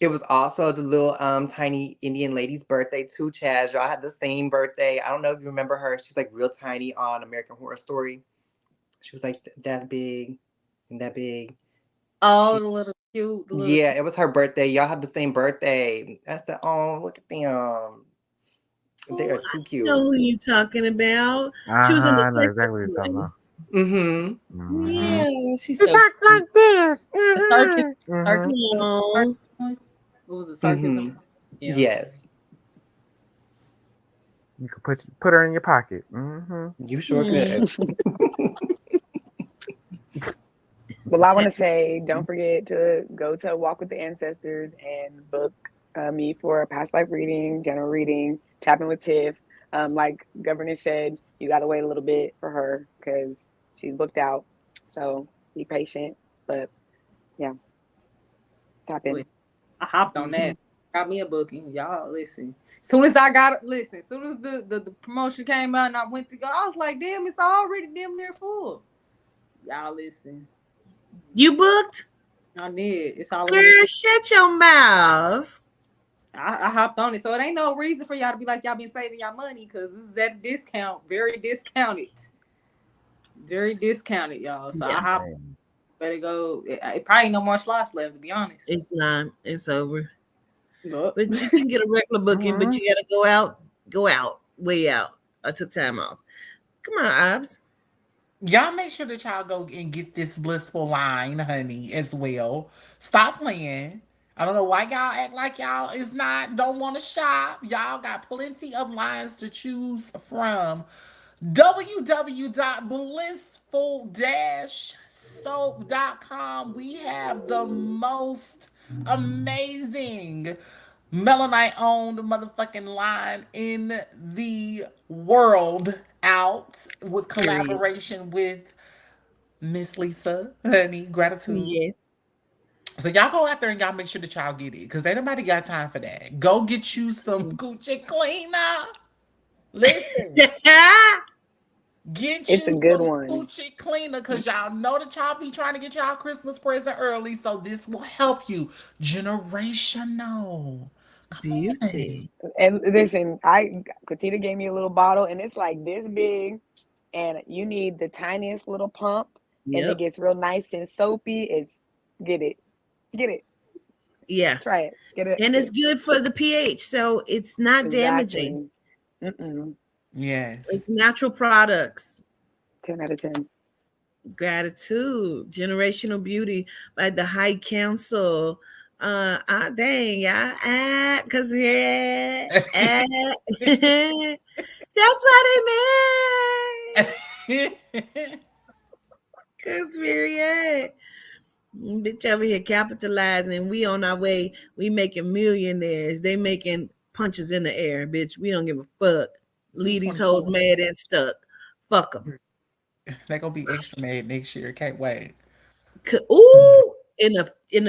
It was also the little tiny Indian lady's birthday too, Chaz. Y'all had the same birthday. I don't know if you remember her. She's like real tiny on American Horror Story. She was like that big and that big. Oh, the little cute. Yeah, it was her birthday. Y'all have the same birthday. That's the look at them. They are too cute. I know who you talking about. She was in the I know exactly what you're talking about. Mm-hmm. Yeah, she's She so talks like this. The circus. Aw. What was the sarcasm? Yeah. Yes. You could put her in your pocket. You sure could. Well, I want to say, don't forget to go to Walk with the Ancestors and book me for a past life reading, general reading, tapping with Tiff. Like Governor said, you got to wait a little bit for her because she's booked out. So be patient. But yeah, tap in. I hopped on that. Got me a booking. Y'all listen. Soon as the promotion came out and I went to go, I was like, damn, it's already damn near full. Y'all listen. You booked? I did. It's all Girl, shut your mouth. I hopped on it. So it ain't no reason for y'all to be like y'all been saving y'all money, because this is that discount. Very discounted. Very discounted, y'all. So I hopped. Better go. It probably ain't no more slots left, to be honest. It's not. It's over. But you can get a regular booking, but you gotta go out, way out. I took time off. Come on, Obs. Y'all make sure that y'all go and get this blissful line, honey, as well. Stop playing. I don't know why y'all act like y'all don't want to shop. Y'all got plenty of lines to choose from. www.blissful-soap.com. We have the most amazing Melanite-owned motherfucking line in the world out with collaboration with Miss Lisa, honey. Gratitude. Yes. So y'all go out there and y'all make sure that y'all get it, because ain't nobody got time for that. Go get you some Gucci cleaner. Listen. Get It's you a good some one. Gucci cleaner, because y'all know that y'all be trying to get y'all Christmas present early, so this will help you. Generational. Beauty. And listen, Katina gave me a little bottle, and it's like this big, and you need the tiniest little pump, and it gets real nice and soapy. Get it. Yeah. Try it. Get it. And it's good for the pH, so it's not damaging. Yes. It's natural products. 10 out of 10. Gratitude. Generational Beauty by the High Council. Dang, y'all. Because we're that's what it meant. Because we're at. Bitch over here capitalizing, and we on our way. We making millionaires. They making punches in the air, bitch. We don't give a fuck. Leave these hoes mad and stuck. Fuck them. They're gonna be extra mad next year. Can't wait. Ooh, in a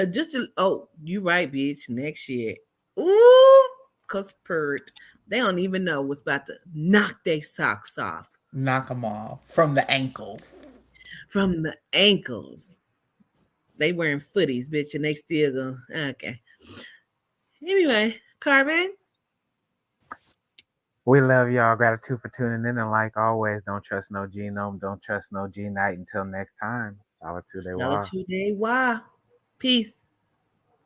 just a, oh, you right, bitch. Next year. Ooh, cause purred. They don't even know what's about to knock their socks off. Knock them off from the ankles. From the ankles. They wearing footies, bitch, and they still go, okay. Anyway, Carbon. We love y'all. Gratitude for tuning in. And like always, don't trust no genome. Don't trust no G night. Until next time. Solitude. Solitude. Peace.